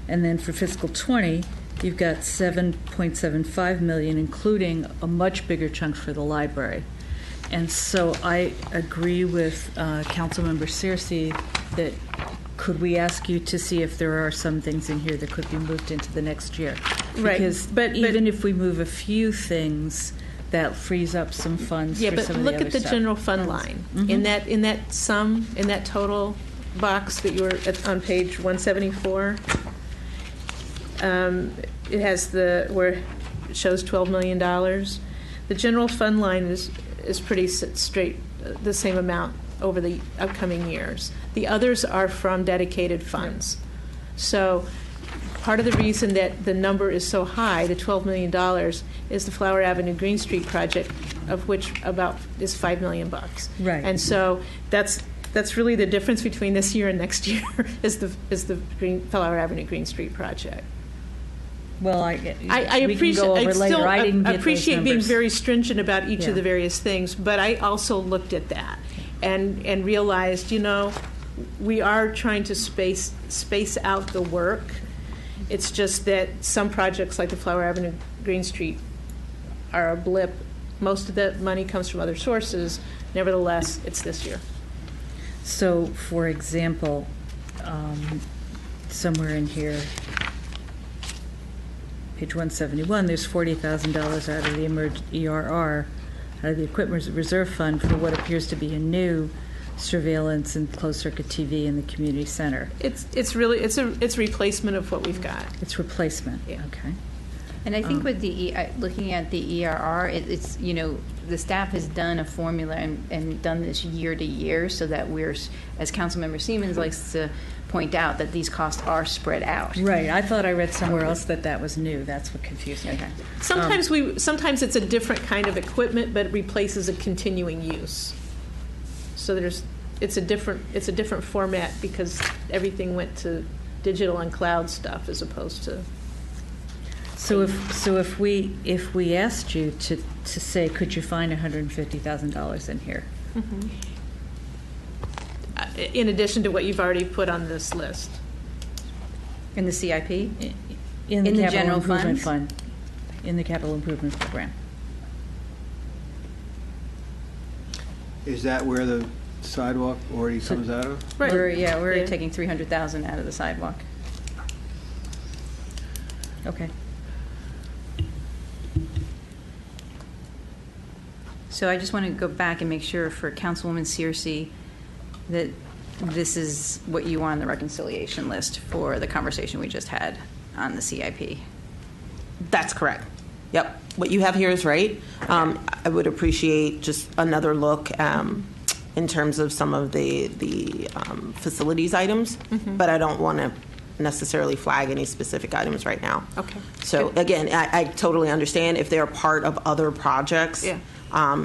and then for fiscal 20, you've got $7.75 million, including a much bigger chunk for the library. And so I agree with Councilmember Searcy that could we ask you to see if there are some things in here that could be moved into the next year? Right. Because even if we move a few things, that frees up some funds for some of the other stuff. Look at the general fund line. In that sum, in that total box that you were on page 174, it has where it shows $12 million. The general fund line is pretty straight, the same amount over the upcoming years. The others are from dedicated funds. So part of the reason that the number is so high, the $12 million, is the Flower Avenue Green Street project, of which about is $5 million. Right. And so that's really the difference between this year and next year is the Flower Avenue Green Street project. Well, I appreciate being very stringent about each of the various things, but I also looked at that and realized, we are trying to space out the work. It's just that some projects like the Flower Avenue Green Street are a blip. Most of the money comes from other sources. Nevertheless, it's this year. So, for example, somewhere in here, page 171, there's $40,000 out of the ERR, out of the Equipment Reserve Fund for what appears to be a new surveillance and closed-circuit TV in the community center. It's replacement of what we've got. It's replacement. Yeah. Okay. And I think with the looking at the ERR, it's the staff has done a formula and done this year to year, so that we're, as Councilmember Siemens likes to point out, that these costs are spread out. Right. I thought I read somewhere else that was new. That's what confused me. Okay. Sometimes it's a different kind of equipment, but it replaces a continuing use. So it's a different format because everything went to digital and cloud stuff as opposed to. So if we asked you to say, could you find $150,000 in here? In addition to what you've already put on this list. In the CIP? In the capital general improvement funds? fund. In the capital improvement program. Is that where the sidewalk already comes out of? Right. We're taking $300,000 out of the sidewalk. Okay. So I just want to go back and make sure for Councilwoman Searcy that this is what you want on the reconciliation list for the conversation we just had on the CIP. That's correct. Yep. What you have here is right. I would appreciate just another look in terms of some of the facilities items, but I don't want to necessarily flag any specific items right now. Okay. So again, I totally understand if they're part of other projects. Yeah.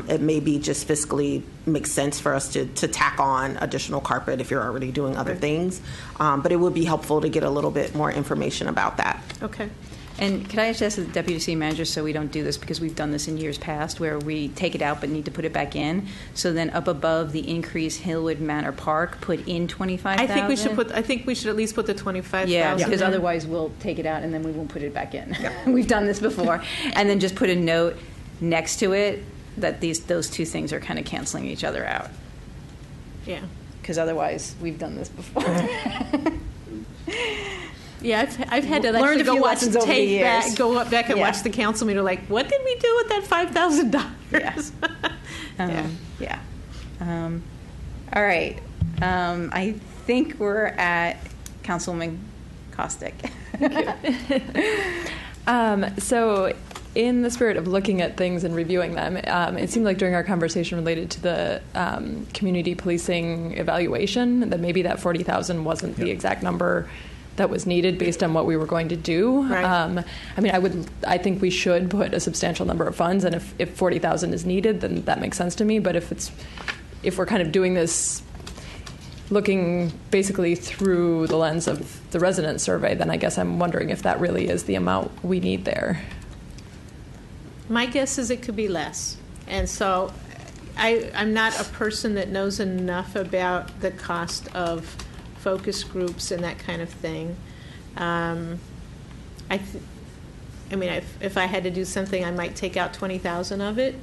It may be just fiscally makes sense for us to tack on additional carpet if you're already doing other things. But it would be helpful to get a little bit more information about that. Okay. And could I just ask the Deputy City Manager, so we don't do this because we've done this in years past, where we take it out but need to put it back in. So then up above the increase Hillwood Manor Park, put in $25,000. I think we should at least put the $25,000. Yeah, because otherwise we'll take it out and then we won't put it back in. We've done this before, and then just put a note next to it that those two things are kind of canceling each other out. Yeah. Because otherwise we've done this before. Yeah, I've had to learned a few lessons over the years. Go up back and watch the council meeting. Like, what did we do with that $5,000? Yeah. All right. I think we're at Councilwoman Costick. So in the spirit of looking at things and reviewing them, it seemed like during our conversation related to the community policing evaluation that maybe that 40,000 wasn't the exact number that was needed based on what we were going to do. Right. I mean, I think we should put a substantial number of funds, and if 40,000 is needed, then that makes sense to me. But if we're kind of doing this looking basically through the lens of the resident survey, then I guess I'm wondering if that really is the amount we need there. My guess is it could be less. And so I'm not a person that knows enough about the cost of focus groups and that kind of thing. If I had to do something, I might take out 20,000 of it,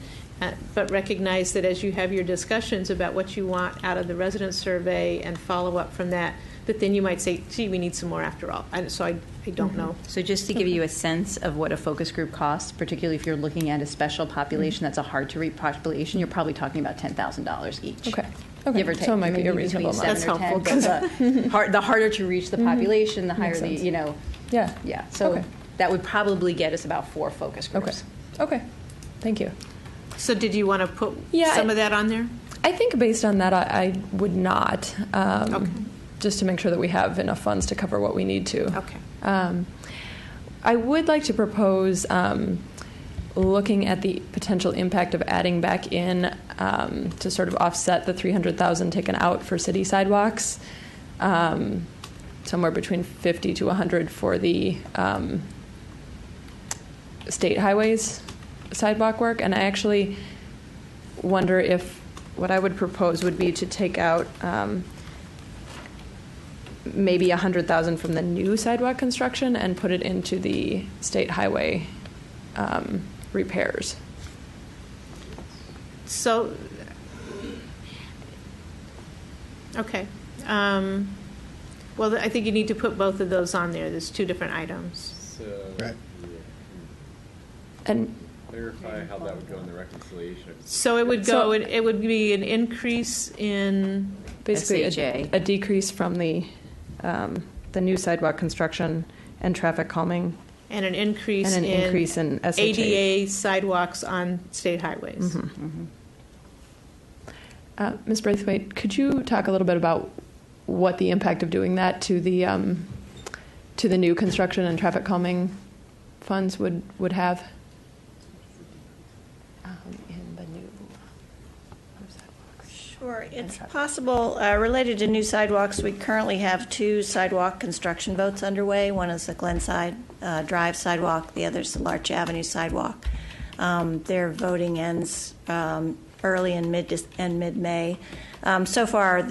but recognize that as you have your discussions about what you want out of the resident survey and follow up from that then you might say, gee, we need some more after all. So I don't know. So just to give you a sense of what a focus group costs, particularly if you're looking at a special population that's a hard-to-reach population, you're probably talking about $10,000 each. Okay. Give or take. So it might be a Maybe reasonable between amount. 7 That's or 10, helpful. but the harder to reach the population, the higher Makes the, sense. Yeah. So Okay. that would probably get us about 4 focus groups. Okay. Thank you. So did you want to put Yeah, some of that on there? I think based on that, I would not. Okay. Just to make sure that we have enough funds to cover what we need to. Okay. I would like to propose looking at the potential impact of adding back in to sort of offset the $300,000 taken out for city sidewalks, somewhere between 50 to 100 for the state highways sidewalk work. And I actually wonder if what I would propose would be to take out maybe 100,000 from the new sidewalk construction and put it into the state highway repairs. So, okay. Well, I think you need to put both of those on there. There's 2 different items. So, right. And clarify how that would go in the reconciliation. So it would go. It would be an increase in basically SHA. a decrease from the new sidewalk construction and traffic calming, and an increase and an increase in SHA. ADA sidewalks on state highways. Ms. Braithwaite, could you talk a little bit about what the impact of doing that to the new construction and traffic calming funds would have? In the new sidewalks. Sure. It's possible, related to new sidewalks, we currently have 2 sidewalk construction votes underway. One is the Glenside Drive sidewalk, the other is the Larch Avenue sidewalk. Their voting ends early and mid-May. So far,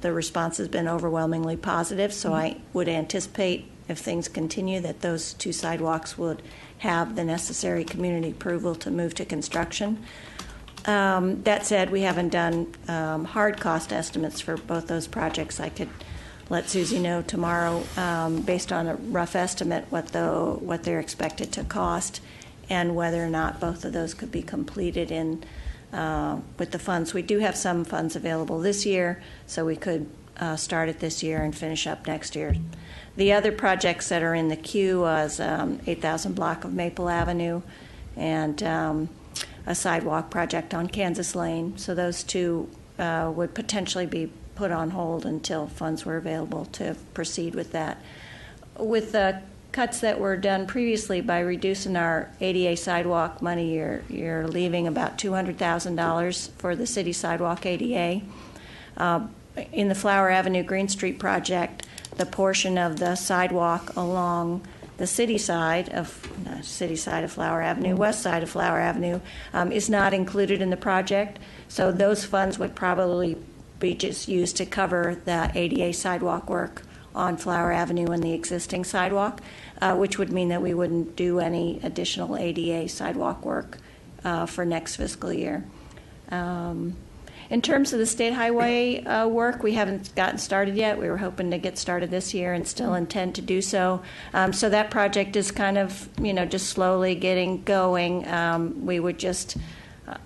the response has been overwhelmingly positive, so I would anticipate, if things continue, that those 2 sidewalks would have the necessary community approval to move to construction. That said, we haven't done hard cost estimates for both those projects. I could let Susie know tomorrow, based on a rough estimate, what they're expected to cost and whether or not both of those could be completed with the funds. We do have some funds available this year, so we could start it this year and finish up next year. The other projects that are in the queue was 8,000 block of Maple Avenue and a sidewalk project on Kansas Lane. So those 2 would potentially be put on hold until funds were available to proceed with that. With the cuts that were done previously, by reducing our ADA sidewalk money, you're leaving about $200,000 for the city sidewalk ADA. In the Flower Avenue Green Street project, the portion of the sidewalk along the city side of Flower Avenue, west side of Flower Avenue, is not included in the project. So those funds would probably be just used to cover the ADA sidewalk work on Flower Avenue and the existing sidewalk, which would mean that we wouldn't do any additional ADA sidewalk work for next fiscal year. In terms of the state highway work, we haven't gotten started yet. We were hoping to get started this year and still intend to do so. So that project is kind of, just slowly getting going. We would just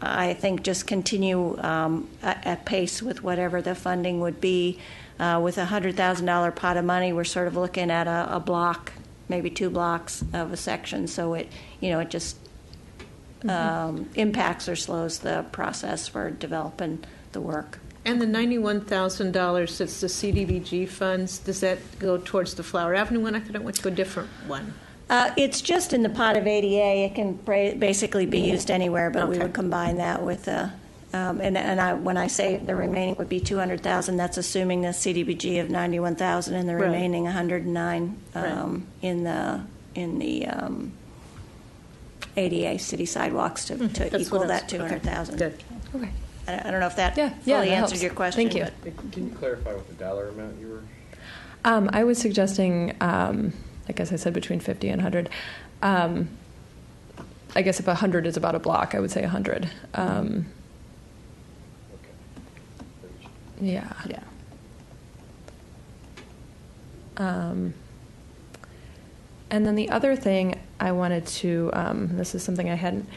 I think just continue at pace with whatever the funding would be. With a $100,000 pot of money, we're sort of looking at a block, maybe 2 blocks of a section. So it just impacts or slows the process for developing the work. And the $91,000 that's the CDBG funds, does that go towards the Flower Avenue one? I thought it went to a different one. It's just in the pot of ADA. It can basically be used anywhere, but we would combine that with when I say the remaining would be $200,000, that's assuming the CDBG of $91,000 and the remaining $109 in the ADA city sidewalks to equal that $200,000. Good. Okay. I don't know if that fully that answered helps. your question. Thank you. but- Can you clarify what the dollar amount you were? I was suggesting, I guess I said between 50 and 100. I guess if 100 is about a block, I would say 100. Yeah. Yeah. And then the other thing I wanted to, this is something I hadn't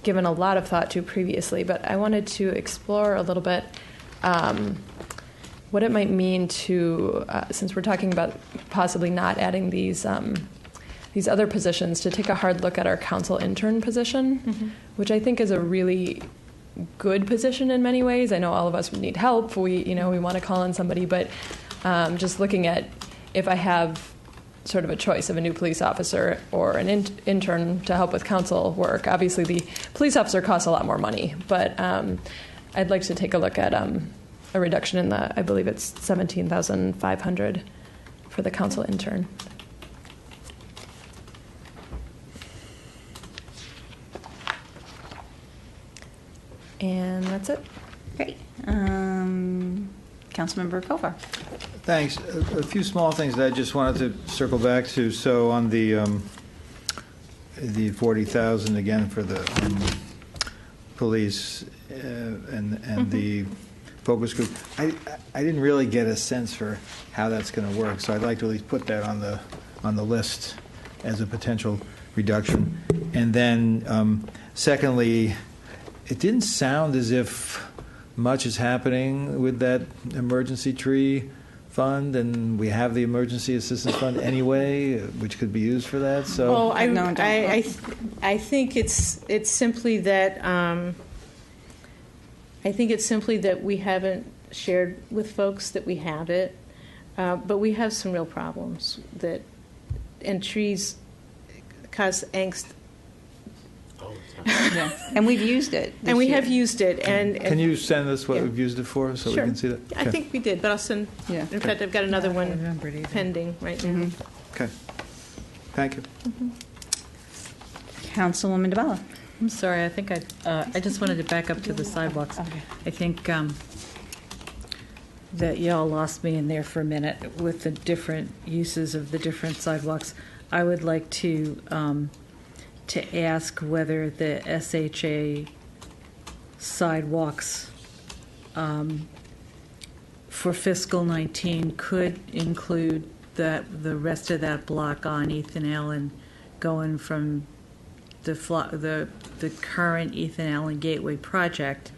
given a lot of thought to previously, but I wanted to explore a little bit what it might mean to, since we're talking about possibly not adding these other positions, to take a hard look at our council intern position, which I think is a really good position in many ways. I know all of us would need help. We want to call on somebody, but just looking at if I have sort of a choice of a new police officer or an intern to help with council work. Obviously, the police officer costs a lot more money, but I'd like to take a look at a reduction in I believe it's $17,500 for the council intern. And that's it. Great. Councilmember Kovar. Thanks. A few small things that I just wanted to circle back to. So on the $40,000 again for the police and the focus group, I didn't really get a sense for how that's going to work. So I'd like to at least put that on the list as a potential reduction. And then secondly, it didn't sound as if much is happening with that emergency tree fund, and we have the emergency assistance fund anyway, which could be used for that. So, well, I think it's simply that we haven't shared with folks that we have it, but we have some real problems and trees cause angst. Yeah. And we've used it. And we have used it. And can you send us what we've used it for so sure. we can see that? I think we did, but I'll send. Yeah. In fact, I've got another one pending right now. Okay. Thank you. Councilwoman DeBala. I'm sorry. I think I just wanted to back up to the sidewalks. Okay. I think that y'all lost me in there for a minute with the different uses of the different sidewalks. I would like to ask whether the SHA sidewalks for fiscal 19 could include the rest of that block on Ethan Allen, going from the current Ethan Allen Gateway project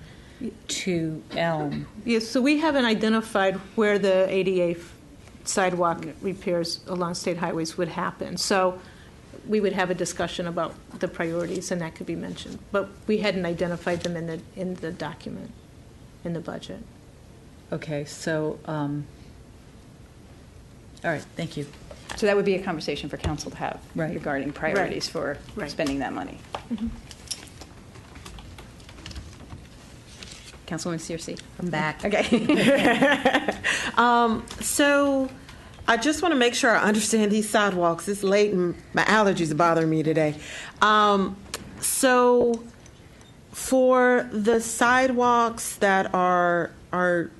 to Elm. Yes, so we haven't identified where the ADA sidewalk repairs along state highways would happen. So we would have a discussion about the priorities, and that could be mentioned. But we hadn't identified them in the document, in the budget. Okay, so, all right, thank you. So that would be a conversation for council to have regarding priorities for spending that money. Councilwoman Searcy. I'm back. Okay. So I just want to make sure I understand these sidewalks. It's late and my allergies are bothering me today. So for the sidewalks that are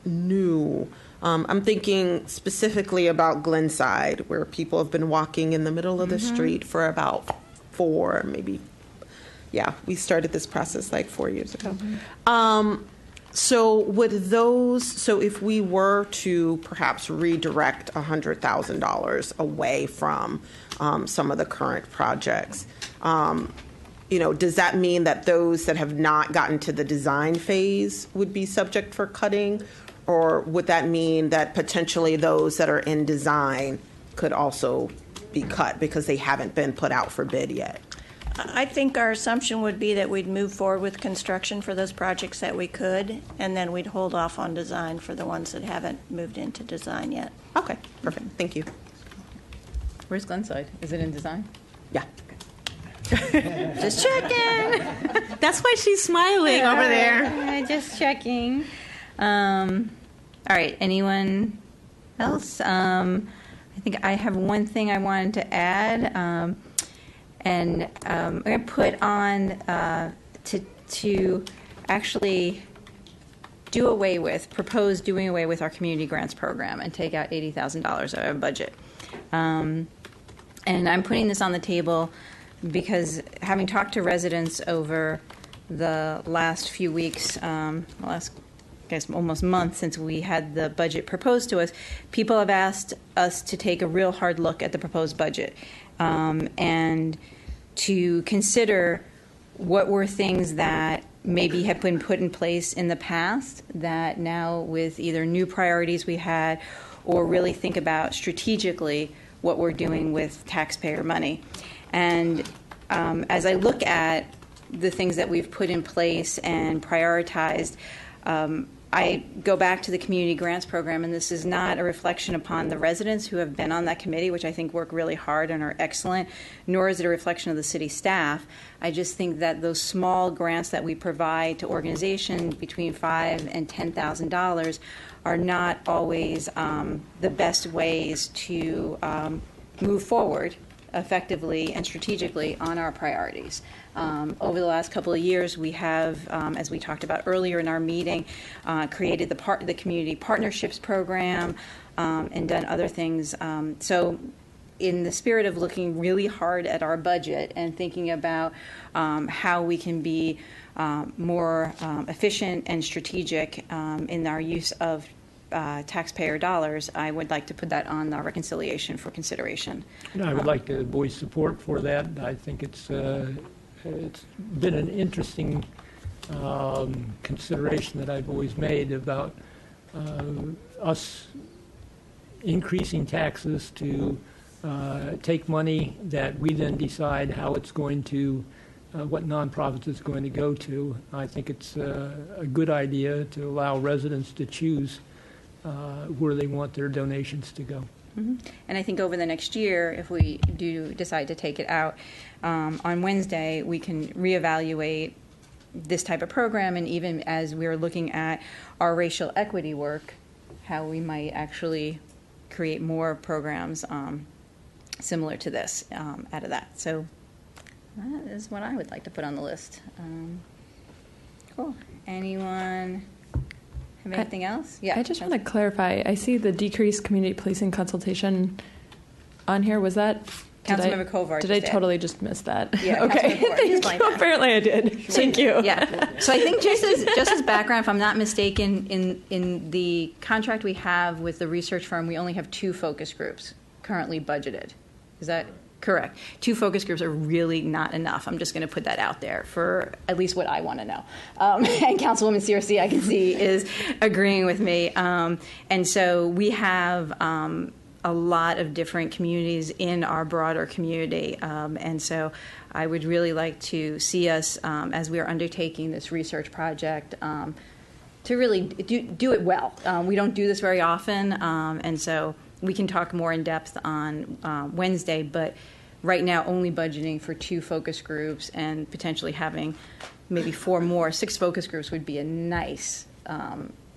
new, I'm thinking specifically about Glenside, where people have been walking in the middle of the street for about we started this process like 4 years ago. So if we were to perhaps redirect $100,000 away from some of the current projects, does that mean that those that have not gotten to the design phase would be subject for cutting? Or would that mean that potentially those that are in design could also be cut because they haven't been put out for bid yet? I think our assumption would be that we'd move forward with construction for those projects that we could, and then we'd hold off on design for the ones that haven't moved into design yet. Okay, perfect. Thank you. Where's Glenside? Is it in design? Yeah. Just checking. That's why she's smiling over there. Just checking. All right. Anyone else? I think I have one thing I wanted to add, and I'm going to put on to actually propose doing away with our community grants program and take out $80,000 out of our budget. And I'm putting this on the table because having talked to residents over the last few weeks, almost month since we had the budget proposed to us, people have asked us to take a real hard look at the proposed budget and to consider what were things that maybe have been put in place in the past that now, with either new priorities we had, or really think about strategically what we're doing with taxpayer money. And as I look at the things that we've put in place and prioritized, I go back to the community grants program, and this is not a reflection upon the residents who have been on that committee, which I think work really hard and are excellent, nor is it a reflection of the city staff. I just think that those small grants that we provide to organizations between $5,000 and $10,000 are not always the best ways to move forward effectively and strategically on our priorities. Over the last couple of years, we have, as we talked about earlier in our meeting, created the Community Partnerships Program and done other things. So in the spirit of looking really hard at our budget and thinking about how we can be more efficient and strategic in our use of taxpayer dollars, I would like to put that on our reconciliation for consideration. I would like to voice support for that. I think it's been an interesting consideration that I've always made about us increasing taxes to take money that we then decide how it's going to, what nonprofits it's going to go to. I think it's a good idea to allow residents to choose where they want their donations to go. Mm-hmm. And I think over the next year, if we do decide to take it out, on Wednesday, we can reevaluate this type of program, and even as we're looking at our racial equity work, how we might actually create more programs similar to this out of that. So that is what I would like to put on the list. Cool. Anyone have anything else? Yeah. I just want to clarify. I see the decreased community policing consultation on here. Was that? Councilmember Kovar. Did I totally just miss that? Yeah. Okay. Thank you. Apparently I did. Thank you. Yeah. So I think just as background, if I'm not mistaken, in the contract we have with the research firm, we only have 2 focus groups currently budgeted. Is that correct? 2 focus groups are really not enough. I'm just going to put that out there for at least what I want to know. And Councilwoman Searcy, I can see, is agreeing with me. And so we have a lot of different communities in our broader community. And so I would really like to see us, as we are undertaking this research project, to really do it well. We don't do this very often, and so we can talk more in depth on Wednesday, but right now only budgeting for 2 focus groups and potentially having maybe 4 more. 6 focus groups would be a nice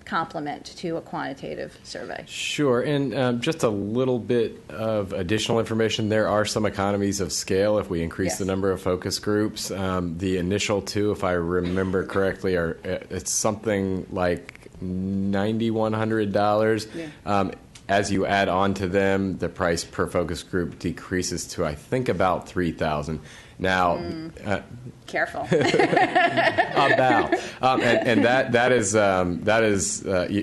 complement to a quantitative survey. Sure, and just a little bit of additional information. There are some economies of scale if we increase the number of focus groups. The initial 2, if I remember correctly, are it's something like $9,100. Yeah. As you add on to them, the price per focus group decreases to, I think, about $3,000. Now, Careful. about and that is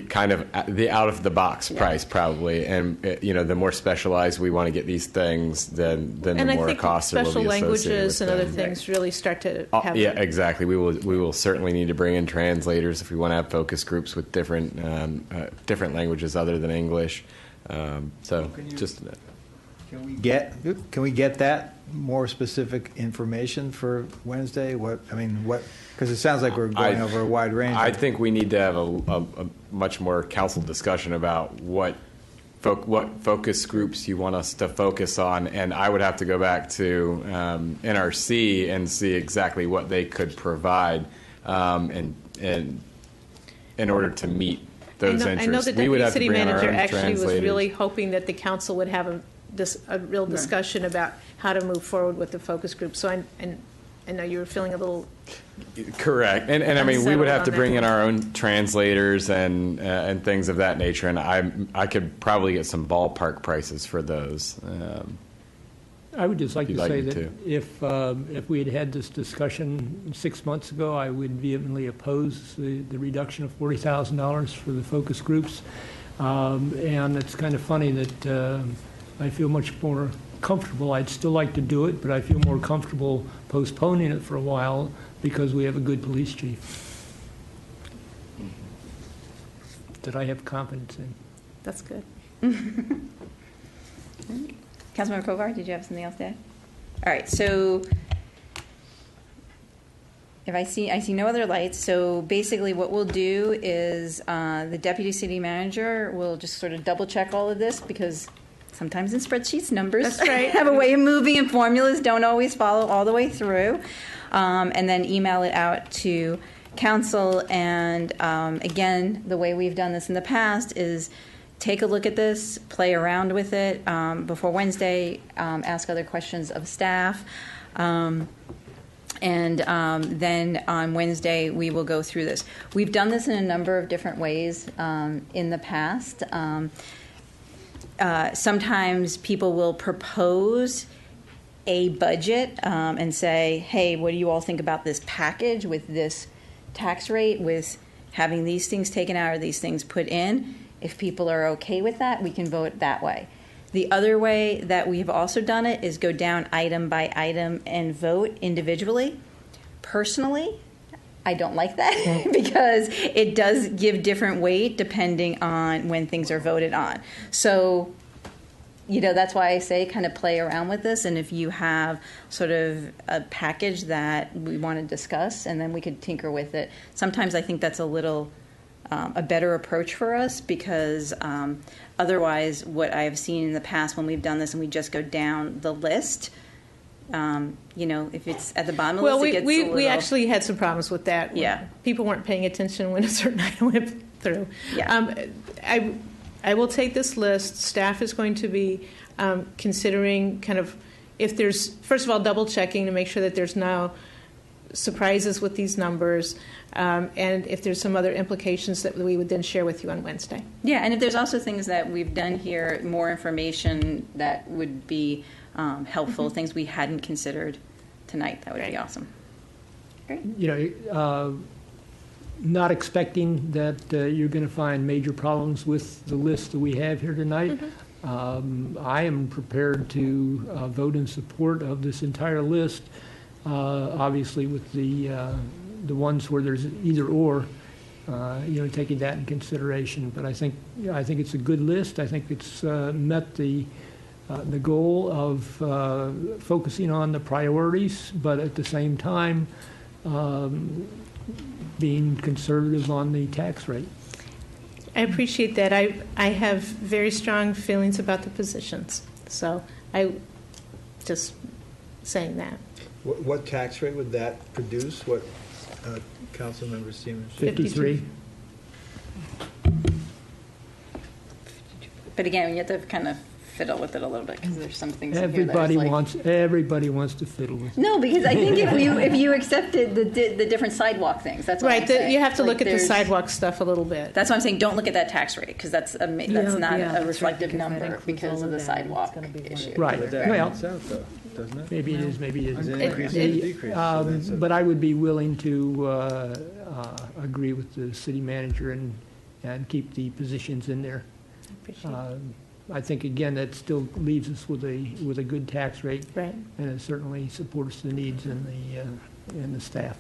kind of the out of the box price probably, and the more specialized we want to get these things, then the And I more think costs will be special associated languages with and other them. things really start to have. Yeah, exactly. We will certainly need to bring in translators if we want to have focus groups with different languages other than English. Can we get that more specific information for Wednesday? Because it sounds like we're going over a wide range. I think we need to have a much more council discussion about what focus groups you want us to focus on, and I would have to go back to NRC and see exactly what they could provide, and in order to meet those interests. I know the we would deputy have to city bring in our manager own actually was translators. really hoping that the council would have a real discussion about how to move forward with the focus group. So I know you were feeling a little correct, and I mean we would have to unsettled on bring that. in our own translators and things of that nature, and I could probably get some ballpark prices for those. I would just like If to you'd say like that me if we had had this discussion 6 months ago, I would vehemently oppose the reduction of $40,000 for the focus groups. And it's kind of funny that I feel much more comfortable. I'd still like to do it, but I feel more comfortable postponing it for a while because we have a good police chief that I have confidence in. That's good. Councilmember Kovar, did you have something else to add? All right, so if I see no other lights, so basically what we'll do is the deputy city manager will just sort of double check all of this, because sometimes in spreadsheets, numbers That's right. have a way of moving and formulas don't always follow all the way through, and then email it out to council. And again, the way we've done this in the past is take a look at this, play around with it before Wednesday, ask other questions of staff, and then on Wednesday we will go through this. We've done this in a number of different ways in the past. Sometimes people will propose a budget and say, hey, what do you all think about this package with this tax rate, with having these things taken out or these things put in? If people are okay with that, we can vote that way. The other way that we've also done it is go down item by item and vote individually. Personally, I don't like that because it does give different weight depending on when things are voted on. So, that's why I say kind of play around with this. And if you have sort of a package that we want to discuss, and then we could tinker with it. Sometimes I think that's a better approach for us, because otherwise what I've seen in the past when we've done this and we just go down the list, if it's at the bottom of the list, it gets a little... we actually had some problems with that. Yeah. People weren't paying attention when a certain item went through. Yeah. I will take this list. Staff is going to be considering kind of if there's, first of all, double checking to make sure that there's no surprises with these numbers, and if there's some other implications that we would then share with you on Wednesday. Yeah, and if there's also things that we've done here, more information that would be helpful, things we hadn't considered tonight, that would be awesome. Great. Not expecting that you're going to find major problems with the list that we have here tonight. I am prepared to vote in support of this entire list. Obviously, with the ones where there's either or, taking that in consideration. But I think it's a good list. I think it's met the goal of focusing on the priorities, but at the same time being conservative on the tax rate. I appreciate that. I have very strong feelings about the positions, so I just saying that. What tax rate would that produce? What Councilmember Stevens? 53. But again, you have to kind of fiddle with it a little bit because there's some things in here that Everybody is like, wants to fiddle with it. no, because I think if you accepted the different sidewalk things, that's what Right, I'm saying. you have to Like, look at the there's- sidewalk stuff a little bit. That's why I'm saying don't look at that tax rate because that's not that's a right, reflective because that number includes because all of the of that, and it's sidewalk gonna be one of issue. Right. But that Well, evens out, though, doesn't it? maybe it is, maybe it It isn't. increases The, or decreases, so that's a- but I would be willing to agree with the city manager and keep the positions in there. I think, again, that still leaves us with a good tax rate. Right. And it certainly supports the needs and the staff.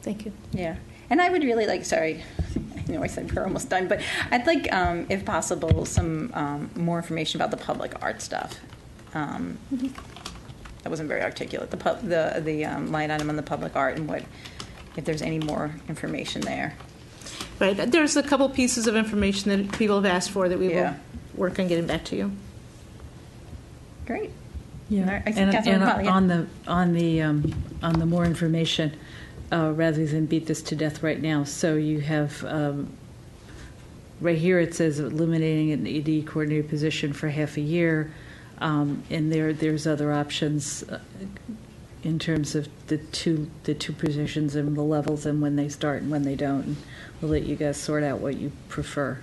Thank you. Yeah. And I would really like, sorry, I know I said we're almost done, but I'd like, if possible, some more information about the public art stuff. That wasn't very articulate, the line item on the public art and if there's any more information there. Right. There's a couple pieces of information that people have asked for that we Yeah. will work on getting back to you. Great. Yeah, I see and Councilwoman Polly, yeah. on the more information, rather than beat this to death right now. So you have right here it says eliminating an ED coordinator position for half a year, and there's other options in terms of the two positions and the levels and when they start and when they don't. And we'll let you guys sort out what you prefer.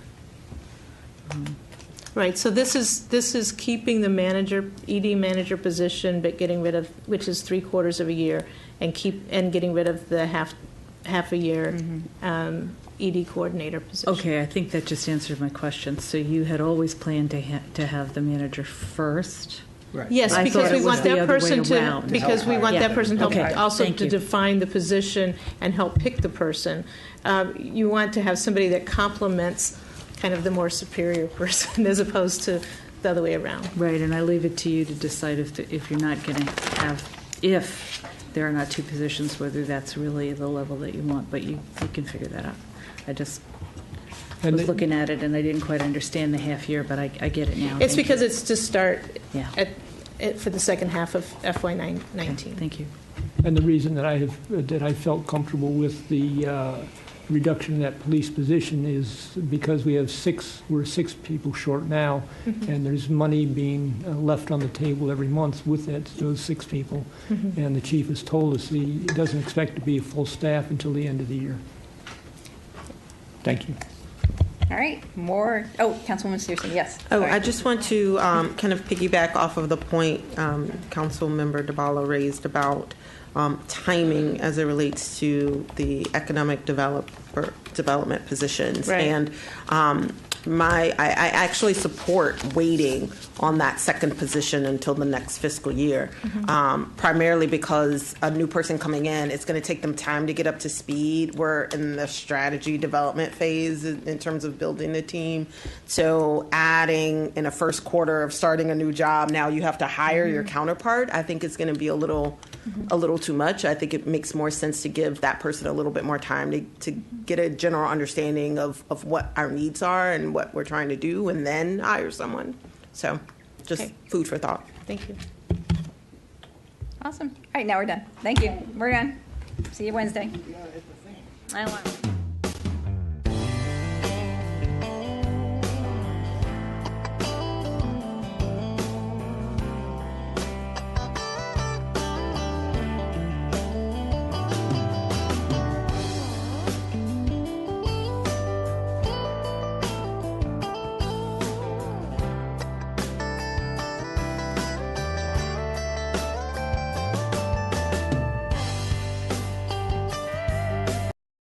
Right. So this is keeping the ED manager position, but getting rid of, which is 3/4 of a year, and getting rid of the half a year ED coordinator position. Okay, I think that just answered my question. So you had always planned to have the manager first? Right. Yes, I because thought we it was want the that other way person to, around. because we want Yeah. that person to help Okay, also thank to you. define the position and help pick the person. You want to have somebody that complements kind of the more superior person as opposed to the other way around. Right, and I leave it to you to decide if you're not going to have, if there are not two positions, whether that's really the level that you want, but you can figure that out. I just And was the- looking at it and I didn't quite understand the half year, but I get it now. It's Thank because you. it's to start Yeah. for the second half of FY19. Okay, thank you. And the reason that I felt comfortable with the reduction in that police position is because we're 6 people short now, and there's money being left on the table every month with those 6 people. And the chief has told us he doesn't expect to be a full staff until the end of the year. Thank you. All right, more, Councilwoman Stevenson, yes. Oh, Sorry. I just want to kind of piggyback off of the point Councilmember DeBala raised about timing as it relates to the economic development positions. Right. And I actually support waiting on that second position until the next fiscal year, primarily because a new person coming in, it's going to take them time to get up to speed. We're in the strategy development phase in terms of building the team. So adding in a first quarter of starting a new job, now you have to hire your counterpart, I think it's going to be a little too much. I think it makes more sense to give that person a little bit more time to get a general understanding of what our needs are and what we're trying to do, and then hire someone. So just Okay. food for thought. Thank you. Awesome. All right, now we're done. Thank you. We're done. See you Wednesday. I love it.